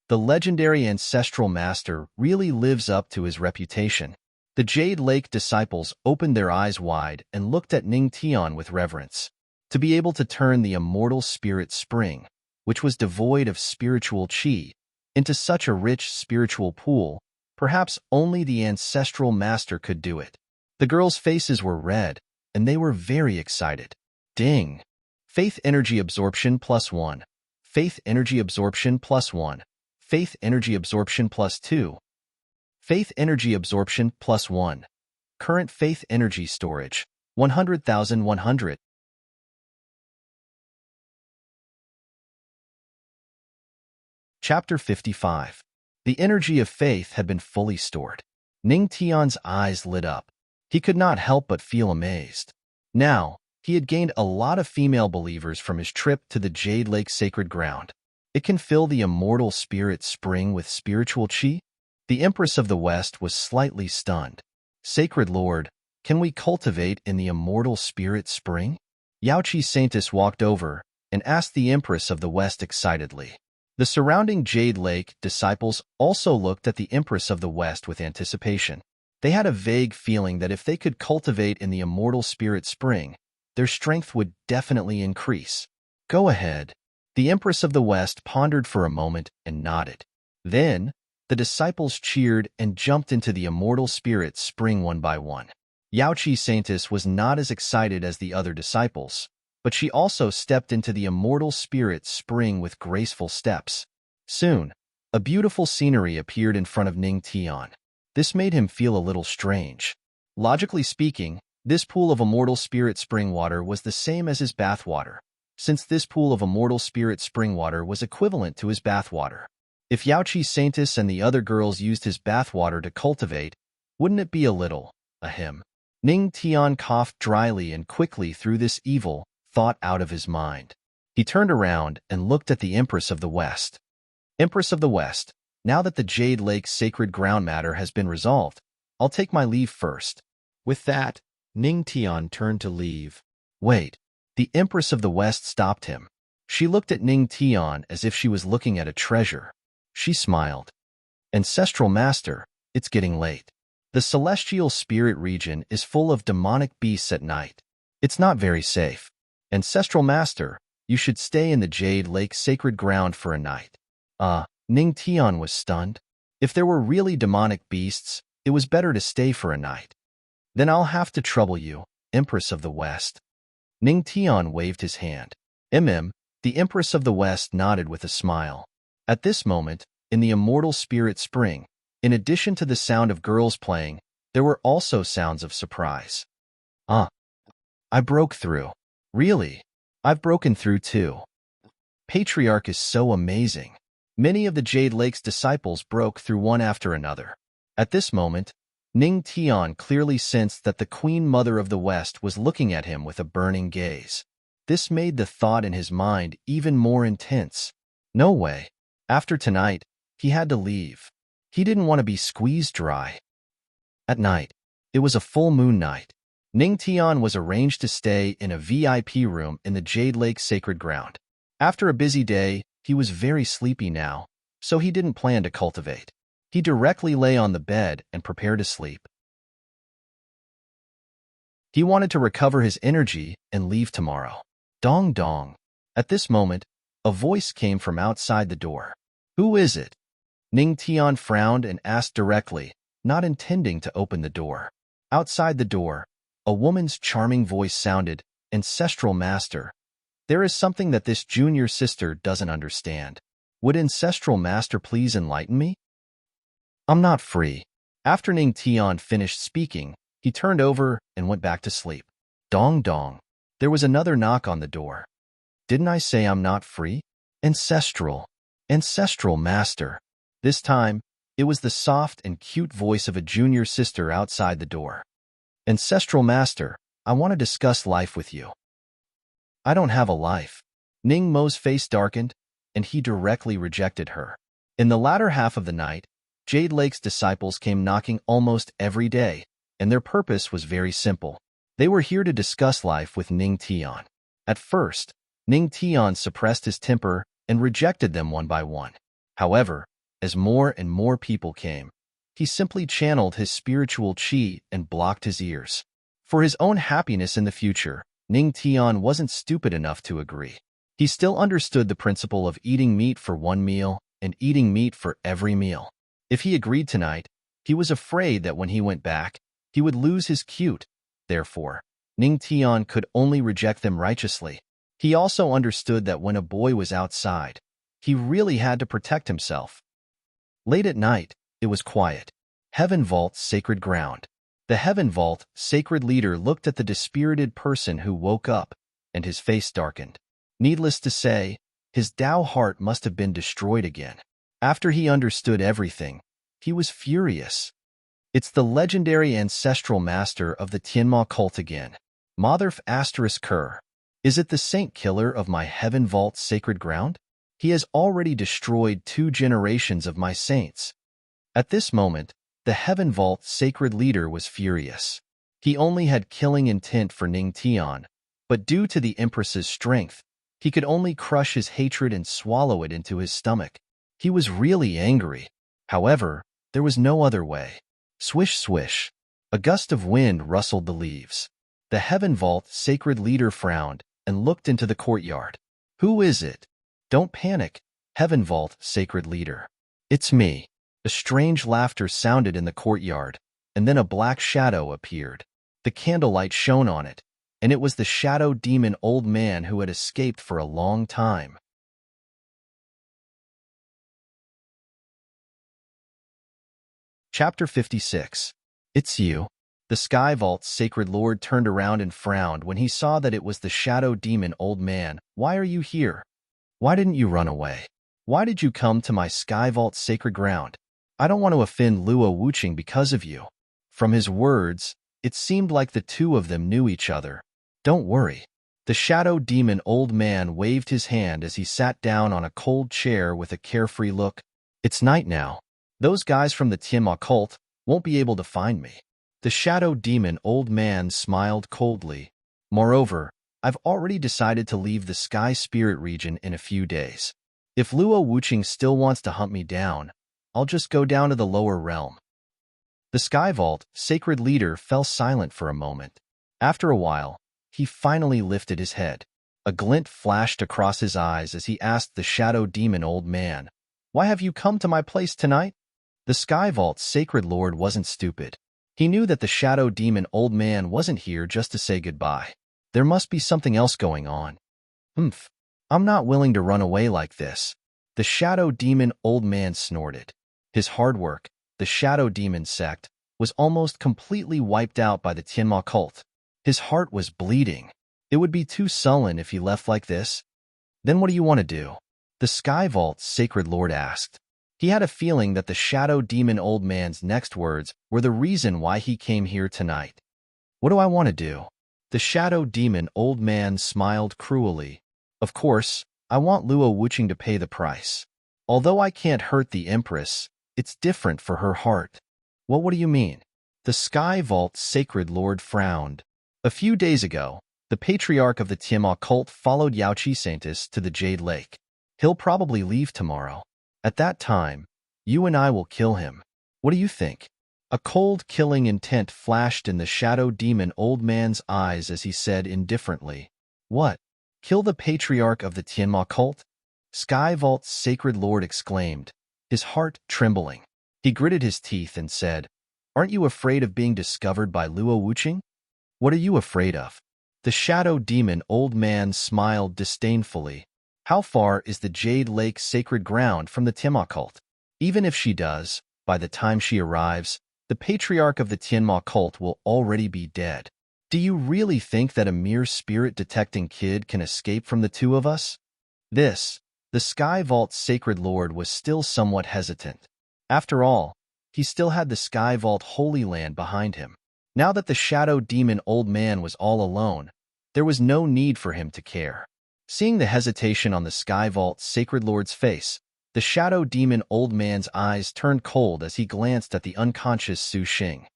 A: The legendary Ancestral Master really lives up to his reputation. The Jade Lake disciples opened their eyes wide and looked at Ning Tian with reverence. To be able to turn the immortal spirit spring, which was devoid of spiritual chi, into such a rich spiritual pool, perhaps only the Ancestral Master could do it. The girls' faces were red, and they were very excited. Ding! Faith energy absorption +1. Faith energy absorption +1. Faith energy absorption +2. Faith energy absorption +1. Current faith energy storage, 100,100. Chapter 55. The energy of faith had been fully stored. Ning Tian's eyes lit up. He could not help but feel amazed. Now, he had gained a lot of female believers from his trip to the Jade Lake sacred ground. It can fill the immortal spirit spring with spiritual chi? The Empress of the West was slightly stunned. Sacred Lord, can we cultivate in the immortal spirit spring? Yaoqi Saintess walked over and asked the Empress of the West excitedly. The surrounding Jade Lake disciples also looked at the Empress of the West with anticipation. They had a vague feeling that if they could cultivate in the immortal spirit spring, their strength would definitely increase. Go ahead. The Empress of the West pondered for a moment and nodded. Then, the disciples cheered and jumped into the immortal spirit spring one by one. Yaoqi Saintess was not as excited as the other disciples, but she also stepped into the immortal spirit spring with graceful steps. Soon, a beautiful scenery appeared in front of Ning Tian. This made him feel a little strange. Logically speaking, this pool of immortal spirit spring water was the same as his bath water, since this pool of immortal spirit spring water was equivalent to his bath water. If Yaoqi Saintess and the other girls used his bath water to cultivate, wouldn't it be a him? Ning Tian coughed dryly and quickly threw this evil thought out of his mind. He turned around and looked at the Empress of the West. Empress of the West, now that the Jade Lake sacred ground matter has been resolved, I'll take my leave first. With that, Ning Tian turned to leave. Wait, the Empress of the West stopped him. She looked at Ning Tian as if she was looking at a treasure. She smiled. Ancestral Master, it's getting late. The celestial spirit region is full of demonic beasts at night. It's not very safe. Ancestral Master, you should stay in the Jade Lake sacred ground for a night. Ning Tian was stunned. If there were really demonic beasts, it was better to stay for a night. Then I'll have to trouble you, Empress of the West. Ning Tian waved his hand. The Empress of the West nodded with a smile. At this moment, in the immortal spirit spring, in addition to the sound of girls playing, there were also sounds of surprise. I broke through. Really? I've broken through too. Patriarch is so amazing. Many of the Jade Lake's disciples broke through one after another. At this moment, Ning Tian clearly sensed that the Queen Mother of the West was looking at him with a burning gaze. This made the thought in his mind even more intense. No way. After tonight, he had to leave. He didn't want to be squeezed dry. At night, it was a full moon night. Ning Tian was arranged to stay in a VIP room in the Jade Lake sacred ground. After a busy day, he was very sleepy now, so he didn't plan to cultivate. He directly lay on the bed and prepared to sleep. He wanted to recover his energy and leave tomorrow. Dong dong. At this moment, a voice came from outside the door. Who is it? Ning Tian frowned and asked directly, not intending to open the door. Outside the door, a woman's charming voice sounded, Ancestral Master. There is something that this junior sister doesn't understand. Would Ancestral Master please enlighten me? I'm not free. After Ning Tian finished speaking, he turned over and went back to sleep. Dong dong. There was another knock on the door. Didn't I say I'm not free? Ancestral. Ancestral master. This time, it was the soft and cute voice of a junior sister outside the door. Ancestral master, I want to discuss life with you. I don't have a life. Ning Mo's face darkened, and he directly rejected her. In the latter half of the night, Jade Lake's disciples came knocking almost every day, and their purpose was very simple. They were here to discuss life with Ning Tian. At first, Ning Tian suppressed his temper and rejected them one by one. However, as more and more people came, he simply channeled his spiritual qi and blocked his ears. For his own happiness in the future, Ning Tian wasn't stupid enough to agree. He still understood the principle of eating meat for one meal and eating meat for every meal. If he agreed tonight, he was afraid that when he went back, he would lose his cute. Therefore, Ning Tian could only reject them righteously. He also understood that when a boy was outside, he really had to protect himself. Late at night, it was quiet. Heaven Vault, sacred ground. The Heaven Vault, sacred leader looked at the dispirited person who woke up, and his face darkened. Needless to say, his Tao heart must have been destroyed again. After he understood everything, he was furious. It's the legendary ancestral master of the Tianma cult again. Motherf ****. Is it the saint killer of my Heaven Vault sacred ground? He has already destroyed 2 generations of my saints. At this moment, the Heaven Vault sacred leader was furious. He only had killing intent for Ning Tian, but due to the Empress's strength, he could only crush his hatred and swallow it into his stomach. He was really angry. However, there was no other way. Swish, swish. A gust of wind rustled the leaves. The Heaven Vault sacred leader frowned and looked into the courtyard. Who is it? Don't panic, Heaven Vault sacred leader. It's me. A strange laughter sounded in the courtyard, and then a black shadow appeared. The candlelight shone on it, and it was the shadow demon old man who had escaped for a long time. Chapter 56. It's you. The Sky Vault's sacred lord turned around and frowned when he saw that it was the shadow demon old man. Why are you here? Why didn't you run away? Why did you come to my Sky Vault's sacred ground? I don't want to offend Luo Wuqing because of you. From his words, it seemed like the two of them knew each other. Don't worry. The shadow demon old man waved his hand as he sat down on a cold chair with a carefree look. It's night now. Those guys from the Tianma cult won't be able to find me. The shadow demon old man smiled coldly. Moreover, I've already decided to leave the Sky Spirit region in a few days. If Luo Wuqing still wants to hunt me down, I'll just go down to the lower realm. The Sky Vault sacred leader fell silent for a moment. After a while, he finally lifted his head. A glint flashed across his eyes as he asked the shadow demon old man, "Why have you come to my place tonight?" The Sky Vault sacred lord wasn't stupid. He knew that the shadow demon old man wasn't here just to say goodbye. There must be something else going on. I'm not willing to run away like this. The shadow demon old man snorted. His hard work, the shadow demon sect, was almost completely wiped out by the Tianma cult. His heart was bleeding. It would be too sullen if he left like this. Then what do you want to do? The Sky Vault sacred lord asked. He had a feeling that the shadow demon old man's next words were the reason why he came here tonight. What do I want to do? The shadow demon old man smiled cruelly. Of course, I want Luo Wuqing to pay the price. Although I can't hurt the Empress, it's different for her heart. Well, what do you mean? The Sky Vault sacred lord frowned. A few days ago, the patriarch of the Tianma cult followed Yao Qi Saintis to the Jade Lake. He'll probably leave tomorrow. At that time, you and I will kill him. What do you think? A cold killing intent flashed in the shadow demon old man's eyes as he said indifferently, "What? Kill the patriarch of the Tianma cult?" Sky Vault's sacred lord exclaimed, his heart trembling. He gritted his teeth and said, "Aren't you afraid of being discovered by Luo Wuqing?" "What are you afraid of?" The shadow demon old man smiled disdainfully. "How far is the Jade Lake sacred ground from the Tianma cult? Even if she does, by the time she arrives, the patriarch of the Tianma cult will already be dead. Do you really think that a mere spirit-detecting kid can escape from the two of us? The Sky Vault's Sacred Lord was still somewhat hesitant. After all, he still had the Sky Vault Holy Land behind him. Now that the Shadow Demon Old Man was all alone, there was no need for him to care. Seeing the hesitation on the Sky Vault's Sacred Lord's face, the Shadow Demon Old Man's eyes turned cold as he glanced at the unconscious Su Xing.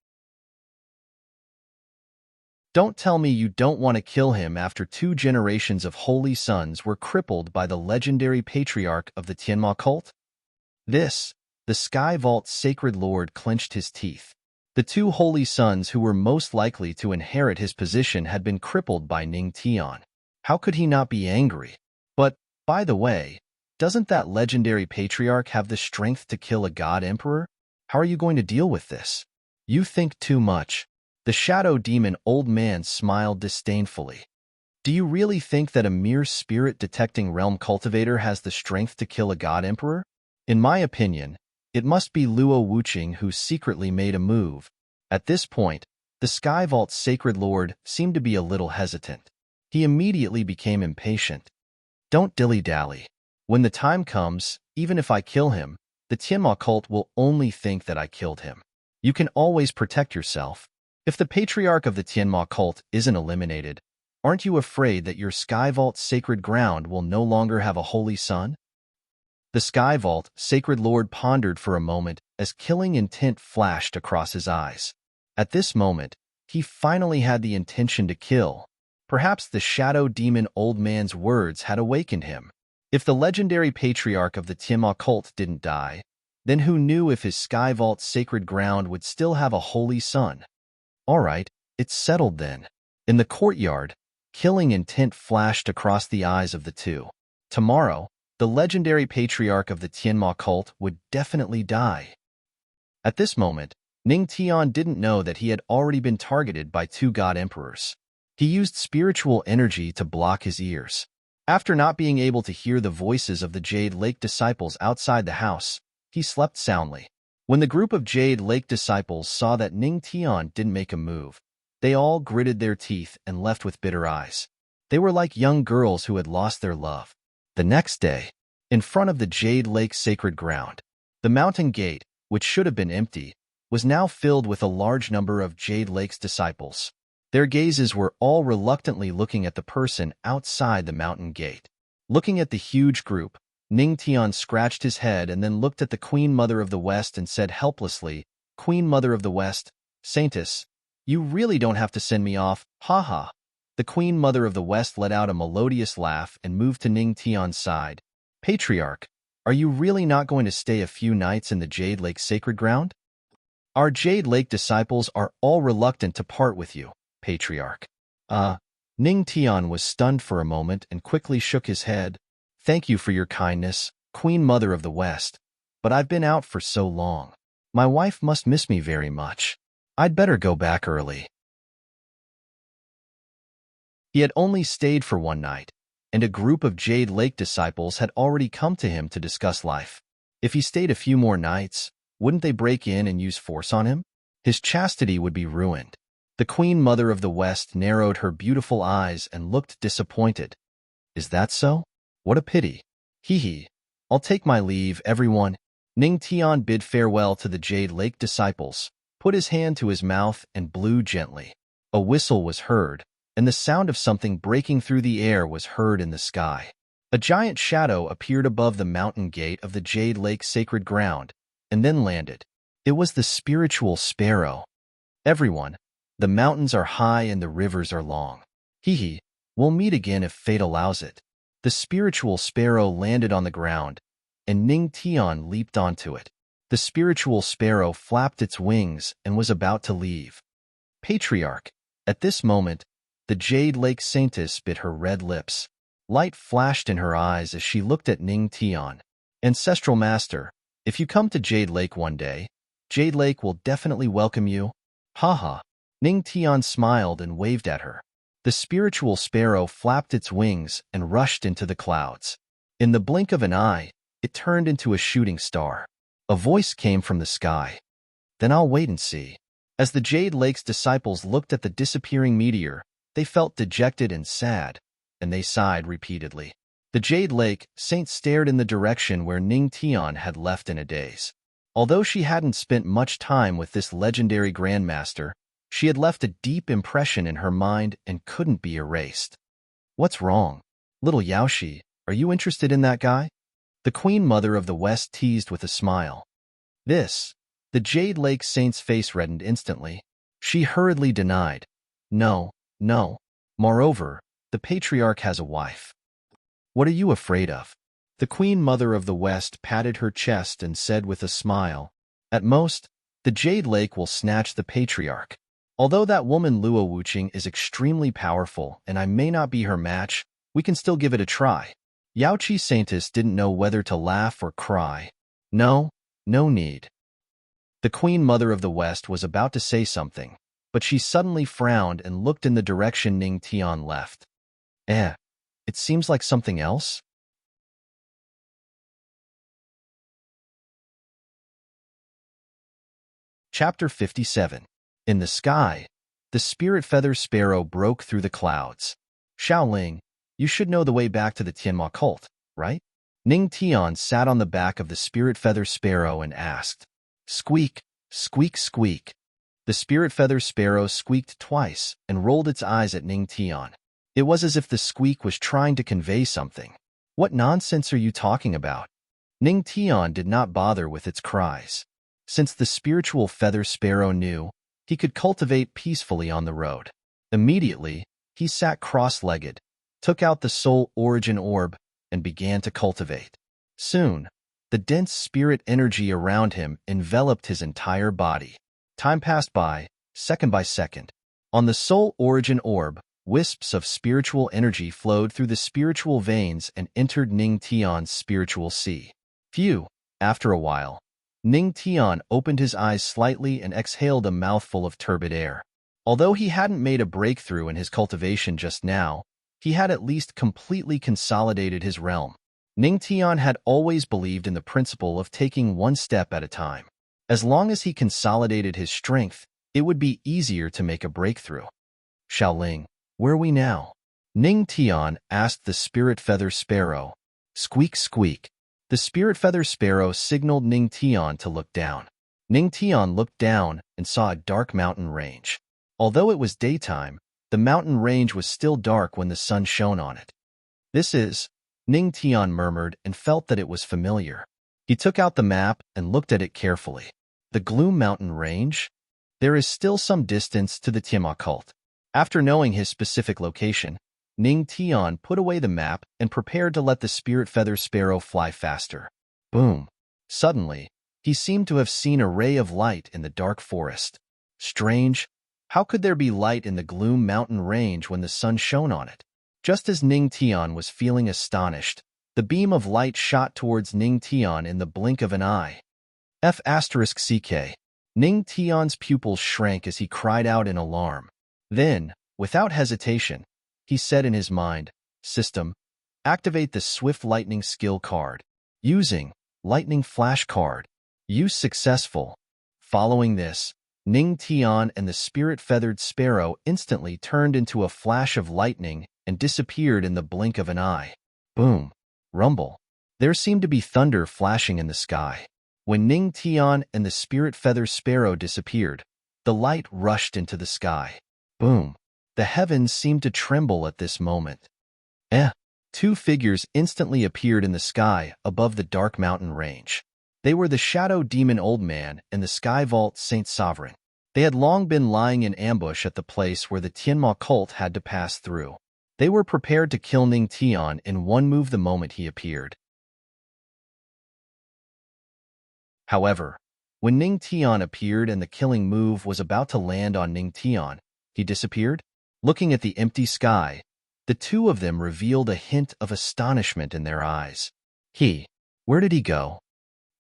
A: Don't tell me you don't want to kill him after 2 generations of holy sons were crippled by the legendary patriarch of the Tianma cult? The Sky Vault's Sacred Lord clenched his teeth. The 2 holy sons who were most likely to inherit his position had been crippled by Ning Tian. How could he not be angry? But, by the way, doesn't that legendary patriarch have the strength to kill a god emperor? How are you going to deal with this? You think too much. The Shadow Demon Old Man smiled disdainfully. Do you really think that a mere spirit-detecting realm cultivator has the strength to kill a god emperor? In my opinion, it must be Luo Wuqing who secretly made a move. At this point, the Sky Vault's Sacred Lord seemed to be a little hesitant. He immediately became impatient. Don't dilly-dally. When the time comes, even if I kill him, the Tianma cult will only think that I killed him. You can always protect yourself. If the patriarch of the Tianma cult isn't eliminated, aren't you afraid that your Sky Vault's sacred ground will no longer have a holy son? The Sky Vault Sacred Lord pondered for a moment as killing intent flashed across his eyes. At this moment, he finally had the intention to kill. Perhaps the Shadow Demon Old Man's words had awakened him. If the legendary patriarch of the Tianma cult didn't die, then who knew if his Sky Vault's sacred ground would still have a holy son? All right, it's settled then. In the courtyard, killing intent flashed across the eyes of the two. Tomorrow, the legendary patriarch of the Tianma cult would definitely die. At this moment, Ning Tian didn't know that he had already been targeted by 2 god emperors. He used spiritual energy to block his ears. After not being able to hear the voices of the Jade Lake disciples outside the house, he slept soundly. When the group of Jade Lake disciples saw that Ning Tian didn't make a move, they all gritted their teeth and left with bitter eyes. They were like young girls who had lost their love. The next day, in front of the Jade Lake sacred ground, the mountain gate, which should have been empty, was now filled with a large number of Jade Lake's disciples. Their gazes were all reluctantly looking at the person outside the mountain gate. Looking at the huge group, Ning Tian scratched his head and then looked at the Queen Mother of the West and said helplessly, "Queen Mother of the West, Saintess, you really don't have to send me off, ha." The Queen Mother of the West let out a melodious laugh and moved to Ning Tian's side. "Patriarch, are you really not going to stay a few nights in the Jade Lake sacred ground? Our Jade Lake disciples are all reluctant to part with you, Patriarch." Ning Tian was stunned for a moment and quickly shook his head. "Thank you for your kindness, Queen Mother of the West, but I've been out for so long. My wife must miss me very much. I'd better go back early." He had only stayed for 1 night, and a group of Jade Lake disciples had already come to him to discuss life. If he stayed a few more nights, wouldn't they break in and use force on him? His chastity would be ruined. The Queen Mother of the West narrowed her beautiful eyes and looked disappointed. "Is that so? What a pity. Hee. I'll take my leave, everyone." Ning Tian bid farewell to the Jade Lake disciples, put his hand to his mouth and blew gently. A whistle was heard, and the sound of something breaking through the air was heard in the sky. A giant shadow appeared above the mountain gate of the Jade Lake sacred ground, and then landed. It was the spiritual sparrow. "Everyone, the mountains are high and the rivers are long. Hee. We'll meet again if fate allows it." The spiritual sparrow landed on the ground, and Ning Tian leaped onto it. The spiritual sparrow flapped its wings and was about to leave. "Patriarch." At this moment, the Jade Lake Saintess bit her red lips. Light flashed in her eyes as she looked at Ning Tian. "Ancestral Master, if you come to Jade Lake one day, Jade Lake will definitely welcome you." Ha. Ning Tian smiled and waved at her. The spiritual sparrow flapped its wings and rushed into the clouds. In the blink of an eye, it turned into a shooting star. A voice came from the sky. "Then I'll wait and see." As the Jade Lake's disciples looked at the disappearing meteor, they felt dejected and sad, and they sighed repeatedly. The Jade Lake Saint stared in the direction where Ning Tian had left in a daze. Although she hadn't spent much time with this legendary grandmaster, she had left a deep impression in her mind and couldn't be erased. What's wrong? Little Yaoshi, are you interested in that guy? The Queen Mother of the West teased with a smile. The Jade Lake Saint's face reddened instantly. She hurriedly denied. No, no. Moreover, the patriarch has a wife. What are you afraid of? The Queen Mother of the West patted her chest and said with a smile, At most, the Jade Lake will snatch the patriarch. Although that woman Luo Wuqing is extremely powerful and I may not be her match, we can still give it a try. Yaoqi Saintess didn't know whether to laugh or cry. No need. The Queen Mother of the West was about to say something, but she suddenly frowned and looked in the direction Ning Tian left. It seems like something else? Chapter 57. In the sky, the spirit feather sparrow broke through the clouds. Xiaoling, you should know the way back to the Tianma cult, right? Ning Tian sat on the back of the spirit feather sparrow and asked. Squeak, squeak, squeak. The spirit feather sparrow squeaked twice and rolled its eyes at Ning Tian. It was as if the squeak was trying to convey something. What nonsense are you talking about? Ning Tian did not bother with its cries. Since the spiritual feather sparrow knew, he could cultivate peacefully on the road. Immediately, he sat cross-legged, took out the soul origin orb, and began to cultivate. Soon, the dense spirit energy around him enveloped his entire body. Time passed by second. On the soul origin orb, wisps of spiritual energy flowed through the spiritual veins and entered Ning Tian's spiritual sea. After a while, Ning Tian opened his eyes slightly and exhaled a mouthful of turbid air. Although he hadn't made a breakthrough in his cultivation just now, he had at least completely consolidated his realm. Ning Tian had always believed in the principle of taking one step at a time. As long as he consolidated his strength, it would be easier to make a breakthrough. Xiaoling, where are we now? Ning Tian asked the spirit feather sparrow. Squeak, squeak. The spirit feather sparrow signaled Ning Tian to look down. Ning Tian looked down and saw a dark mountain range. Although it was daytime, the mountain range was still dark when the sun shone on it. Ning Tian murmured and felt that it was familiar. He took out the map and looked at it carefully. The Gloom Mountain Range? There is still some distance to the Tianma cult. After knowing his specific location, Ning Tian put away the map and prepared to let the spirit feather sparrow fly faster. Boom! Suddenly, he seemed to have seen a ray of light in the dark forest. Strange. How could there be light in the Gloom Mountain Range when the sun shone on it? Just as Ning Tian was feeling astonished, the beam of light shot towards Ning Tian in the blink of an eye. F***CK. Ning Tian's pupils shrank as he cried out in alarm. Then, without hesitation, he said in his mind, System, activate the Swift Lightning skill card. Using Lightning Flash card. Use successful. Following this, Ning Tian and the spirit-feathered sparrow instantly turned into a flash of lightning and disappeared in the blink of an eye. Boom. Rumble. There seemed to be thunder flashing in the sky. When Ning Tian and the spirit feather sparrow disappeared, the light rushed into the sky. Boom. The heavens seemed to tremble at this moment. Two figures instantly appeared in the sky above the dark mountain range. They were the Shadow Demon Old Man and the Sky Vault Saint Sovereign. They had long been lying in ambush at the place where the Tianma cult had to pass through. They were prepared to kill Ning Tian in one move the moment he appeared. However, when Ning Tian appeared and the killing move was about to land on Ning Tian, he disappeared. Looking at the empty sky, the two of them revealed a hint of astonishment in their eyes. Where did he go?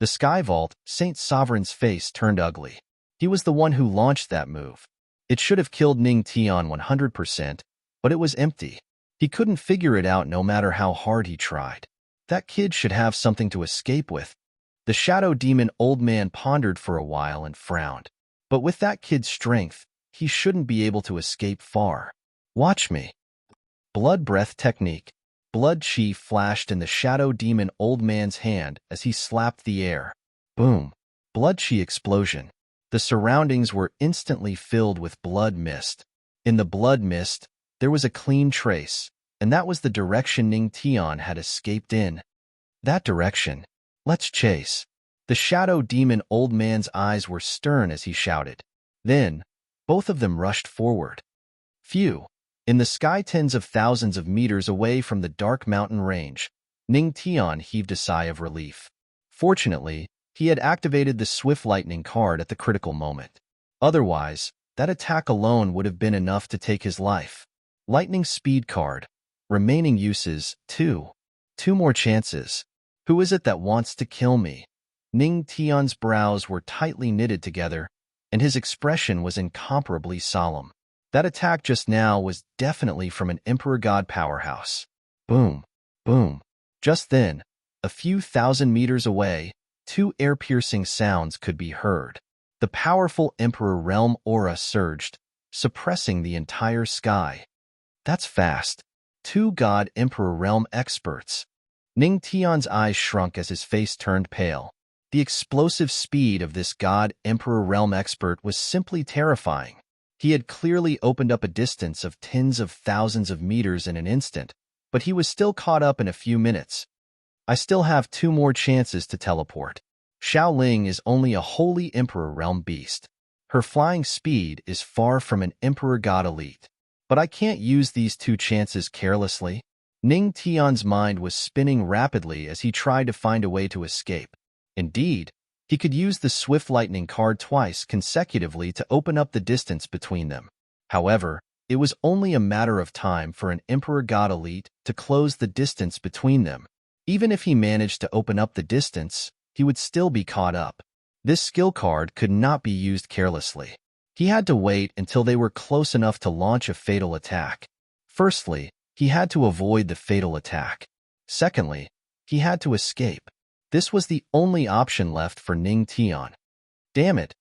A: The Sky Vault Saint Sovereign's face turned ugly. He was the one who launched that move. It should have killed Ning Tian 100%, but it was empty. He couldn't figure it out no matter how hard he tried. That kid should have something to escape with. The Shadow Demon Old Man pondered for a while and frowned. But with that kid's strength, he shouldn't be able to escape far. Watch me. Blood breath technique. Blood chi flashed in the shadow demon old man's hand as he slapped the air. Boom. Blood chi explosion. The surroundings were instantly filled with blood mist. In the blood mist, there was a clean trace, and that was the direction Ning Tian had escaped in. That direction. Let's chase. The shadow demon old man's eyes were stern as he shouted. Then, both of them rushed forward. Phew! In the sky tens of thousands of meters away from the dark mountain range, Ning Tian heaved a sigh of relief. Fortunately, he had activated the Swift Lightning card at the critical moment. Otherwise, that attack alone would have been enough to take his life. Lightning Speed card. Remaining uses, 2. 2 more chances. Who is it that wants to kill me? Ning Tian's brows were tightly knitted together, and his expression was incomparably solemn. That attack just now was definitely from an Emperor God powerhouse. Boom, boom. Just then, a few thousand meters away, 2 air-piercing sounds could be heard. The powerful Emperor Realm aura surged, suppressing the entire sky. That's fast. 2 God Emperor Realm experts. Ning Tian's eyes shrunk as his face turned pale. The explosive speed of this God Emperor Realm expert was simply terrifying. He had clearly opened up a distance of tens of thousands of meters in an instant, but he was still caught up in a few minutes. I still have 2 more chances to teleport. Xiao Ling is only a holy Emperor Realm beast. Her flying speed is far from an Emperor God elite. But I can't use these 2 chances carelessly. Ning Tian's mind was spinning rapidly as he tried to find a way to escape. Indeed, he could use the Swift Lightning card twice consecutively to open up the distance between them. However, it was only a matter of time for an Emperor God elite to close the distance between them. Even if he managed to open up the distance, he would still be caught up. This skill card could not be used carelessly. He had to wait until they were close enough to launch a fatal attack. Firstly, he had to avoid the fatal attack. Secondly, he had to escape. This was the only option left for Ning Tian. Damn it!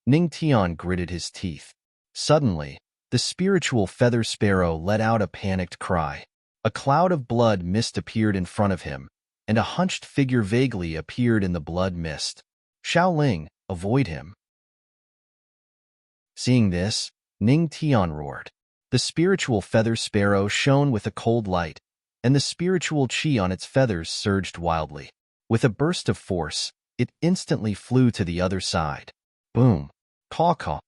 A: Ning Tian gritted his teeth. Suddenly, the spiritual feather sparrow let out a panicked cry. A cloud of blood mist appeared in front of him, and a hunched figure vaguely appeared in the blood mist. Xiao Ling, avoid him. Seeing this, Ning Tian roared. The spiritual feather sparrow shone with a cold light, and the spiritual chi on its feathers surged wildly. With a burst of force, it instantly flew to the other side. Boom. Caw-caw.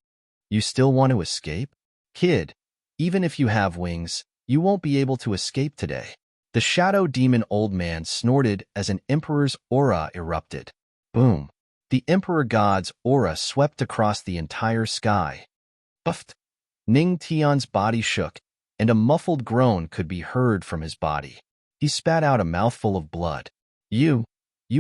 A: You still want to escape? Kid, even if you have wings, you won't be able to escape today. The shadow demon old man snorted as an emperor's aura erupted. Boom. The Emperor God's aura swept across the entire sky. Buffed. Ning Tian's body shook, and a muffled groan could be heard from his body. He spat out a mouthful of blood. You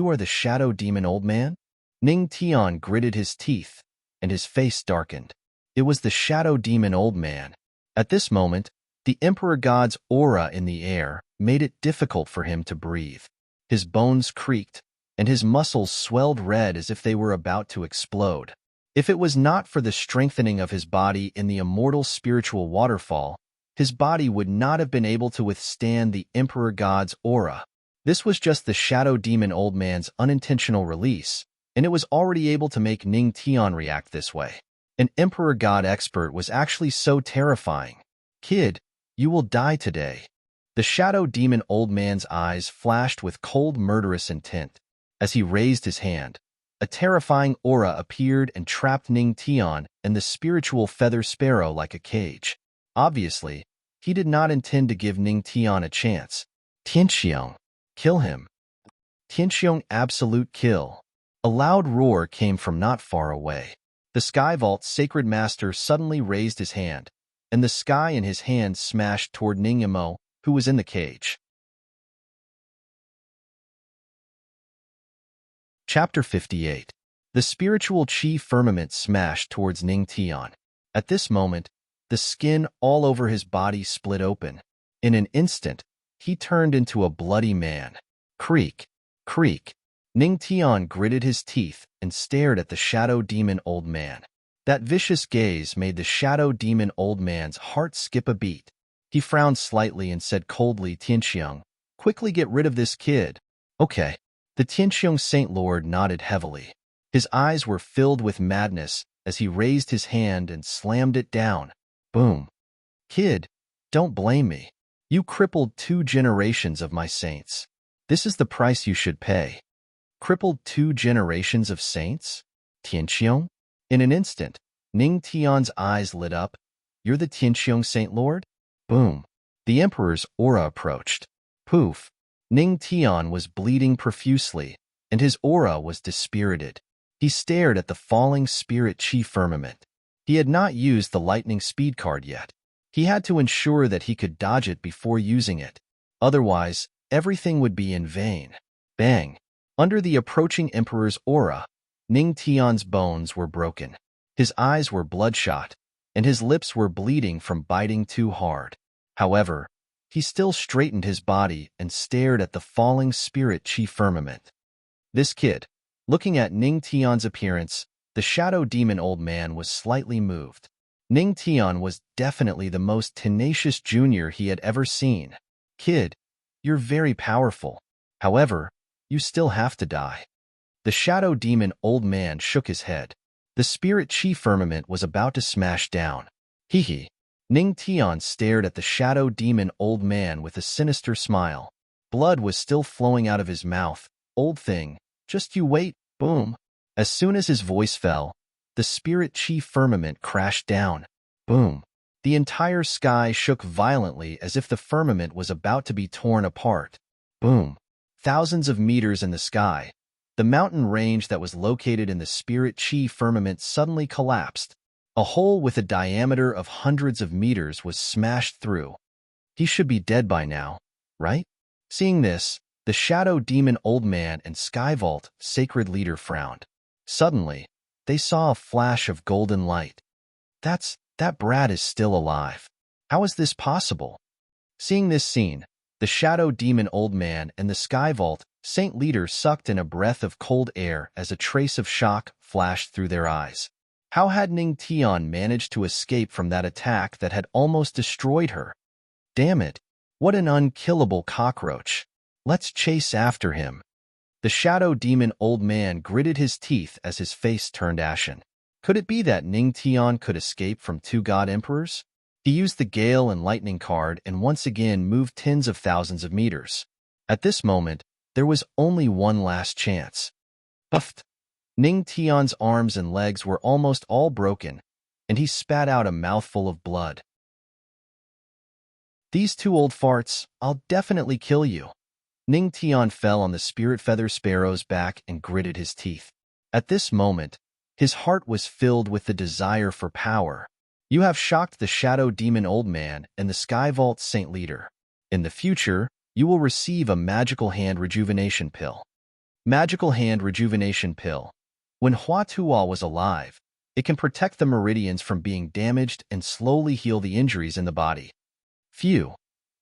A: are the shadow demon old man? Ning Tian gritted his teeth, and his face darkened. It was the shadow demon old man. At this moment, the Emperor God's aura in the air made it difficult for him to breathe. His bones creaked, and his muscles swelled red as if they were about to explode. If it was not for the strengthening of his body in the immortal spiritual waterfall, his body would not have been able to withstand the Emperor God's aura. This was just the shadow demon old man's unintentional release, and it was already able to make Ning Tian react this way. An Emperor God expert was actually so terrifying. Kid, you will die today. The shadow demon old man's eyes flashed with cold murderous intent. As he raised his hand, a terrifying aura appeared and trapped Ning Tian and the spiritual feather sparrow like a cage. Obviously, he did not intend to give Ning Tian a chance. Tianxiong, kill him. Tianxiong absolute kill. A loud roar came from not far away. The Sky Vault's sacred master suddenly raised his hand, and the sky in his hand smashed toward Ning Yamo, who was in the cage. Chapter 58. The spiritual chi firmament smashed towards Ning Tian. At this moment, the skin all over his body split open. In an instant, he turned into a bloody man. Creak, creak. Ning Tian gritted his teeth and stared at the shadow demon old man. That vicious gaze made the shadow demon old man's heart skip a beat. He frowned slightly and said coldly, Tianxiang, quickly get rid of this kid. Okay. The Tianxiang Saint Lord nodded heavily. His eyes were filled with madness as he raised his hand and slammed it down. Boom. Kid, don't blame me. You crippled 2 generations of my saints. This is the price you should pay. Crippled 2 generations of saints? Tianxiang? In an instant, Ning Tian's eyes lit up. You're the Tianxiang Saint Lord? Boom. The Emperor's aura approached. Poof. Ning Tian was bleeding profusely, and his aura was dispirited. He stared at the falling spirit chi firmament. He had not used the lightning speed card yet. He had to ensure that he could dodge it before using it. Otherwise, everything would be in vain. Bang! Under the approaching Emperor's aura, Ning Tian's bones were broken. His eyes were bloodshot, and his lips were bleeding from biting too hard. However, he still straightened his body and stared at the falling spirit chi firmament. This kid, looking at Ning Tian's appearance, the shadow demon old man was slightly moved. Ning Tian was definitely the most tenacious junior he had ever seen. Kid, you're very powerful. However, you still have to die. The shadow demon old man shook his head. The spirit chi firmament was about to smash down. Hee hee. Ning Tian stared at the shadow demon old man with a sinister smile. Blood was still flowing out of his mouth. Old thing, just you wait, boom. As soon as his voice fell, the spirit chi firmament crashed down. Boom. The entire sky shook violently as if the firmament was about to be torn apart. Boom. Thousands of meters in the sky, the mountain range that was located in the spirit chi firmament suddenly collapsed. A hole with a diameter of hundreds of meters was smashed through. He should be dead by now, right? Seeing this, the shadow demon old man and Sky Vault sacred leader frowned. Suddenly, they saw a flash of golden light. That brat is still alive. How is this possible? Seeing this scene, the shadow demon old man and the Sky Vault saint leader sucked in a breath of cold air as a trace of shock flashed through their eyes. How had Ning Tian managed to escape from that attack that had almost destroyed her? Damn it, what an unkillable cockroach. Let's chase after him. The shadow demon old man gritted his teeth as his face turned ashen. Could it be that Ning Tian could escape from 2 god emperors? He used the Gale and Lightning card and once again moved tens of thousands of meters. At this moment, there was only one last chance. Puffed. Ning Tian's arms and legs were almost all broken, and he spat out a mouthful of blood. These 2 old farts, I'll definitely kill you. Ning Tian fell on the spirit feather sparrow's back and gritted his teeth. At this moment, his heart was filled with the desire for power. You have shocked the shadow demon old man and the Sky Vault saint leader. In the future, you will receive a magical hand rejuvenation pill. Magical hand rejuvenation pill. When Hua Tuo was alive, it can protect the meridians from being damaged and slowly heal the injuries in the body. Phew.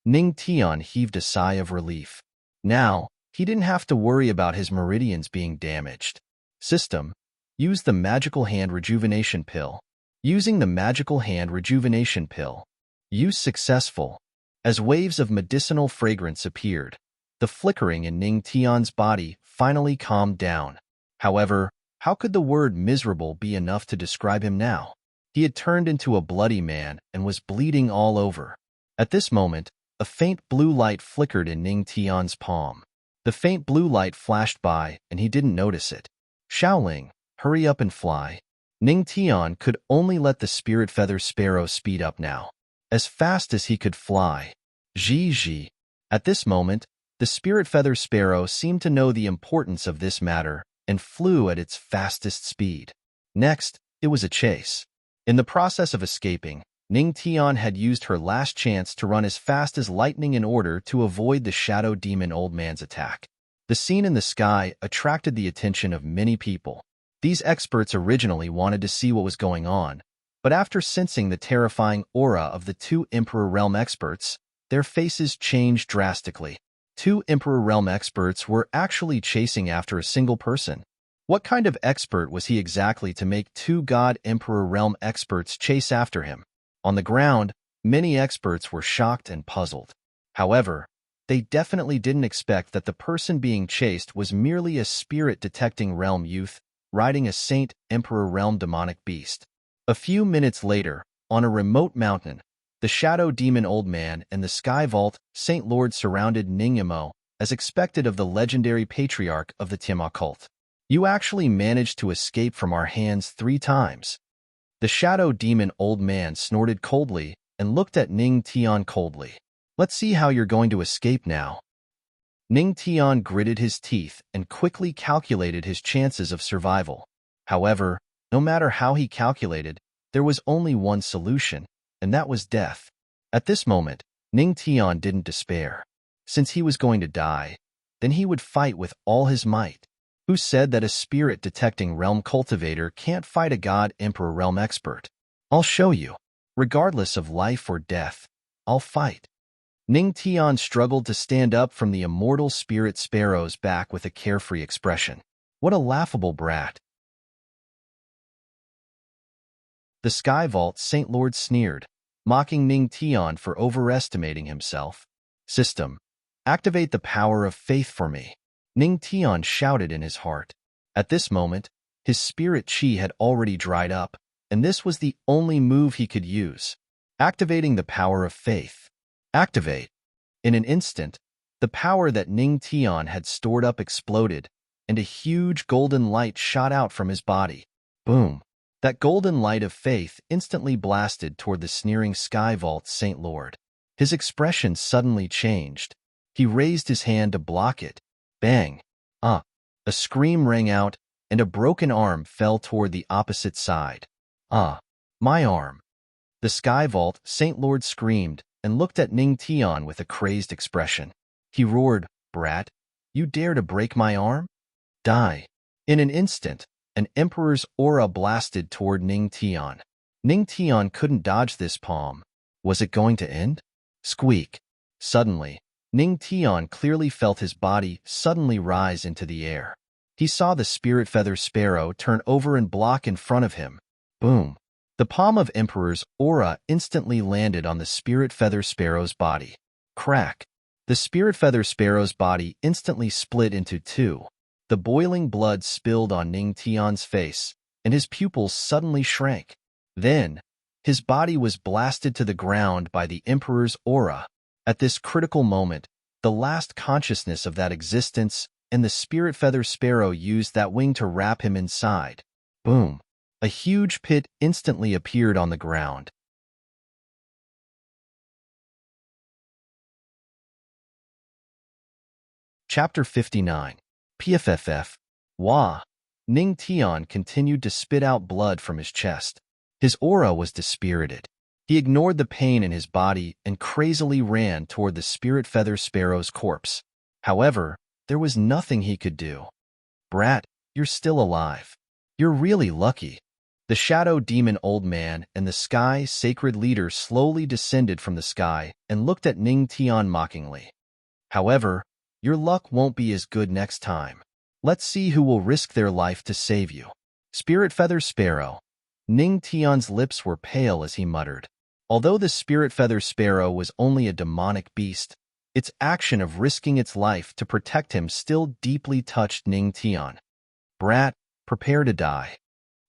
A: Ning Tian heaved a sigh of relief. Now, he didn't have to worry about his meridians being damaged. System. Use the magical hand rejuvenation pill. Using the magical hand rejuvenation pill. Use successful. As waves of medicinal fragrance appeared, the flickering in Ning Tian's body finally calmed down. However, how could the word miserable be enough to describe him now? He had turned into a bloody man and was bleeding all over. At this moment, a faint blue light flickered in Ning Tian's palm. The faint blue light flashed by, and he didn't notice it. Shaoling, hurry up and fly. Ning Tian could only let the spirit feather sparrow speed up now. As fast as he could fly. Zhi. At this moment, the spirit feather sparrow seemed to know the importance of this matter and flew at its fastest speed. Next, it was a chase. In the process of escaping, Ning Tian had used her last chance to run as fast as lightning in order to avoid the shadow demon old man's attack. The scene in the sky attracted the attention of many people. These experts originally wanted to see what was going on, but after sensing the terrifying aura of the 2 Emperor Realm experts, their faces changed drastically. 2 Emperor Realm experts were actually chasing after a single person. What kind of expert was he exactly to make two God Emperor realm experts chase after him? On the ground, many experts were shocked and puzzled. However, they definitely didn't expect that the person being chased was merely a spirit-detecting realm youth riding a Saint Emperor realm demonic beast. A few minutes later, on a remote mountain, the Shadow Demon Old Man and the Sky Vault Saint Lord surrounded Ningyamo, as expected of the legendary patriarch of the Tiamat cult. You actually managed to escape from our hands 3 times. The Shadow Demon Old Man snorted coldly and looked at Ning Tian coldly. Let's see how you're going to escape now. Ning Tian gritted his teeth and quickly calculated his chances of survival. However, no matter how he calculated, there was only one solution, and that was death. At this moment, Ning Tian didn't despair. Since he was going to die, then he would fight with all his might. Who said that a spirit-detecting realm cultivator can't fight a God Emperor realm expert? I'll show you. Regardless of life or death, I'll fight. Ning Tian struggled to stand up from the immortal spirit sparrow's back with a carefree expression. What a laughable brat. The Sky Vault Saint Lord sneered, mocking Ning Tian for overestimating himself. System, activate the power of faith for me. Ning Tian shouted in his heart. At this moment, his spirit chi had already dried up, and this was the only move he could use. Activating the power of faith. Activate. In an instant, the power that Ning Tian had stored up exploded, and a huge golden light shot out from his body. Boom. That golden light of faith instantly blasted toward the sneering Sky Vault Saint Lord. His expression suddenly changed. He raised his hand to block it. Bang! A scream rang out, and a broken arm fell toward the opposite side. My arm! The Sky Vault Saint Lord screamed and looked at Ning Tian with a crazed expression. He roared, "Brat, you dare to break my arm? Die!" In an instant, an Emperor's aura blasted toward Ning Tian. Ning Tian couldn't dodge this palm. Was it going to end? Squeak! Suddenly, Ning Tian clearly felt his body suddenly rise into the air. He saw the Spirit Feather Sparrow turn over and block in front of him. Boom! The palm of Emperor's aura instantly landed on the Spirit Feather Sparrow's body. Crack! The Spirit Feather Sparrow's body instantly split into 2. The boiling blood spilled on Ning Tian's face, and his pupils suddenly shrank. Then, his body was blasted to the ground by the Emperor's aura. At this critical moment, the last consciousness of that existence, and the Spirit Feather Sparrow used that wing to wrap him inside. Boom! A huge pit instantly appeared on the ground. Chapter 59. PFFF. Wah! Ning Tian continued to spit out blood from his chest. His aura was dispirited. He ignored the pain in his body and crazily ran toward the Spirit Feather Sparrow's corpse. However, there was nothing he could do. Brat, you're still alive. You're really lucky. The Shadow Demon Old Man and the Sky Sacred Leader slowly descended from the sky and looked at Ning Tian mockingly. However, your luck won't be as good next time. Let's see who will risk their life to save you. Spirit Feather Sparrow. Ning Tian's lips were pale as he muttered. Although the Spirit Feather Sparrow was only a demonic beast, its action of risking its life to protect him still deeply touched Ning Tian. Brat, prepare to die.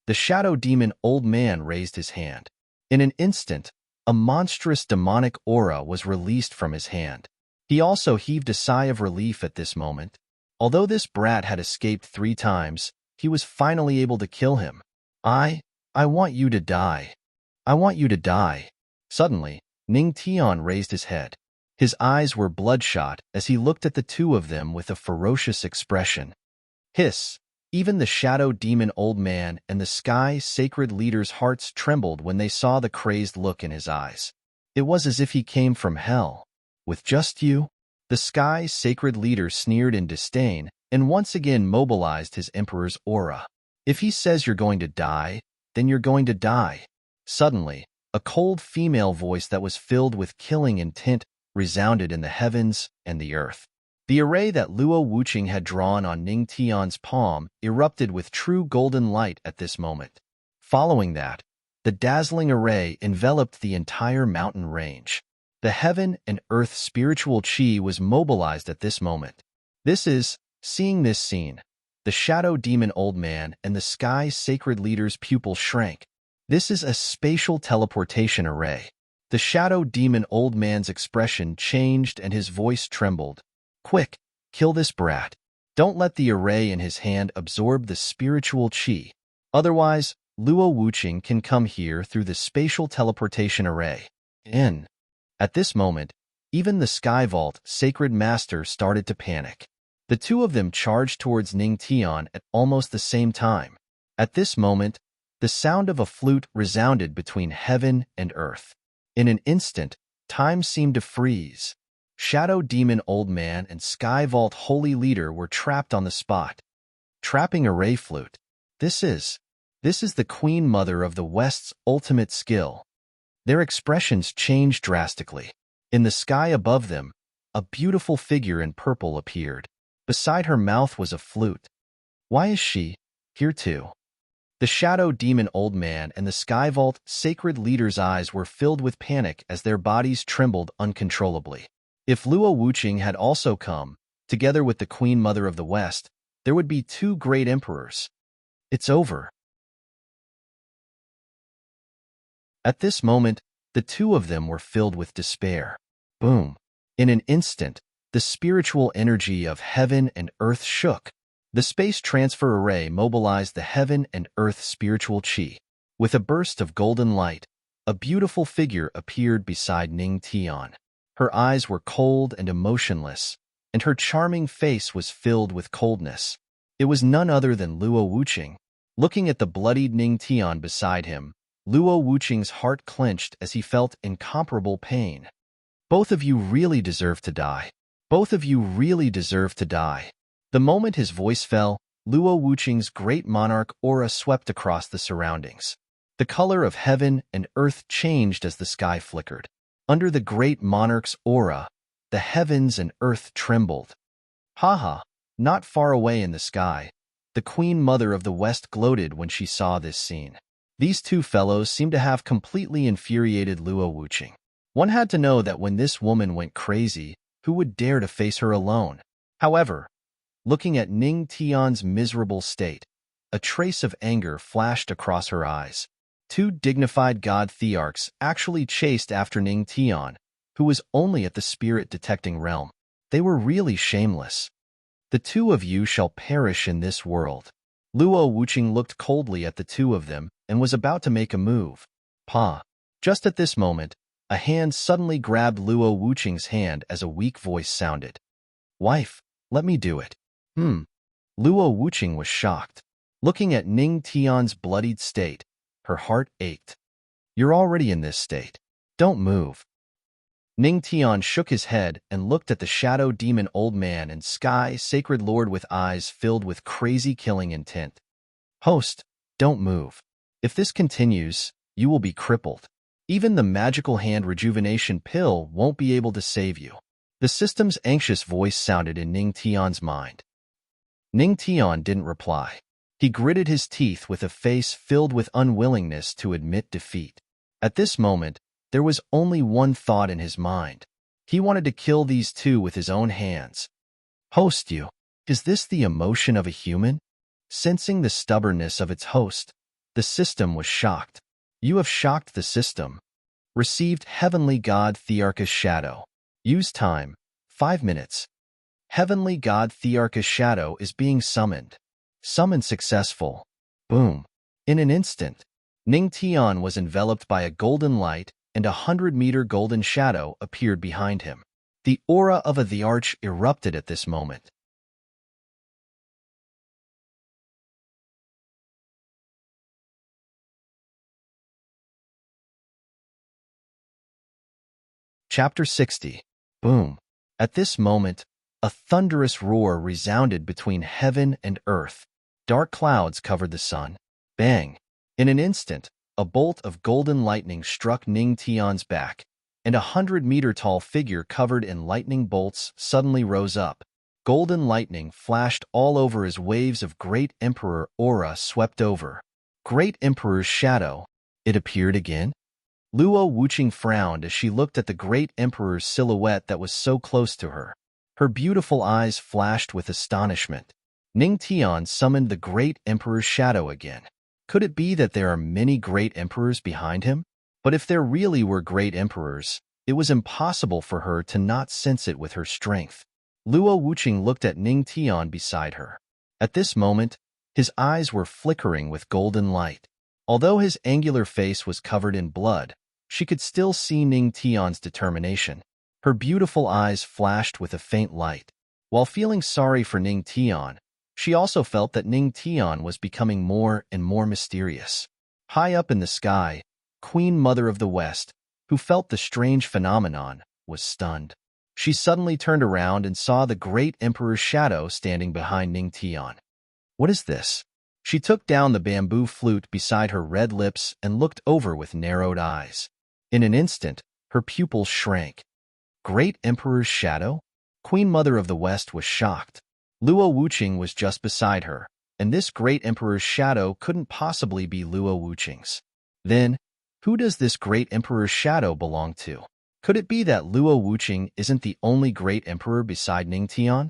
A: The Shadow Demon Old Man raised his hand. In an instant, a monstrous demonic aura was released from his hand. He also heaved a sigh of relief at this moment. Although this brat had escaped 3 times, he was finally able to kill him. I want you to die. I want you to die. Suddenly, Ning Tian raised his head. His eyes were bloodshot as he looked at the two of them with a ferocious expression. Hiss! Even the Shadow Demon Old Man and the Sky Sacred Leader's hearts trembled when they saw the crazed look in his eyes. It was as if he came from hell. With just you? The Sky Sacred Leader sneered in disdain and once again mobilized his Emperor's aura. If he says you're going to die, then you're going to die. Suddenly, a cold female voice that was filled with killing intent resounded in the heavens and the earth. The array that Luo Wuqing had drawn on Ning Tian's palm erupted with true golden light at this moment. Following that, the dazzling array enveloped the entire mountain range. The heaven and earth spiritual chi was mobilized at this moment. Seeing this scene, the shadow demon old man and the sky sacred leader's pupil shrank. This is a spatial teleportation array. The shadow demon old man's expression changed and his voice trembled. Quick, kill this brat. Don't let the array in his hand absorb the spiritual chi. Otherwise, Luo Wuqing can come here through the spatial teleportation array. At this moment, even the Sky Vault Sacred Master started to panic. The two of them charged towards Ning Tian at almost the same time. At this moment, the sound of a flute resounded between heaven and earth. In an instant, time seemed to freeze. Shadow Demon Old Man and Sky Vault Holy Leader were trapped on the spot. Trapping array flute. This is the Queen Mother of the West's ultimate skill. Their expressions changed drastically. In the sky above them, a beautiful figure in purple appeared. Beside her mouth was a flute. Why is she here too? The Shadow Demon Old Man and the Sky Vault Sacred Leader's eyes were filled with panic as their bodies trembled uncontrollably. If Luo Wuqing had also come, together with the Queen Mother of the West, there would be two great emperors. It's over. At this moment, the two of them were filled with despair. Boom. In an instant, the spiritual energy of heaven and earth shook. The space transfer array mobilized the heaven and earth spiritual chi. With a burst of golden light, a beautiful figure appeared beside Ning Tian. Her eyes were cold and emotionless, and her charming face was filled with coldness. It was none other than Luo Wuqing. Looking at the bloodied Ning Tian beside him, Luo Wuqing's heart clenched as he felt incomparable pain. Both of you really deserve to die. Both of you really deserve to die. The moment his voice fell, Luo Wuqing's great monarch aura swept across the surroundings. The color of heaven and earth changed as the sky flickered. Under the great monarch's aura, the heavens and earth trembled. Haha, not far away in the sky, the Queen Mother of the West gloated when she saw this scene. These two fellows seemed to have completely infuriated Luo Wuqing. One had to know that when this woman went crazy, who would dare to face her alone? However, looking at Ning Tian's miserable state, a trace of anger flashed across her eyes. Two dignified god thearchs actually chased after Ning Tian, who was only at the spirit-detecting realm. They were really shameless. The two of you shall perish in this world. Luo Wuqing looked coldly at the two of them and was about to make a move. Just at this moment, a hand suddenly grabbed Luo Wuqing's hand as a weak voice sounded. Wife, let me do it. Luo Wuqing was shocked. Looking at Ning Tian's bloodied state, her heart ached. You're already in this state. Don't move. Ning Tian shook his head and looked at the Shadow Demon Old Man and Sky Sacred Lord with eyes filled with crazy killing intent. Host, don't move. If this continues, you will be crippled. Even the magical hand rejuvenation pill won't be able to save you. The system's anxious voice sounded in Ning Tian's mind. Ning Tian didn't reply. He gritted his teeth with a face filled with unwillingness to admit defeat. At this moment, there was only one thought in his mind. He wanted to kill these two with his own hands. Host, is this the emotion of a human? Sensing the stubbornness of its host, the system was shocked. You have shocked the system. Received Heavenly God Thearchus Shadow. Use time, 5 minutes. Heavenly God Thearchus Shadow is being summoned. Summon successful. Boom. In an instant, Ning Tian was enveloped by a golden light and a 100-meter golden shadow appeared behind him. The aura of a Thearch erupted at this moment. Chapter 60. Boom. At this moment, a thunderous roar resounded between heaven and earth. Dark clouds covered the sun. Bang! In an instant, a bolt of golden lightning struck Ning Tian's back, and a 100-meter tall figure covered in lightning bolts suddenly rose up. Golden lightning flashed all over as waves of Great Emperor aura swept over. Great Emperor's shadow. It appeared again? Luo Wuqing frowned as she looked at the Great Emperor's silhouette that was so close to her. Her beautiful eyes flashed with astonishment. Ning Tian summoned the Great Emperor's shadow again. Could it be that there are many Great Emperors behind him? But if there really were Great Emperors, it was impossible for her to not sense it with her strength. Luo Wuqing looked at Ning Tian beside her. At this moment, his eyes were flickering with golden light. Although his angular face was covered in blood, she could still see Ning Tian's determination. Her beautiful eyes flashed with a faint light. While feeling sorry for Ning Tian, she also felt that Ning Tian was becoming more and more mysterious. High up in the sky, Queen Mother of the West, who felt the strange phenomenon, was stunned. She suddenly turned around and saw the Great Emperor's shadow standing behind Ning Tian. What is this? She took down the bamboo flute beside her red lips and looked over with narrowed eyes. In an instant, her pupils shrank. Great Emperor's shadow? Queen Mother of the West was shocked. Luo Wuqing was just beside her, and this Great Emperor's shadow couldn't possibly be Luo Wuqing's. Then, who does this Great Emperor's shadow belong to? Could it be that Luo Wuqing isn't the only Great Emperor beside Ning Tian?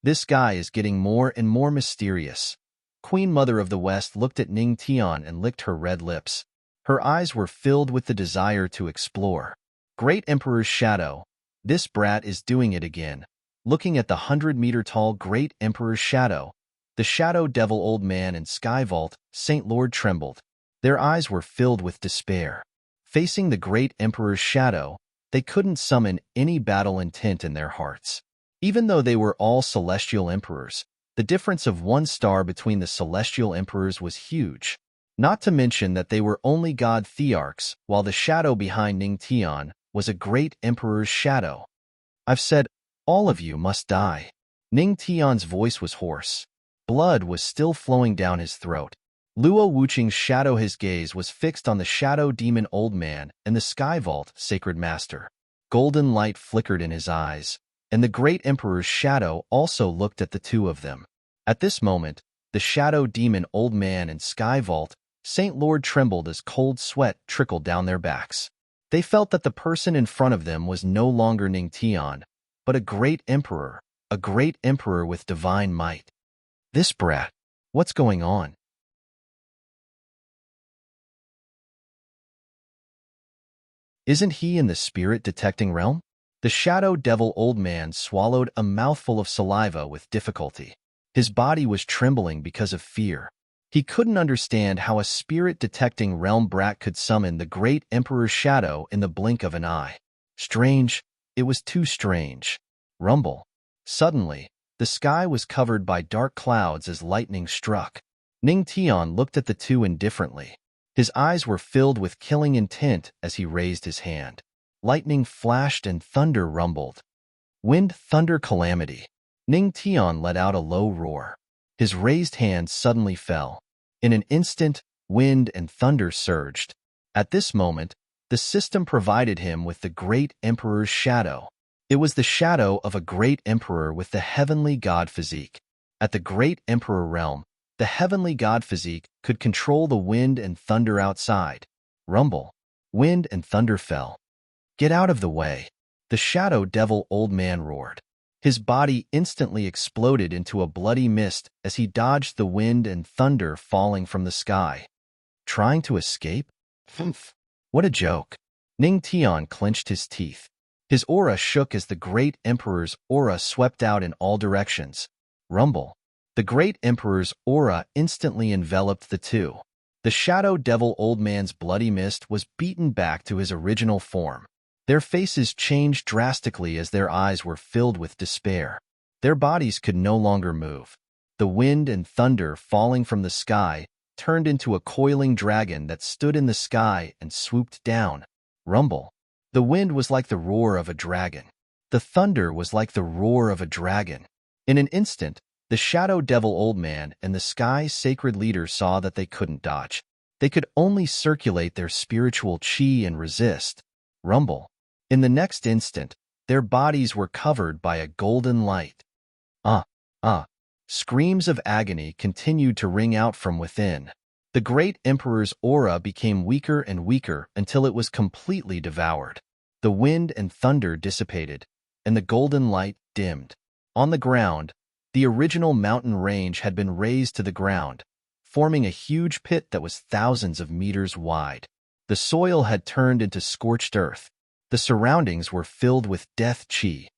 A: This guy is getting more and more mysterious. Queen Mother of the West looked at Ning Tian and licked her red lips. Her eyes were filled with the desire to explore. Great Emperor's shadow. This brat is doing it again. Looking at the 100-meter-tall Great Emperor's shadow, the Shadow Devil Old Man and Sky Vault, Saint Lord trembled. Their eyes were filled with despair. Facing the Great Emperor's shadow, they couldn't summon any battle intent in their hearts. Even though they were all celestial emperors, the difference of one star between the celestial emperors was huge. Not to mention that they were only god thearchs, while the shadow behind Ning Tian was a Great Emperor's shadow. I've said, all of you must die. Ning Tian's voice was hoarse. Blood was still flowing down his throat. Luo Wuqing's shadow, his gaze was fixed on the Shadow Demon Old Man and the Sky Vault Sacred Master. Golden light flickered in his eyes, and the Great Emperor's shadow also looked at the two of them. At this moment, the Shadow Demon Old Man and Sky Vault Saint Lord trembled as cold sweat trickled down their backs. They felt that the person in front of them was no longer Ning Tian, but a great emperor with divine might. This brat, what's going on? Isn't he in the spirit detecting realm? The Shadow Devil Old Man swallowed a mouthful of saliva with difficulty. His body was trembling because of fear. He couldn't understand how a spirit-detecting realm brat could summon the great Emperor's shadow in the blink of an eye. Strange, it was too strange. Rumble. Suddenly, the sky was covered by dark clouds as lightning struck. Ning Tian looked at the two indifferently. His eyes were filled with killing intent as he raised his hand. Lightning flashed and thunder rumbled. Wind, thunder, calamity. Ning Tian let out a low roar. His raised hand suddenly fell. In an instant, wind and thunder surged. At this moment, the system provided him with the great Emperor's shadow. It was the shadow of a great emperor with the heavenly god physique. At the great emperor realm, the heavenly god physique could control the wind and thunder outside. Rumble. Wind and thunder fell. Get out of the way. The Shadow Devil Old Man roared. His body instantly exploded into a bloody mist as he dodged the wind and thunder falling from the sky. Trying to escape? Humph. What a joke. Ning Tian clenched his teeth. His aura shook as the great emperor's aura swept out in all directions. Rumble. The great emperor's aura instantly enveloped the two. The Shadow Devil Old Man's bloody mist was beaten back to his original form. Their faces changed drastically as their eyes were filled with despair. Their bodies could no longer move. The wind and thunder falling from the sky turned into a coiling dragon that stood in the sky and swooped down. Rumble. The wind was like the roar of a dragon. The thunder was like the roar of a dragon. In an instant, the Shadow Devil Old Man and the Sky Sacred Leader saw that they couldn't dodge. They could only circulate their spiritual chi and resist. Rumble. In the next instant, their bodies were covered by a golden light. Ah! Screams of agony continued to ring out from within. The great emperor's aura became weaker and weaker until it was completely devoured. The wind and thunder dissipated, and the golden light dimmed. On the ground, the original mountain range had been razed to the ground, forming a huge pit that was thousands of meters wide. The soil had turned into scorched earth. The surroundings were filled with death chi.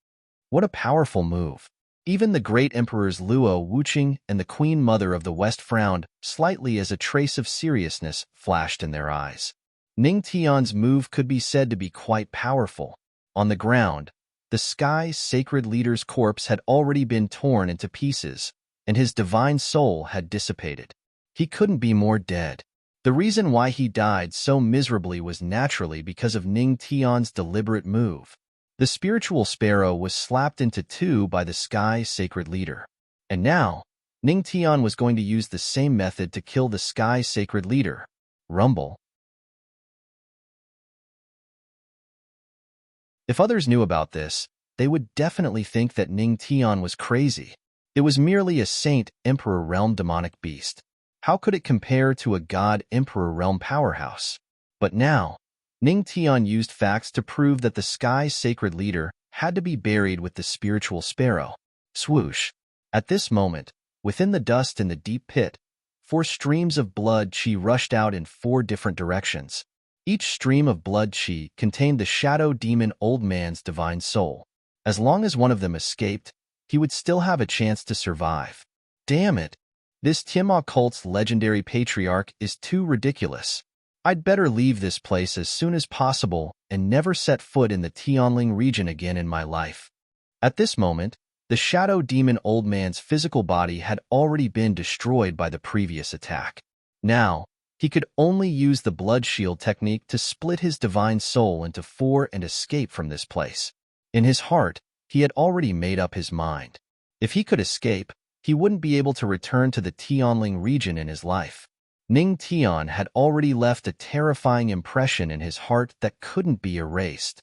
A: What a powerful move! Even the great emperors Luo Wuqing and the queen mother of the West frowned slightly as a trace of seriousness flashed in their eyes. Ning Tian's move could be said to be quite powerful. On the ground, the sky's sacred leader's corpse had already been torn into pieces, and his divine soul had dissipated. He couldn't be more dead. The reason why he died so miserably was naturally because of Ning Tian's deliberate move. The spiritual sparrow was slapped into two by the sky's sacred leader. And now, Ning Tian was going to use the same method to kill the sky's sacred leader. Rumble. If others knew about this, they would definitely think that Ning Tian was crazy. It was merely a saint emperor realm demonic beast. How could it compare to a god emperor realm powerhouse? But now, Ning Tian used facts to prove that the sky's sacred leader had to be buried with the spiritual sparrow. Swoosh! At this moment, within the dust in the deep pit, 4 streams of blood chi rushed out in 4 different directions. Each stream of blood chi contained the shadow demon old man's divine soul. As long as one of them escaped, he would still have a chance to survive. Damn it! This Tiamat cult's legendary patriarch is too ridiculous. I'd better leave this place as soon as possible and never set foot in the Tianling region again in my life. At this moment, the shadow demon old man's physical body had already been destroyed by the previous attack. Now, he could only use the blood shield technique to split his divine soul into 4 and escape from this place. In his heart, he had already made up his mind. If he could escape, he wouldn't be able to return to the Tianling region in his life. Ning Tian had already left a terrifying impression in his heart that couldn't be erased.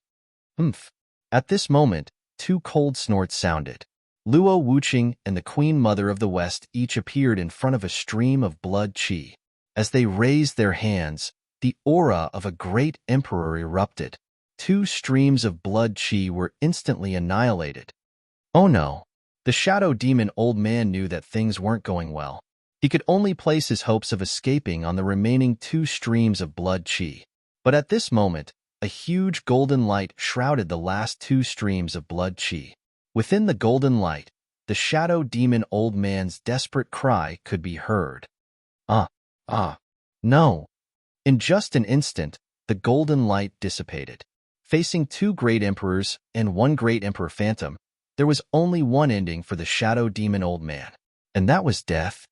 A: Humph. At this moment, 2 cold snorts sounded. Luo Wuqing and the Queen Mother of the West each appeared in front of a stream of blood chi. As they raised their hands, the aura of a great emperor erupted. 2 streams of blood chi were instantly annihilated. Oh no! The shadow demon old man knew that things weren't going well. He could only place his hopes of escaping on the remaining 2 streams of blood chi. But at this moment, a huge golden light shrouded the last 2 streams of blood chi. Within the golden light, the shadow demon old man's desperate cry could be heard. No! In just an instant, the golden light dissipated. Facing 2 great emperors and 1 great emperor phantom, there was only one ending for the shadow demon old man, and that was death.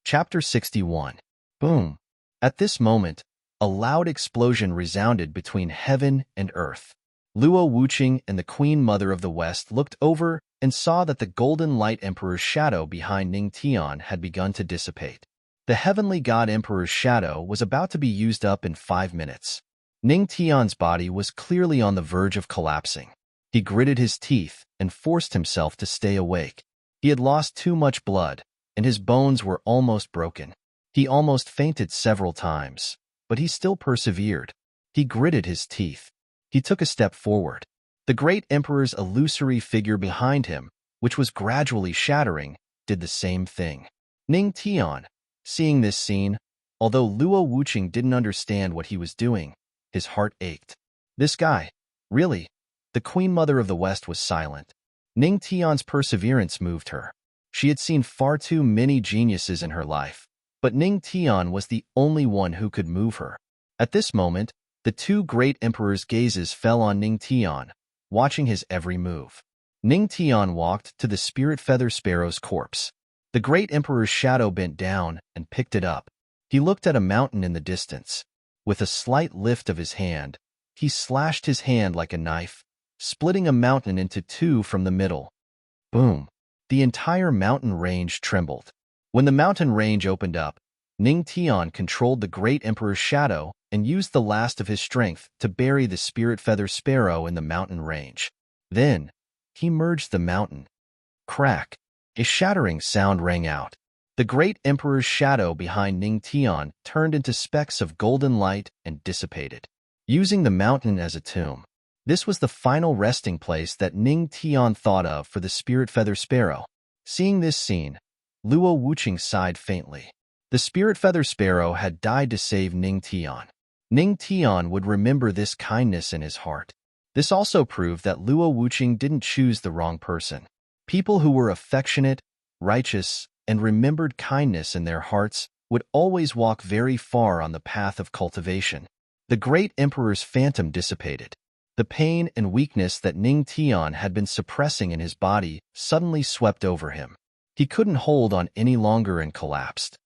A: Chapter 61. Boom! At this moment, a loud explosion resounded between heaven and earth. Luo Wuqing and the Queen Mother of the West looked over and saw that the Golden Light Emperor's shadow behind Ning Tian had begun to dissipate. The Heavenly God Emperor's shadow was about to be used up in 5 minutes. Ning Tian's body was clearly on the verge of collapsing. He gritted his teeth and forced himself to stay awake. He had lost too much blood, and his bones were almost broken. He almost fainted several times, but he still persevered. He gritted his teeth. He took a step forward. The great emperor's illusory figure behind him, which was gradually shattering, did the same thing. Ning Tian, seeing this scene, although Luo Wuqing didn't understand what he was doing, his heart ached. This guy, really? The Queen Mother of the West was silent. Ning Tian's perseverance moved her. She had seen far too many geniuses in her life, but Ning Tian was the only one who could move her. At this moment, the 2 great emperors' gazes fell on Ning Tian, watching his every move. Ning Tian walked to the spirit feather sparrow's corpse. The great emperor's shadow bent down and picked it up. He looked at a mountain in the distance. With a slight lift of his hand, he slashed his hand like a knife, splitting a mountain into 2 from the middle. Boom! The entire mountain range trembled. When the mountain range opened up, Ning Tian controlled the great emperor's shadow and used the last of his strength to bury the spirit feather sparrow in the mountain range. Then, he merged the mountain. Crack! A shattering sound rang out. The great emperor's shadow behind Ning Tian turned into specks of golden light and dissipated. Using the mountain as a tomb. This was the final resting place that Ning Tian thought of for the spirit feather sparrow. Seeing this scene, Luo Wuqing sighed faintly. The spirit feather sparrow had died to save Ning Tian. Ning Tian would remember this kindness in his heart. This also proved that Luo Wuqing didn't choose the wrong person. People who were affectionate, righteous, and remembered kindness in their hearts would always walk very far on the path of cultivation. The great emperor's phantom dissipated. The pain and weakness that Ning Tian had been suppressing in his body suddenly swept over him. He couldn't hold on any longer and collapsed.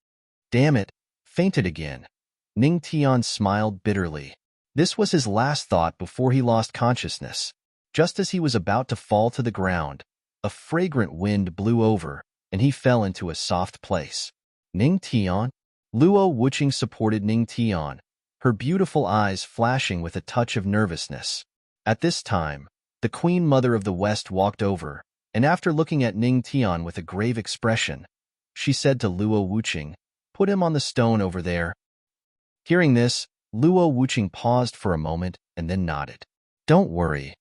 A: Damn it, fainted again. Ning Tian smiled bitterly. This was his last thought before he lost consciousness. Just as he was about to fall to the ground, a fragrant wind blew over, and he fell into a soft place. Ning Tian? Luo Wuqing supported Ning Tian, her beautiful eyes flashing with a touch of nervousness. At this time, the Queen Mother of the West walked over, and after looking at Ning Tian with a grave expression, she said to Luo Wuqing, "Put him on the stone over there." Hearing this, Luo Wuqing paused for a moment and then nodded. "Don't worry."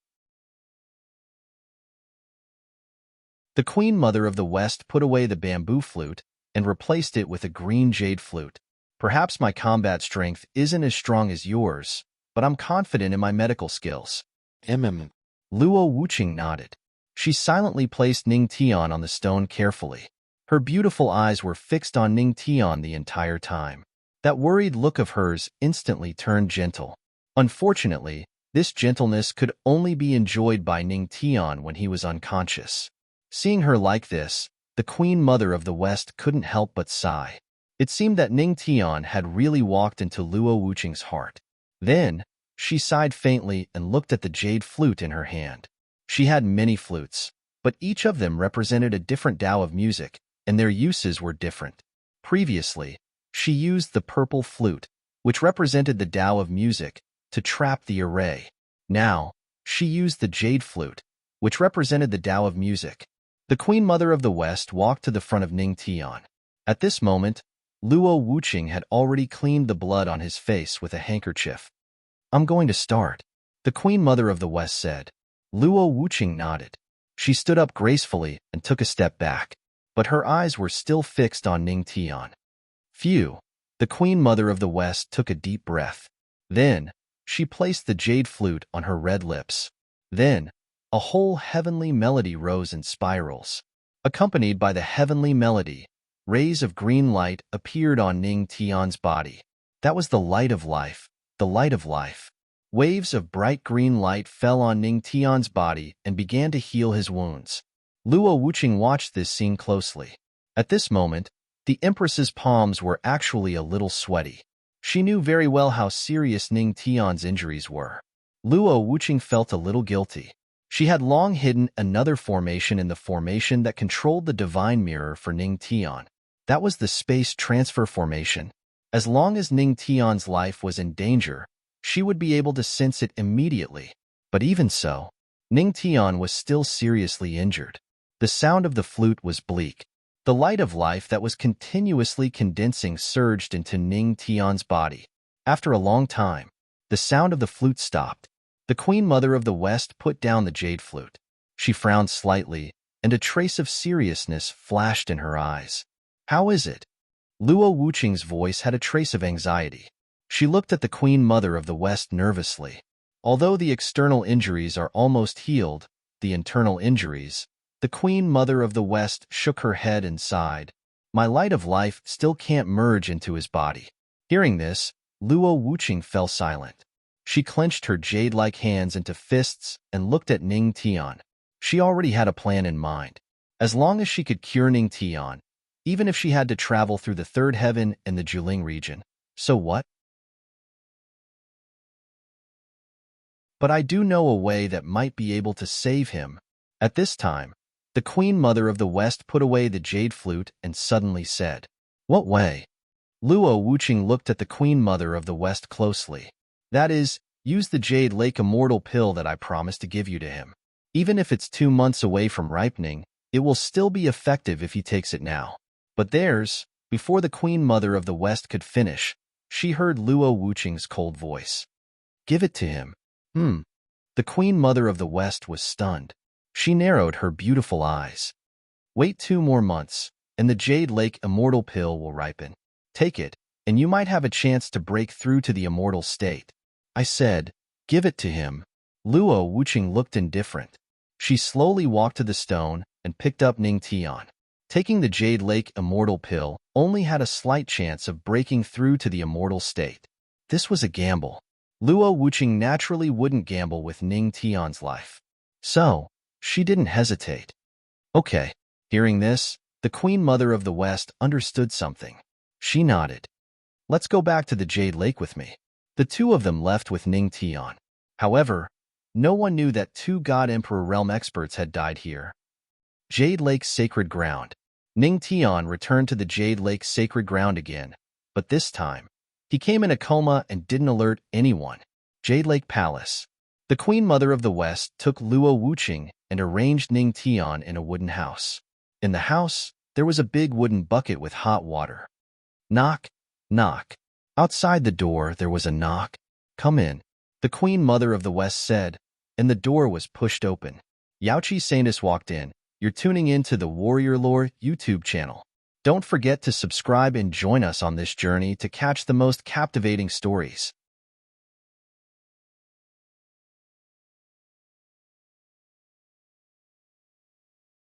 A: The Queen Mother of the West put away the bamboo flute and replaced it with a green jade flute. "Perhaps my combat strength isn't as strong as yours, but I'm confident in my medical skills."
B: Luo
A: Wuqing nodded. She silently placed Ning Tian on the stone carefully. Her beautiful eyes were fixed on Ning Tian the entire time. That worried look of hers instantly turned gentle. Unfortunately, this gentleness could only be enjoyed by Ning Tian when he was unconscious. Seeing her like this, the Queen Mother of the West couldn't help but sigh. It seemed that Ning Tian had really walked into Luo Wuqing's heart. Then, she sighed faintly and looked at the jade flute in her hand. She had many flutes, but each of them represented a different Tao of music, and their uses were different. Previously, she used the purple flute, which represented the Tao of music, to trap the array. Now, she used the jade flute, which represented the Tao of music. The Queen Mother of the West walked to the front of Ning Tian. At this moment, Luo Wuqing had already cleaned the blood on his face with a handkerchief. "I'm going to start," the Queen Mother of the West said. Luo Wuqing nodded. She stood up gracefully and took a step back, but her eyes were still fixed on Ning Tian. Phew! The Queen Mother of the West took a deep breath. Then, she placed the jade flute on her red lips. Then, a whole heavenly melody rose in spirals. Accompanied by the heavenly melody, rays of green light appeared on Ning Tian's body. That was the light of life, the light of life. Waves of bright green light fell on Ning Tian's body and began to heal his wounds. Luo Wuqing watched this scene closely. At this moment, the Empress's palms were actually a little sweaty. She knew very well how serious Ning Tian's injuries were. Luo Wuqing felt a little guilty. She had long hidden another formation in the formation that controlled the divine mirror for Ning Tian. That was the space transfer formation. As long as Ning Tian's life was in danger, she would be able to sense it immediately. But even so, Ning Tian was still seriously injured. The sound of the flute was bleak. The light of life that was continuously condensing surged into Ning Tian's body. After a long time, the sound of the flute stopped. The Queen Mother of the West put down the jade flute. She frowned slightly, and a trace of seriousness flashed in her eyes. "How is it?" Luo Wuqing's voice had a trace of anxiety. She looked at the Queen Mother of the West nervously. Although the external injuries are almost healed, the internal injuries, the Queen Mother of the West shook her head and sighed. "My light of life still can't merge into his body." Hearing this, Luo Wuqing fell silent. She clenched her jade-like hands into fists and looked at Ning Tian. She already had a plan in mind. As long as she could cure Ning Tian, even if she had to travel through the third heaven and the Juling region, so what? "But I do know a way that might be able to save him." At this time, the Queen Mother of the West put away the jade flute and suddenly said, "What way?" Luo Wuching looked at the Queen Mother of the West closely. That is, use the Jade Lake Immortal Pill that I promised to give you to him. Even if it's 2 months away from ripening, it will still be effective if he takes it now. But before the Queen Mother of the West could finish, she heard Luo Wuching's cold voice. Give it to him. The Queen Mother of the West was stunned. She narrowed her beautiful eyes. Wait 2 more months, and the Jade Lake Immortal Pill will ripen. Take it, and you might have a chance to break through to the immortal state. I said, give it to him. Luo Wuching looked indifferent. She slowly walked to the stone and picked up Ning Tian. Taking the Jade Lake Immortal Pill only had a slight chance of breaking through to the immortal state. This was a gamble. Luo Wuching naturally wouldn't gamble with Ning Tian's life. So, she didn't hesitate. Okay. Hearing this, the Queen Mother of the West understood something. She nodded. Let's go back to the Jade Lake with me. The two of them left with Ning Tian. However, no one knew that 2 God Emperor Realm experts had died here. Jade Lake's Sacred Ground. Ning Tian returned to the Jade Lake's Sacred Ground again, but this time, he came in a coma and didn't alert anyone. Jade Lake Palace. The Queen Mother of the West took Luo Wuching and arranged Ning Tian in a wooden house. In the house, there was a big wooden bucket with hot water. Knock, knock. Outside the door, there was a knock. Come in, the Queen Mother of the West said, and the door was pushed open. Yaoqi Saintis walked in. You're tuning in to the Warrior Lore YouTube channel. Don't forget to subscribe and join us on this journey to catch the most captivating stories.